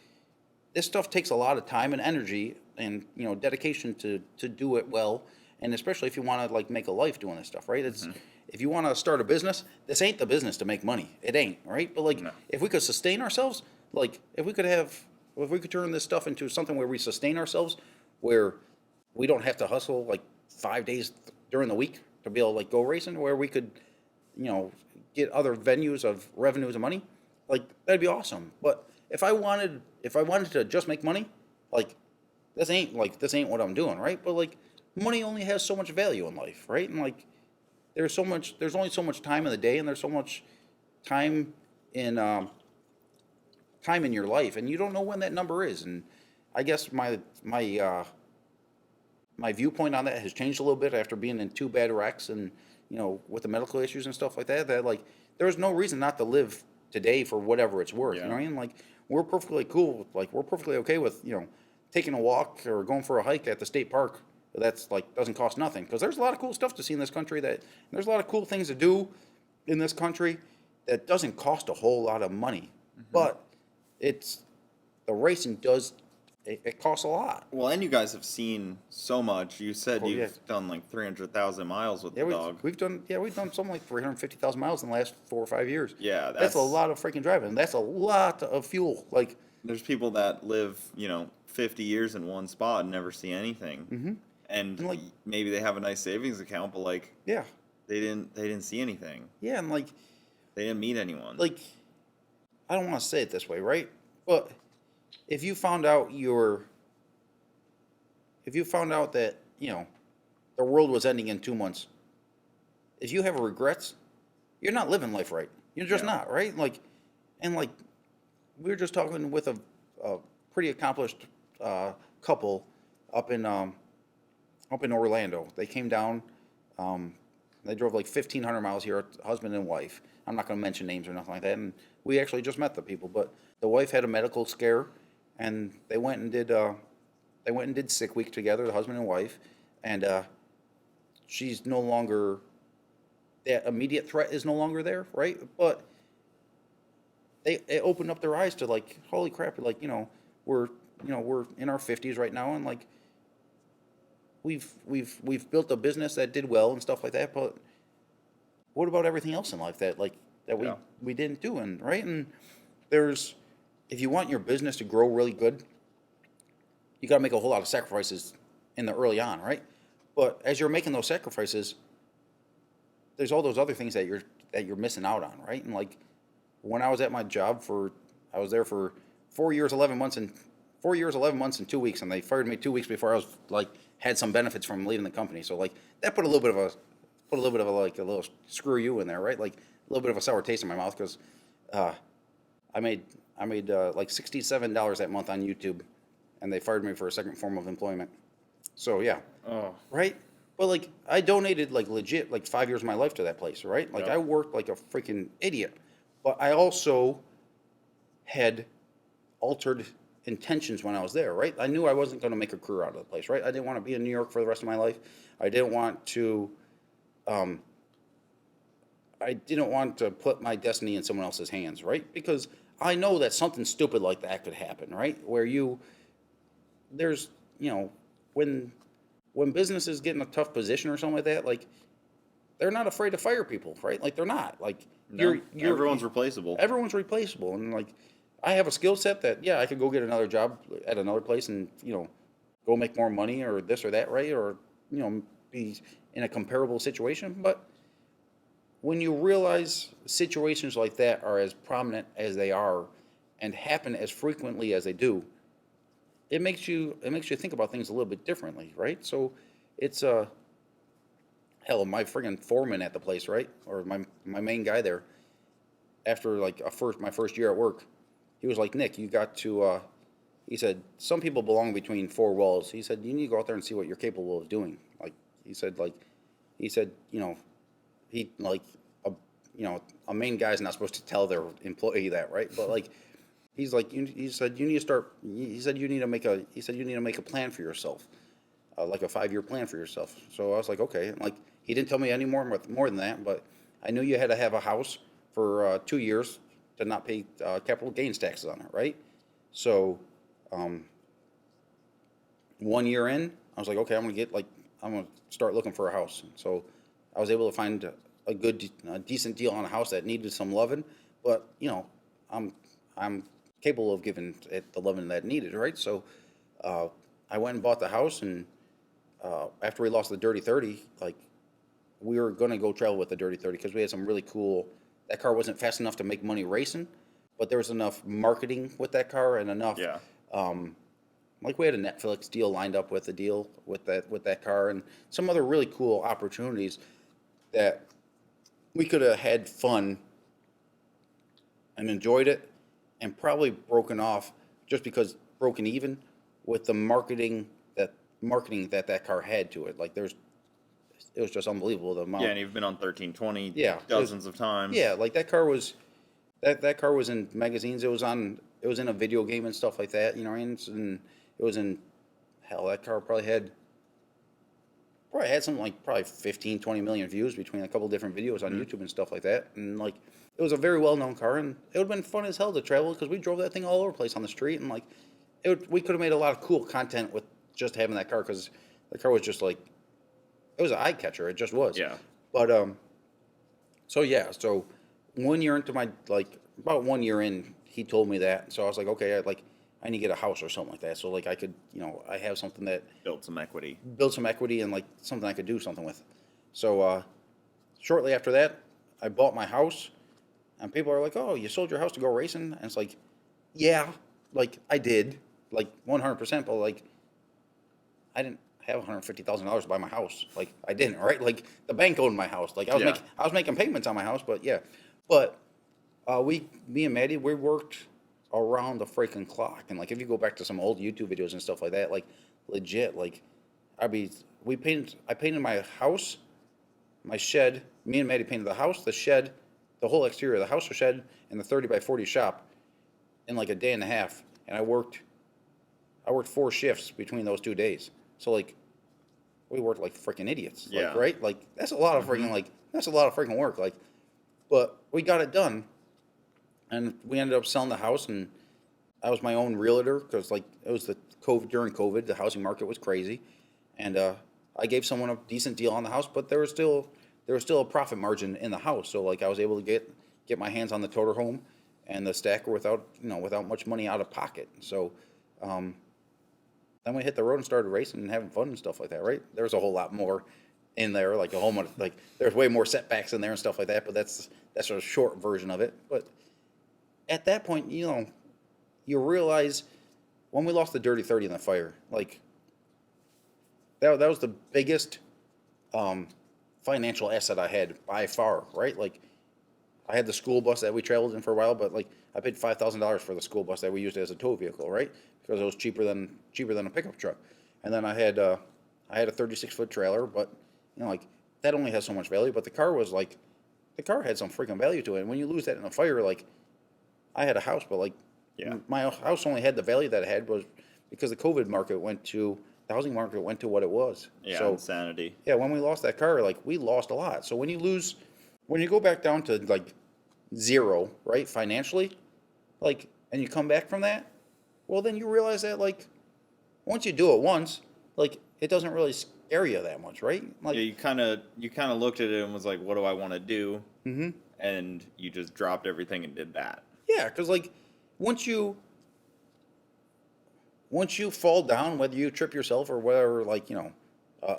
this stuff takes a lot of time and energy and dedication to do it well, and especially if you want to like make a life doing this stuff, right? It's if you want to start a business, this ain't the business to make money. It ain't, right? But like No. if we could sustain ourselves, like if we could turn this stuff into something where we sustain ourselves, where we don't have to hustle like 5 days during the week to be able to like go racing, where we could get other venues of revenues and money, like that'd be awesome. But if I wanted to just make money, like this ain't what I'm doing, right? But like money only has so much value in life, right? And like there's only so much time in the day, and there's so much time in your life, and you don't know when that number is. And I guess my viewpoint on that has changed a little bit after being in 2 bad wrecks and with the medical issues and stuff like that. That like there's no reason not to live today for whatever it's worth. Yeah. You know what I mean? Like we're perfectly cool. Like we're perfectly okay with taking a walk or going for a hike at the state park. That's like doesn't cost nothing, because there's a lot of cool stuff to see in this country. There's a lot of cool things to do in this country that doesn't cost a whole lot of money, but the racing does. It costs a lot. Well, and you guys have seen so much. You said Oh, you've yeah. done like 300,000 miles with Yeah, the dog. we've done something like 350,000 miles in the last 4 or 5 years. Yeah, that's a lot of freaking driving. That's a lot of fuel. Like There's people that live, 50 years in one spot and never see anything. Mm-hmm. And like maybe they have a nice savings account, but like yeah, they didn't see anything. yeah, and like They didn't meet anyone. I don't want to say it this way, right? But if you found out that the world was ending in 2 months, if you have regrets, you're not living life right. You're just Yeah. not, right? Like, and like we were just talking with a pretty accomplished couple up in Orlando. They came down. They drove like 1,500 miles here, husband and wife. I'm not going to mention names or nothing like that. And we actually just met the people, but the wife had a medical scare, and they went and did sick week together, the husband and wife, and she's no longer, that immediate threat is no longer there, right? But it opened up their eyes to like, holy crap, like, we're in our 50s right now, and like we've built a business that did well and stuff like that, but what about everything else in life that Yeah. we didn't do, and right? And there's, if you want your business to grow really good, you got to make a whole lot of sacrifices in the early on, right? But as you're making those sacrifices, there's all those other things that you're missing out on, right? And like when I was at my job I was there for 4 years, 11 months, and 2 weeks, and they fired me 2 weeks before I was like had some benefits from leaving the company. So like that put a little bit of a like a little screw you in there, right? Like a little bit of a sour taste in my mouth because I made like $67 that month on YouTube, and they fired me for a second form of employment. So yeah, Oh. right? But like I donated like legit like 5 years of my life to that place, right? Like Yeah. I worked like a freaking idiot, but I also had altered intentions when I was there, right? I knew I wasn't going to make a career out of the place, right? I didn't want to be in New York for the rest of my life. I didn't want to put my destiny in someone else's hands, right? Because I know that something stupid like that could happen, right? Where there's, when businesses get in a tough position or something like that, like they're not afraid to fire people, right? Like they're not. Like No, everyone's replaceable. everyone's replaceable, and like I have a skill set that I could go get another job at another place and go make more money or this or that, right? Or be in a comparable situation. But when you realize situations like that are as prominent as they are and happen as frequently as they do, it makes you think about things a little bit differently, right? So it's hell, my friggin' foreman at the place, right? Or my main guy there, after like my first year at work, he was like, Nick, you got to he said, some people belong between four walls. He said, you need to go out there and see what you're capable of doing. Like he said, he like a main guy's not supposed to tell their employee that, right? But like he's like, he said you need to start. He said you need to make a plan for yourself, like a 5-year plan for yourself. So I was like, okay. And like he didn't tell me any more than that, but I knew you had to have a house for 2 years to not pay capital gains taxes on it, right? So 1 year in, I was like, okay, I'm gonna start looking for a house. So I was able to find a decent deal on a house that needed some loving, but I'm capable of giving it the loving that it needed, right? So I went and bought the house, and after we lost the Dirty 30, like we were gonna go travel with the Dirty 30 because we had some really cool. That car wasn't fast enough to make money racing, but there was enough marketing with that car and enough. Yeah. Like we had a Netflix deal lined up with that car and some other really cool opportunities that we could have had fun and enjoyed it and probably broken even with the marketing that car had to it. Like it was just unbelievable the amount. Yeah, and you've been on 1320 Yeah, dozens of times. Yeah, like that car was in magazines. It was in a video game and stuff like that, and it was in, hell, that car probably had something like probably 15, 20 million views between a couple different videos on YouTube and stuff like that. And like it was a very well-known car, and it would have been fun as hell to travel because we drove that thing all over the place on the street, and like we could have made a lot of cool content with just having that car because the car was just like, it was an eye catcher. It just was. Yeah. But so 1 year into about 1 year in, he told me that. So I was like, okay, I need to get a house or something like that. So like I could, I have something that Build some equity. and like something I could do something with. So shortly after that, I bought my house, and people are like, oh, you sold your house to go racing? And it's like, yeah, like I did, like 100%, but like I didn't have $150,000 to buy my house. Like I didn't, right? Like the bank owned my house. Like I was making payments on my house, but yeah. But me and Maddie, we worked around the freaking clock. And like if you go back to some old YouTube videos and stuff like that, like legit, like I painted my house, my shed. Me and Maddie painted the house, the shed, the whole exterior of the house, the shed, and the 30 by 40 shop in like a day and a half. And I worked I worked 4 shifts between those 2 days. So like, we worked like freaking idiots. Like, Yeah. right? Like that's a lot of freaking that's a lot of freaking work. Like, but we got it done, and we ended up selling the house, and I was my own realtor because like it was during COVID, the housing market was crazy, and I gave someone a decent deal on the house, but there was still a profit margin in the house. So like I was able to get my hands on the toter home and the stacker without much money out of pocket. So then we hit the road and started racing and having fun and stuff like that, right? There's a whole lot more in there, like there's way more setbacks in there and stuff like that, but that's a short version of it. But at that point, you realize when we lost the Dirty 30 in the fire, like that was the biggest financial asset I had by far, right? Like I had the school bus that we traveled in for a while, but like I paid $5,000 for the school bus that we used as a tow vehicle, right? Because it was cheaper than a pickup truck. And then I had a 36-foot trailer, but like that only has so much value. But the car had some freaking value to it. And when you lose that in a fire, like I had a house, but like my house only had the value that it had was because the housing market went to what it was. Yeah, so, insanity. Yeah, when we lost that car, like we lost a lot. So when you go back down to like zero, right, financially, like, and you come back from that, well, then you realize that like once you do it once, like it doesn't really scare you that much, right? Like Yeah, you kind of looked at it and was like, what do I want to do? Mm-hmm. And you just dropped everything and did that. Yeah, because like once you fall down, whether you trip yourself or whether like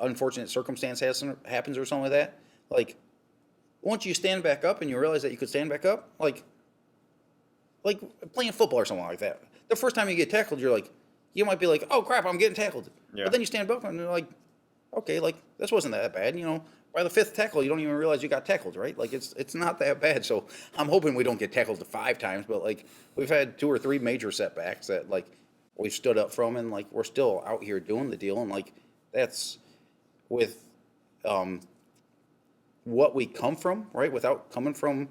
unfortunate circumstance happens or something like that, like once you stand back up and you realize that you could stand back up, like playing football or something like that. The first time you get tackled, you might be like, oh crap, I'm getting tackled. Yeah. But then you stand up and you're like, okay, like this wasn't that bad. By the 5th tackle, you don't even realize you got tackled, right? Like it's not that bad. So I'm hoping we don't get tackled 5 times, but like we've had 2 or 3 major setbacks that like we've stood up from, and like we're still out here doing the deal, and like that's with what we come from, right? Without coming from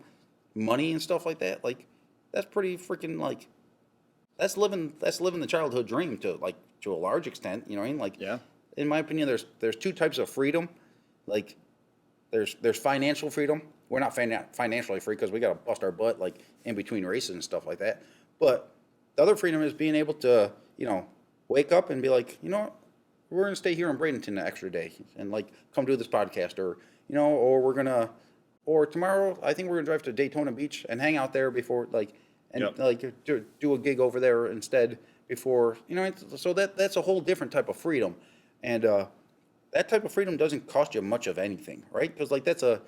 money and stuff like that, like that's pretty freaking like that's living the childhood dream to a large extent. You know what I mean? Like, Yeah. In my opinion, there's 2 types of freedom. Like, there's financial freedom. We're not financially free because we got to bust our butt like in between races and stuff like that. But the other freedom is being able to wake up and be like, you know what, we're gonna stay here in Bradenton an extra day and like come do this podcast, or tomorrow I think we're gonna drive to Daytona Beach and hang out there before do a gig over there instead before so that's a whole different type of freedom, and that type of freedom doesn't cost you much of anything, right? Because like that's a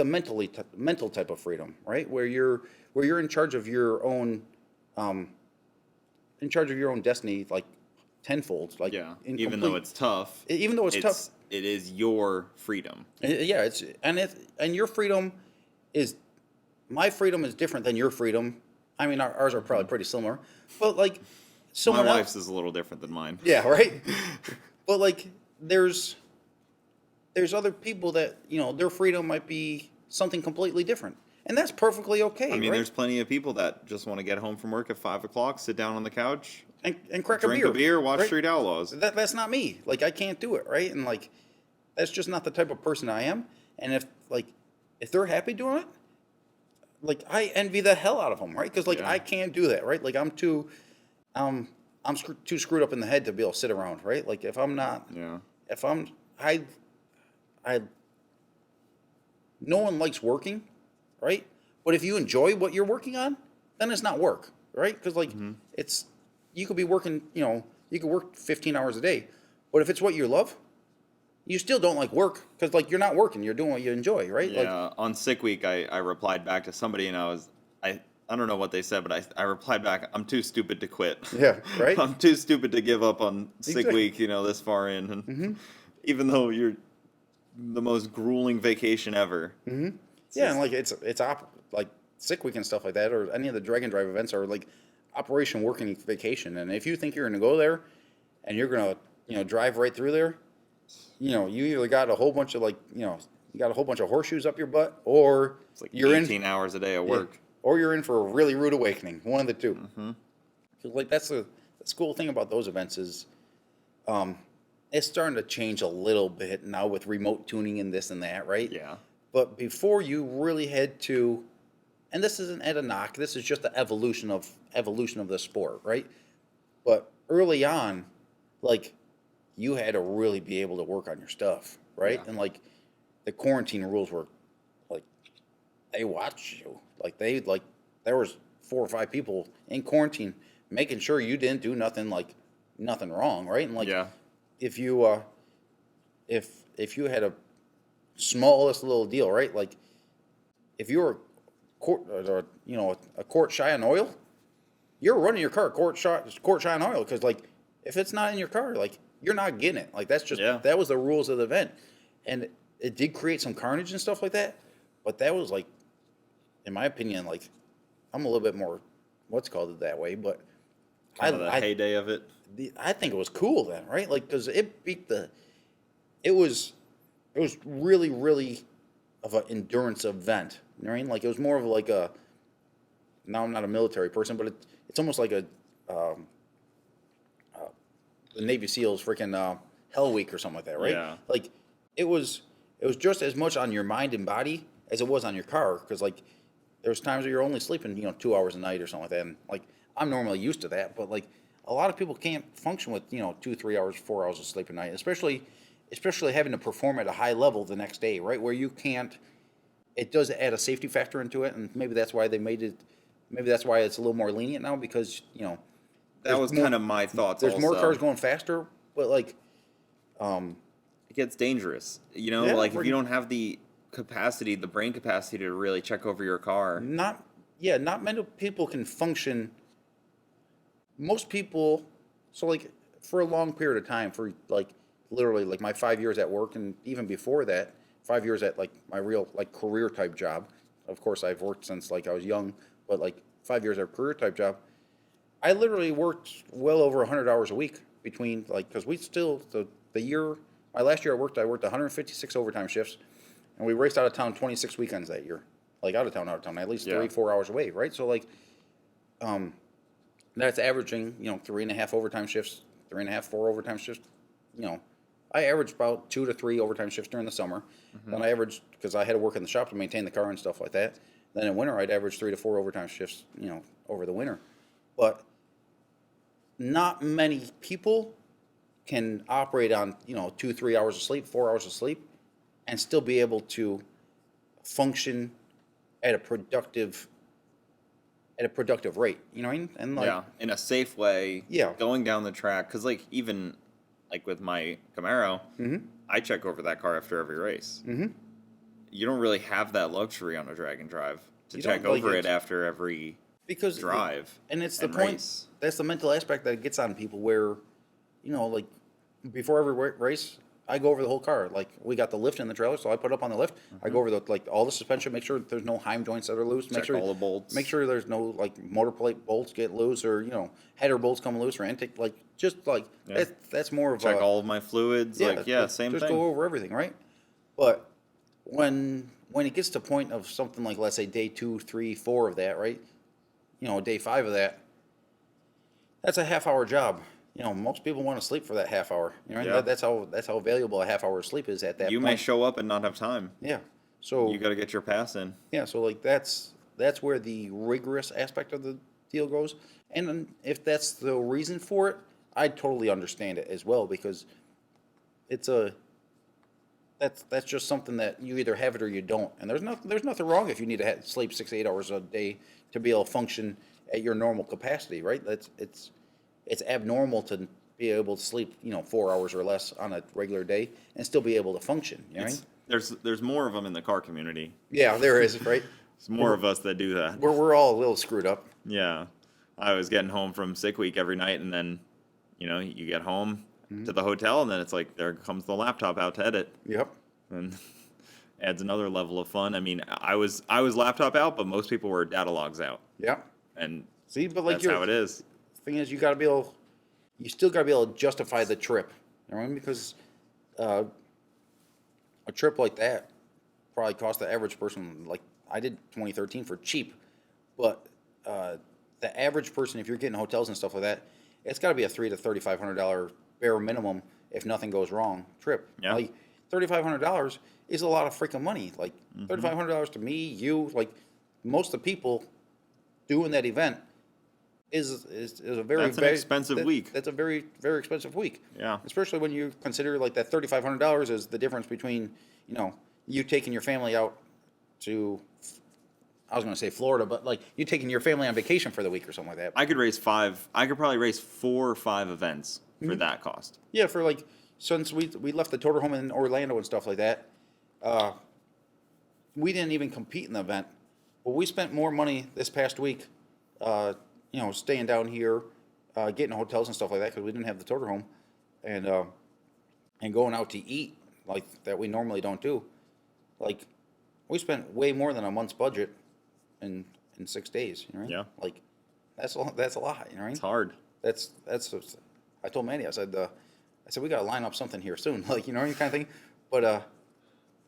mental type of freedom, right? Where you're in charge of your own destiny, like tenfold, like even though it's tough, tough, it is your freedom. Yeah, and your freedom is my freedom is different than your freedom. I mean, ours are probably pretty similar, but like my wife's is a little different than mine. Yeah, right. But like there's other people that their freedom might be something completely different, and that's perfectly okay. I mean, right? There's plenty of people that just want to get home from work at 5 o'clock, sit down on the couch, and drink a beer, watch right? Street Outlaws. That's not me. Like I can't do it, right? And like that's just not the type of person I am. And if they're happy doing it, like I envy the hell out of them, right? Because I can't do that, right? Like I'm too screwed up in the head to be able to sit around, right? Like if I'm not, no one likes working, right? But if you enjoy what you're working on, then it's not work, right? Because you could be working, you could work 15 hours a day, but if it's what you love, you still don't like work because you're not working, you're doing what you enjoy, right? Yeah. On sick week, I replied back to somebody and I don't know what they said, but I replied back, I'm too stupid to quit. Yeah, right? I'm too stupid to give up on sick week, this far in. And even though you're the most grueling vacation ever. Mm-hmm. Yeah, and it's like sick week and stuff like that, or any of the drag and drive events are like operation working vacation. And if you think you're going to go there and you're going to, drive right through there, you either got a whole bunch of you got a whole bunch of horseshoes up your butt, or it's like you're 18 hours a day at work. Or you're in for a really rude awakening. One of the two. Mm-hmm. Cause that's the cool thing about those events is, it's starting to change a little bit now with remote tuning and this and that, right? Yeah. But before you really had to, and this isn't at a knock, this is just the evolution of the sport, right? But early on, like, you had to really be able to work on your stuff, right? Yeah. And like the quarantine rules were like, they watched you. Like there was 4 or 5 people in quarantine making sure you didn't do nothing wrong, right? And like Yeah. if you if you had a smallest little deal, right? Like if you were a quart shy on oil, you're running your car quart shy on oil, because like if it's not in your car, like you're not getting it. Like that's just that was the rules of the event, and it did create some carnage and stuff like that. But that was like, in my opinion, like I'm a little bit more what's called it that way, but Kind of the heyday of it. I think it was cool then, right? Like because it was really really of an endurance event. You know what I mean? Like it was more of like a. Now I'm not a military person, but it's almost like the Navy SEALs freaking Hell Week or something like that, right? Yeah. Like it was just as much on your mind and body as it was on your car, because like there's times where you're only sleeping 2 hours a night or something like that, and like I'm normally used to that, but like a lot of people can't function with 2, 3 hours, 4 hours of sleep a night, especially having to perform at a high level the next day, right? Where you can't. It does add a safety factor into it, and maybe that's why they made it. Maybe that's why it's a little more lenient now, because That was kind of my thoughts. There's also. more cars going faster, but like, It gets dangerous. Like if you don't have the capacity, the brain capacity to really check over your car. not many people can function. Most people, so like for a long period of time, for like literally like my 5 years at work, and even before that, 5 years at like my real like career type job. Of course, I've worked since like I was young, but like 5 years at a career type job, I literally worked well over 100 hours a week between like, because we still the year my last year I worked 156 overtime shifts, and we raced out of town 26 weekends that year, like out of town, at least 3-4 hours away, right? So like, that's averaging 3.5 overtime shifts, 3.5, 4 overtime shifts. I averaged about 2 to 3 overtime shifts during the summer. Then I averaged, because I had to work in the shop to maintain the car and stuff like that. Then in winter I'd average 3 to 4 overtime shifts, over the winter. But not many people can operate on 2, 3 hours of sleep, 4 hours of sleep, and still be able to function at a productive rate. You know what I mean? And like, In a safe way. Yeah. Going down the track, because like even like with my Camaro, I check over that car after every race. You don't really have that luxury on a drag and drive to check over it after every drive. And it's the point. Race. That's the mental aspect that gets on people, where, like before every race, I go over the whole car. Like we got the lift in the trailer, so I put up on the lift. I go over all the suspension, make sure there's no Heim joints that are loose. Check all the bolts. Make sure there's no like motor plate bolts get loose, or header bolts come loose, or intake. Like just like that's more of check all of my fluids. Same just thing. Just go over everything, right? But when it gets to point of something like, let's say, day 2, 3, 4 of that, right? Day 5 of that, that's a half-hour job. Most people want to sleep for that half hour. That's how valuable a half hour of sleep is at that point. You may show up and not have time. Yeah. So you got to get your pass in. Yeah. So like that's where the rigorous aspect of the deal goes. And then if that's the reason for it, I totally understand it as well, because that's just something that you either have it or you don't. And there's nothing wrong if you need to sleep 6-8 hours a day to be able to function at your normal capacity, right? It's abnormal to be able to sleep, 4 hours or less on a regular day and still be able to function. You know what I mean? There's more of them in the car community. Yeah, there is, right? There's more of us that do that. We're all a little screwed up. Yeah, I was getting home from sick week every night, and then, you get home to the hotel, and then it's like there comes the laptop out to edit. Yep. And adds another level of fun. I mean, I was laptop out, but most people were data logs out. Yeah. And see, but like that's how it is. Thing is, you still got to be able to justify the trip. You know what I mean? Because a trip like that probably cost the average person, like I did 2013 for cheap, but the average person, if you're getting hotels and stuff like that, it's got to be a $300 to $3,500 bare minimum if nothing goes wrong trip. Yeah. Like $3,500 is a lot of freaking money. Like $3,500 to me, you, like most of the people doing that event is a very That's an expensive week. That's a very, very expensive week. Yeah. Especially when you consider like that $3,500 is the difference between, you taking your family out to, I was going to say Florida, but like you taking your family on vacation for the week or something like that. I could probably raise 4 or 5 events for that cost. Yeah, for like, since we left the toter home in Orlando and stuff like that, we didn't even compete in the event. Well, we spent more money this past week, staying down here, getting hotels and stuff like that because we didn't have the toter home, and going out to eat like that we normally don't do. Like, we spent way more than a month's budget in 6 days. You know, right? Yeah. Like, that's a lot. You know, right? It's hard. I told Manny, I said we got to line up something here soon, like, kind of thing. But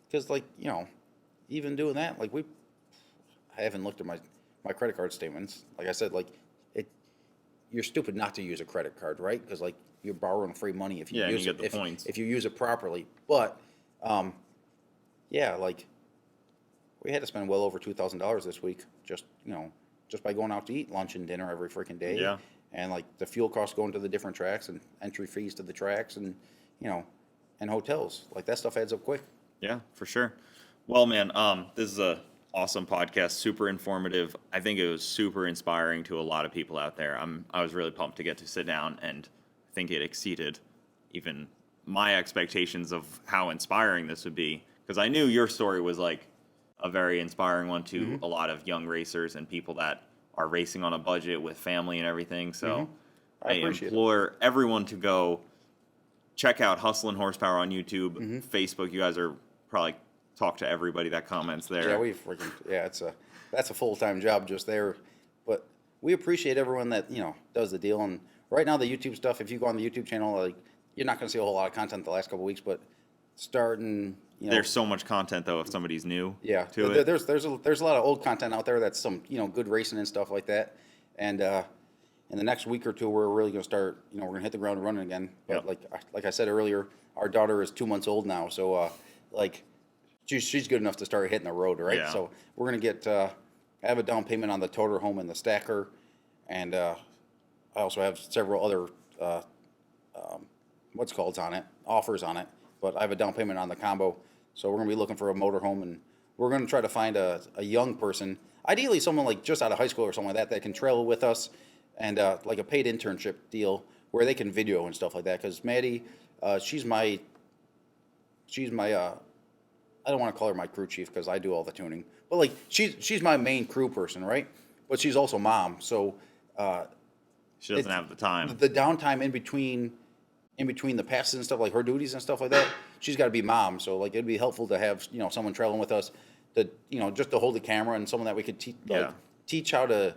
because like, even doing that, like I haven't looked at my credit card statements. Like I said, like you're stupid not to use a credit card, right? Because like you're borrowing free money if you use you it, get the points. if you use it properly. But like we had to spend well over $2,000 this week just by going out to eat lunch and dinner every freaking day. Yeah. And like the fuel costs going to the different tracks and entry fees to the tracks and and hotels. Like that stuff adds up quick. Yeah, for sure. Well, man, this is a awesome podcast, super informative. I think it was super inspiring to a lot of people out there. I was really pumped to get to sit down, and I think it exceeded even my expectations of how inspiring this would be, because I knew your story was like a very inspiring one to a lot of young racers and people that are racing on a budget with family and everything. So I implore everyone to go check out Hustle and Horsepower on YouTube, Facebook. You guys are probably talk to everybody that comments there. Yeah, that's a full-time job just there. But we appreciate everyone that, does the deal. And right now the YouTube stuff, if you go on the YouTube channel, like you're not going to see a whole lot of content the last couple of weeks, but starting, there's so much content though if somebody's new to it. There's a lot of old content out there that's some, good racing and stuff like that. And in the next week or two, we're really going to start, we're going to hit the ground running again. But like I said earlier, our daughter is 2 months old now. So she's good enough to start hitting the road, right? Yeah. So we're going to get, I have a down payment on the toter home and the stacker. And I also have several other, offers on it. But I have a down payment on the combo. So we're going to be looking for a motorhome, and we're going to try to find a young person, ideally someone like just out of high school or something like that can travel with us, and like a paid internship deal where they can video and stuff like that. Because Maddie, she's my I don't want to call her my crew chief because I do all the tuning, but like she's my main crew person, right? But she's also mom, so she doesn't have the time. The downtime in between the passes and stuff, like her duties and stuff like that, she's got to be mom. So like it'd be helpful to have someone traveling with us to just to hold the camera, and someone that we could teach how to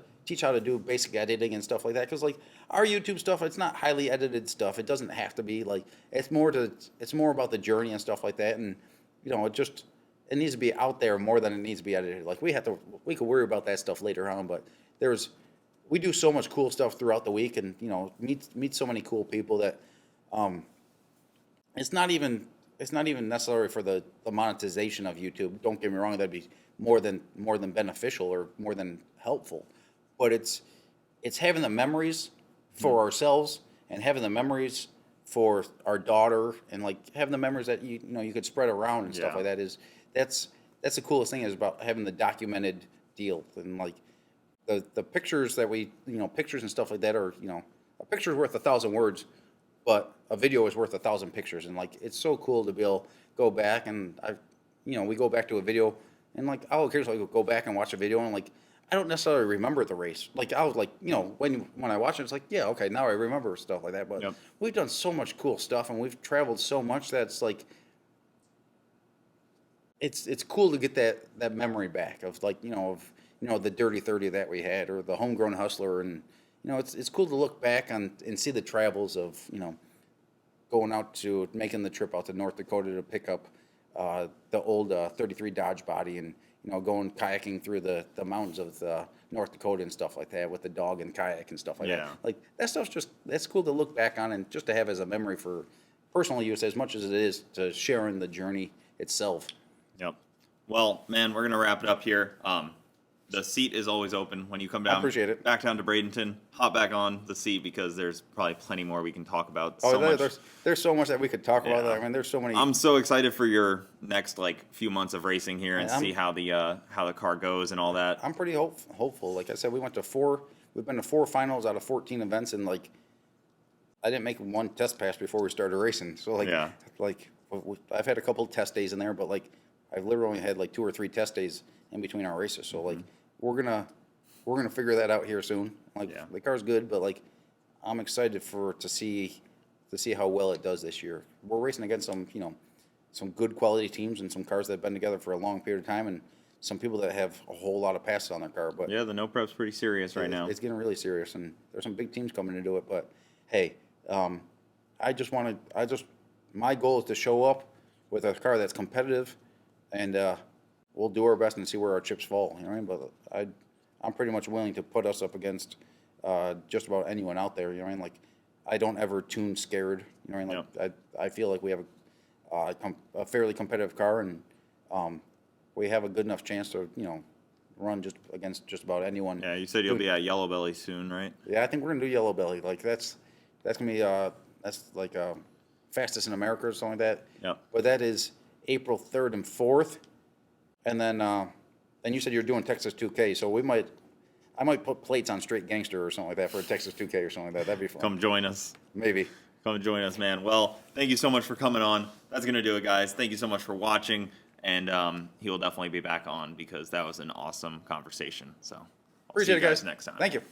do basic editing and stuff like that. Because like our YouTube stuff, it's not highly edited stuff. It doesn't have to be. Like it's more about the journey and stuff like that. And it needs to be out there more than it needs to be edited. Like we could worry about that stuff later on, but we do so much cool stuff throughout the week, and meet so many cool people that it's not even necessary for the monetization of YouTube. Don't get me wrong, that'd be more than beneficial or more than helpful. But it's having the memories for ourselves and having the memories for our daughter, and like having the memories that you could spread around and stuff like that. That's the coolest thing is about having the documented deal. And like the pictures that pictures and stuff like that are, a picture's worth 1,000 words, but a video is worth 1,000 pictures. And like it's so cool to be able to go back, and we go back to a video, and like I'll occasionally go back and watch a video, and like I don't necessarily remember the race. Like I was like, when I watch it, it's like, yeah, okay, now I remember stuff like that. But we've done so much cool stuff, and we've traveled so much that's like, it's cool to get that memory back of like, the Dirty 30 that we had, or the Homegrown Hustler, and it's cool to look back on and see the travels of going out to making the trip out to North Dakota to pick up the old 33 Dodge body, and going kayaking through the mountains of North Dakota and stuff like that with the dog and kayak and stuff like Yeah. that. Like that stuff's that's cool to look back on and just to have as a memory for personal use as much as it is to share in the journey itself. Yep. Well, man, we're gonna wrap it up here. The seat is always open when you come down. I appreciate it. Back down to Bradenton. Hop back on the seat because there's probably plenty more we can talk about. Oh, So much. there's so much that we could talk about. Yeah. I mean, there's so many. I'm so excited for your next few months of racing here and I'm- see how the car goes and all that. I'm pretty hopeful. Like I said, we've been to 4 finals out of 14 events, and I didn't make one test pass before we started racing. So Yeah. I've had a couple of test days in there, but I've literally only had 2 or 3 test days in between our races. So we're gonna figure that out here soon. Yeah. The car's good, but I'm excited to see how well it does this year. We're racing against some good quality teams and some cars that have been together for a long period of time, and some people that have a whole lot of passes on their car. But Yeah, the NoPrep's pretty serious right now. it's getting really serious, and there's some big teams coming into it. But hey, my goal is to show up with a car that's competitive, and we'll do our best and see where our chips fall. You know what I mean? But I'm pretty much willing to put us up against just about anyone out there. You know what I mean? I don't ever tune scared. You know what I mean? I feel like we have a fairly competitive car, and we have a good enough chance to run just against just about anyone. Yeah, you said you'll be at Yellow Belly soon, right? Yeah, I think we're gonna do Yellow Belly. That's gonna be fastest in America or something like that. Yep. But that is April 3rd and 4th, and then you said you're doing Texas 2K, so I might put plates on Straight Gangster or something like that for a Texas 2K or something like that. That'd be fun. Come join us. Maybe. Come join us, man. Well, thank you so much for coming on. That's going to do it, guys. Thank you so much for watching. And he will definitely be back on because that was an awesome conversation. So I'll Appreciate see it, you guys. next time. Thank you.